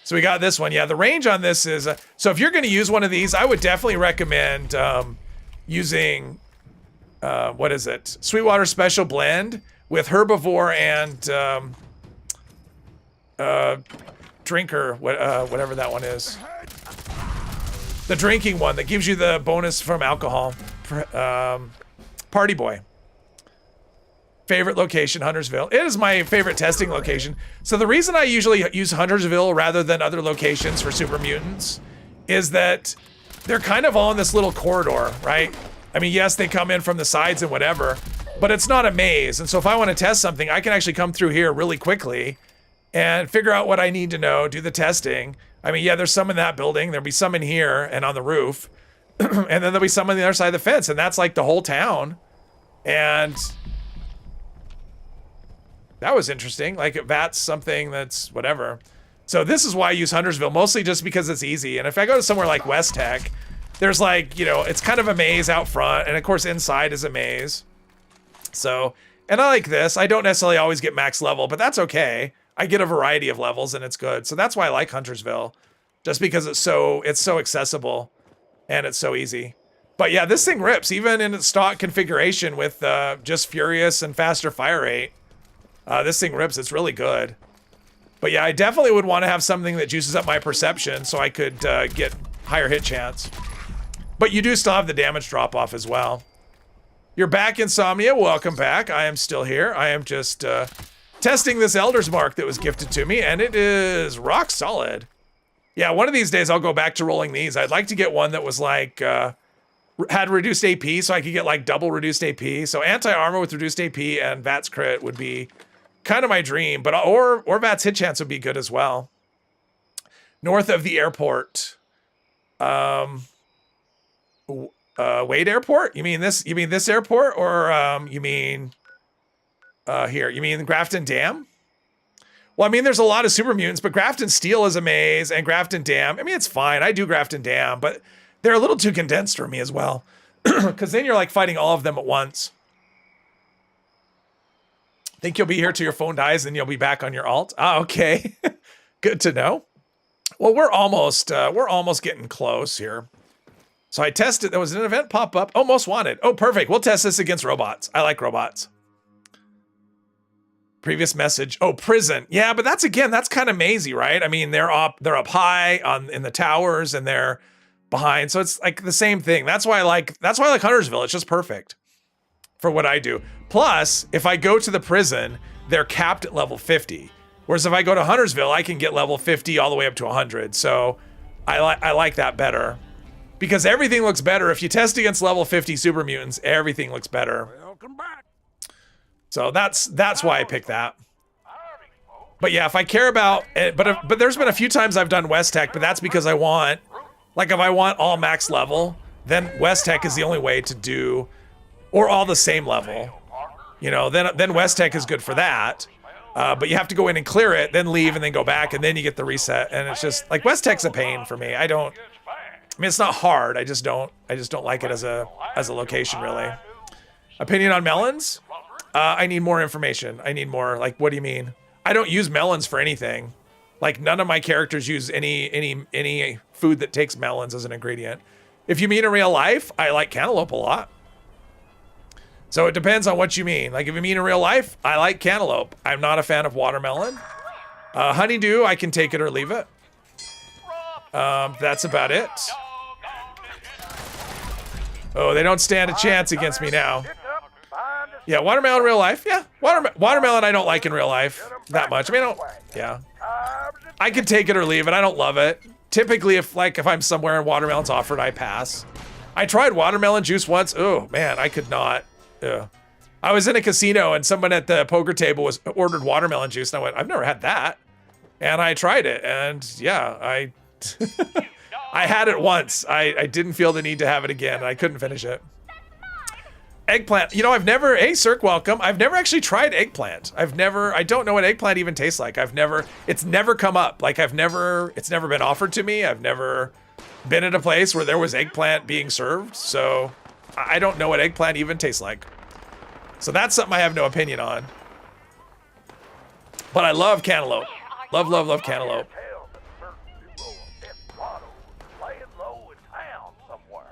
So we got this one. Yeah, the range on this is, so if you're going to use one of these, I would definitely recommend using, what is it? Sweetwater Special Blend with Herbivore and Drinker, whatever that one is. The drinking one that gives you the bonus from alcohol. Party Boy. Favorite location, Huntersville. It is my favorite testing location. So the reason I usually use Huntersville rather than other locations for super mutants is that they're kind of all in this little corridor, right? I mean, yes, they come in from the sides and whatever, but it's not a maze. And so if I want to test something, I can actually come through here really quickly and figure out what I need to know, do the testing. I mean, yeah, there's some in that building. There'll be some in here and on the roof. And then there'll be some on the other side of the fence. And that's like the whole town. And that was interesting. Like, that's something that's whatever. So this is why I use Huntersville, mostly just because it's easy. And if I go to somewhere like West Tech, there's like, you know, it's kind of a maze out front. And of course, inside is a maze. So, and I like this. I don't necessarily always get max level, but that's okay. I get a variety of levels and it's good. So that's why I like Huntersville, just because it's so accessible and it's so easy. But yeah, this thing rips even in its stock configuration with just Furious and faster fire rate. This thing rips. It's really good. But yeah, I definitely would want to have something that juices up my perception so I could get higher hit chance. But you do still have the damage drop off as well. You're back, Insomnia. Welcome back. I am still here. I am just testing this Elder's Mark that was gifted to me, and it is rock solid. Yeah, one of these days I'll go back to rolling these. I'd like to get one that was like, had reduced AP, so I could get like double reduced AP. So anti-armor with reduced AP and VATS crit would be kind of my dream, but or VATS hit chance would be good as well. North of the airport. Wade Airport? You mean this airport? Or you mean here, you mean Grafton Dam? Well, I mean, there's a lot of super mutants, but Grafton Steel is a maze, and Grafton Dam, I mean, it's fine. I do Grafton Dam, but they're a little too condensed for me as well. Because then you're like fighting all of them at once. Think you'll be here till your phone dies, and you'll be back on your alt? Ah, okay. Good to know. Well, we're almost getting close here. So I tested, there was an event pop up. Oh, most wanted. Oh, perfect. We'll test this against robots. I like robots. Previous message. Oh, prison. Yeah, but that's kind of mazy, right? I mean, they're up high in the towers and they're behind. So it's like the same thing. That's why I like Huntersville. It's just perfect for what I do. Plus, if I go to the prison, they're capped at level 50. Whereas if I go to Huntersville, I can get level 50 all the way up to 100. So I like that better. Because everything looks better. If you test against level 50 super mutants, everything looks better. Welcome back. So that's why I picked that. But yeah, if I care about it, but there's been a few times I've done West Tech, but that's because I want, like if I want all max level, then West Tech is the only way to do, or all the same level. You know, then West Tech is good for that. But you have to go in and clear it, then leave and then go back and then you get the reset. And it's just like West Tech's a pain for me. I mean, it's not hard. I just don't like it as a location really. Opinion on melons? I need more information. I need more, like, what do you mean? I don't use melons for anything. Like none of my characters use any food that takes melons as an ingredient. If you mean in real life, I like cantaloupe a lot. So it depends on what you mean. Like if you mean in real life, I like cantaloupe. I'm not a fan of watermelon. Honeydew, I can take it or leave it. That's about it. Oh, they don't stand a chance against me now. Yeah, watermelon in real life. Yeah, watermelon I don't like in real life that much. I mean, yeah. I can take it or leave it. I don't love it. Typically, if I'm somewhere and watermelon's offered, I pass. I tried watermelon juice once. Oh man, I could not. Ugh. I was in a casino and someone at the poker table ordered watermelon juice, and I went, I've never had that. And I tried it, and yeah, I had it once. I didn't feel the need to have it again, and I couldn't finish it. Eggplant. You know, hey, Cirque, welcome. I've never actually tried eggplant. I don't know what eggplant even tastes like. It's never come up. Like it's never been offered to me. I've never been at a place where there was eggplant being served. So I don't know what eggplant even tastes like. So that's something I have no opinion on. But I love cantaloupe. Love, love, love cantaloupe.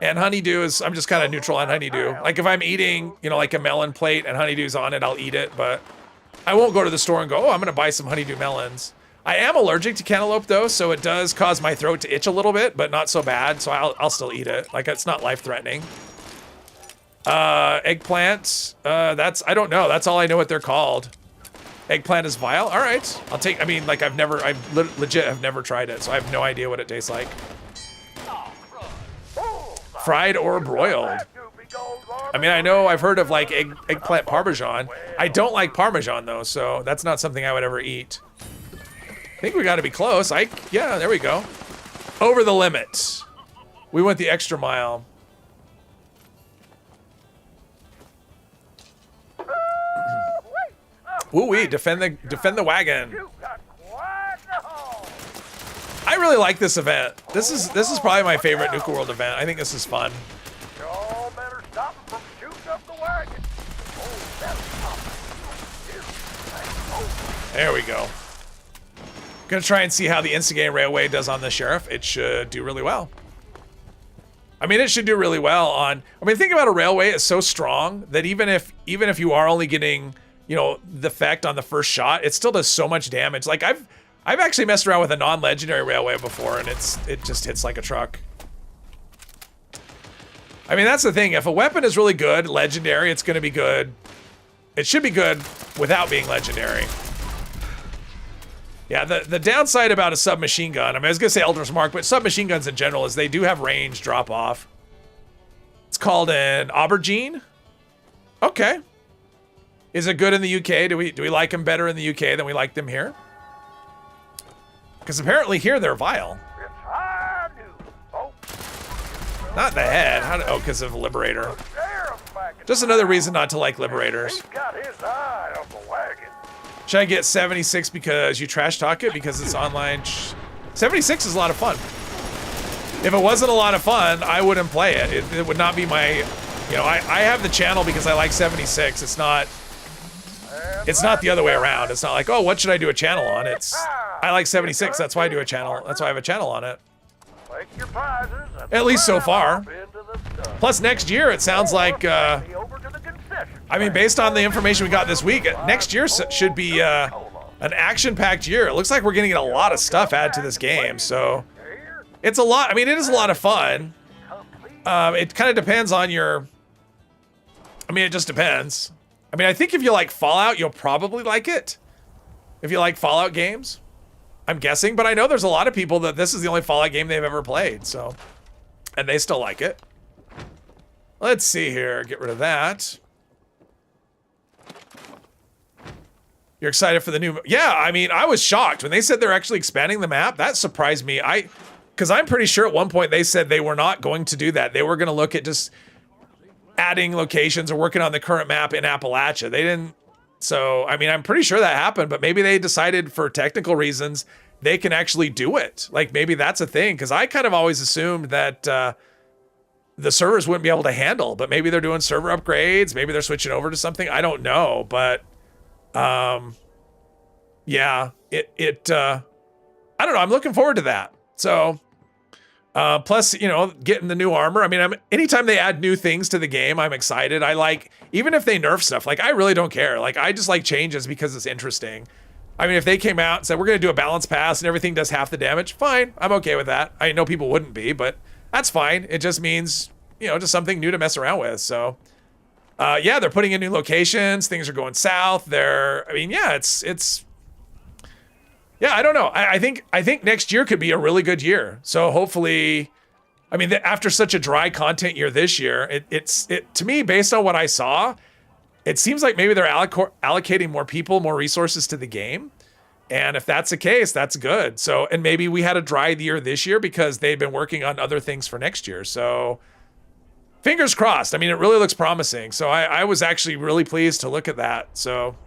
And honeydew I'm just kind of neutral on honeydew. Like if I'm eating, like a melon plate and honeydew's on it, I'll eat it, but I won't go to the store and go, oh, I'm gonna buy some honeydew melons. I am allergic to cantaloupe though, so it does cause my throat to itch a little bit, but not so bad, so I'll still eat it. Like it's not life-threatening. Eggplant, I don't know, that's all I know what they're called. Eggplant is vile, all right. I legit have never tried it, so I have no idea what it tastes like. Fried or broiled. I mean, I know I've heard of like eggplant parmesan. I don't like parmesan though, so that's not something I would ever eat. I think we got to be close. Yeah, there we go. Over the limit. We went the extra mile. Woo-wee, defend the wagon. I really like this event. This is probably my favorite Nuka World event. I think this is fun. There we go. Gonna try and see how the Instigate Railway does on the Sheriff. It should do really well. I mean, it should do really well on... think about a railway. It's so strong that even if you are only getting, the effect on the first shot, it still does so much damage. Like, I've actually messed around with a non-legendary railway before, and it just hits like a truck. I mean, that's the thing. If a weapon is really good, legendary, it's going to be good. It should be good without being legendary. Yeah, the downside about a submachine gun, I was going to say Eldritch Mark, but submachine guns in general is they do have range drop off. It's called an aubergine. Okay. Is it good in the UK? Do we like them better in the UK than we like them here? Because apparently here they're vile. Not the head. Because of Liberator. Just another reason not to like Liberators. Should I get 76 because you trash talk it? Because it's online? 76 is a lot of fun. If it wasn't a lot of fun, I wouldn't play it. It would not be my... I have the channel because I like 76. It's not the other way around. It's not like, oh, what should I do a channel on? I like 76. That's why I do a channel. That's why I have a channel on it. At least so far. Plus next year, it sounds like, based on the information we got this week, next year should be an action-packed year. It looks like we're going to get a lot of stuff added to this game, so it's a lot. It is a lot of fun. It kind of depends on your... it just depends. I think if you like Fallout, you'll probably like it. If you like Fallout games, I'm guessing. But I know there's a lot of people that this is the only Fallout game they've ever played, so... And they still like it. Let's see here. Get rid of that. You're excited for the new... Yeah, I was shocked. When they said they're actually expanding the map, that surprised me. Because I'm pretty sure at one point they said they were not going to do that. They were going to look at just adding locations or working on the current map in Appalachia. They didn't... So, I'm pretty sure that happened, but maybe they decided for technical reasons they can actually do it. Like, maybe that's a thing, because I kind of always assumed that the servers wouldn't be able to handle, but maybe they're doing server upgrades, maybe they're switching over to something, I don't know, but yeah, I don't know. I'm looking forward to that. So, plus, you know, getting the new armor. I mean, anytime they add new things to the game, I'm excited. I like, even if they nerf stuff, like, I really don't care. Like, I just like changes because it's interesting. I mean, if they came out and said, we're going to do a balance pass and everything does half the damage, fine. I'm okay with that. I know people wouldn't be, but that's fine. It just means, you know, just something new to mess around with. So, yeah, they're putting in new locations. Things are going south. I mean, yeah, yeah, I don't know. I think next year could be a really good year. So hopefully, I mean, after such a dry content year this year, it to me, based on what I saw, it seems like maybe they're allocating more people, more resources to the game. And if that's the case, that's good. So, and maybe we had a dry year this year because they've been working on other things for next year. So fingers crossed. I mean, it really looks promising. So I was actually really pleased to look at that. So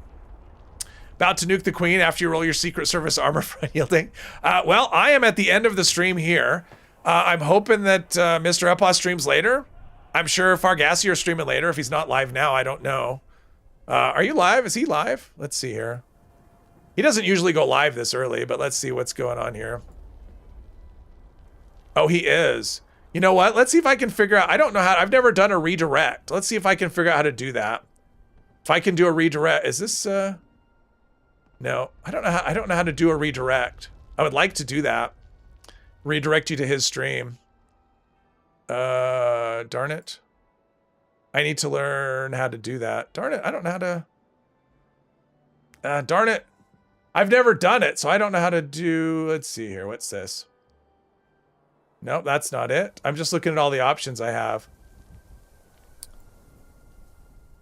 about to nuke the queen after you roll your Secret Service armor for unyielding. Well, I am at the end of the stream here. I'm hoping that Mr. Epos streams later. I'm sure Fargassier is streaming later. If he's not live now, I don't know. Are you live? Is he live? Let's see here. He doesn't usually go live this early, but let's see what's going on here. Oh, he is. You know what? Let's see if I can figure out. I don't know how. I've never done a redirect. Let's see if I can figure out how to do that. If I can do a redirect. Is this no, I don't know how to do a redirect. I would like to do that. Redirect you to his stream. Darn it. I need to learn how to do that. Darn it, I don't know how to. Darn it. I've never done it, so I don't know how to do. Let's see here. What's this? Nope, that's not it. I'm just looking at all the options I have.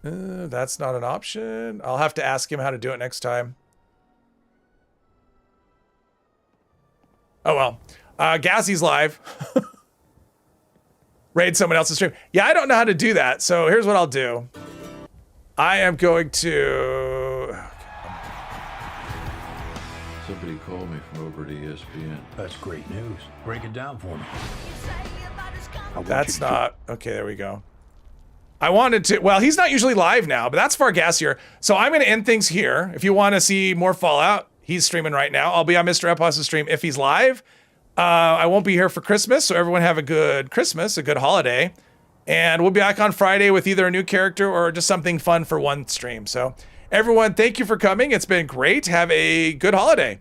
That's not an option. I'll have to ask him how to do it next time. Oh, well. Gassie's live. Raid someone else's stream. Yeah, I don't know how to do that. So here's what I'll do. I am going to... Somebody called me from over at ESPN. That's great news. Break it down for me. That's not... Okay, there we go. I wanted to... Well, he's not usually live now, but that's Fargassier. So I'm going to end things here. If you want to see more Fallout, he's streaming right now. I'll be on Mr. Epos's stream if he's live. I won't be here for Christmas, so everyone have a good Christmas, a good holiday. And we'll be back on Friday with either a new character or just something fun for one stream. So everyone, thank you for coming. It's been great. Have a good holiday.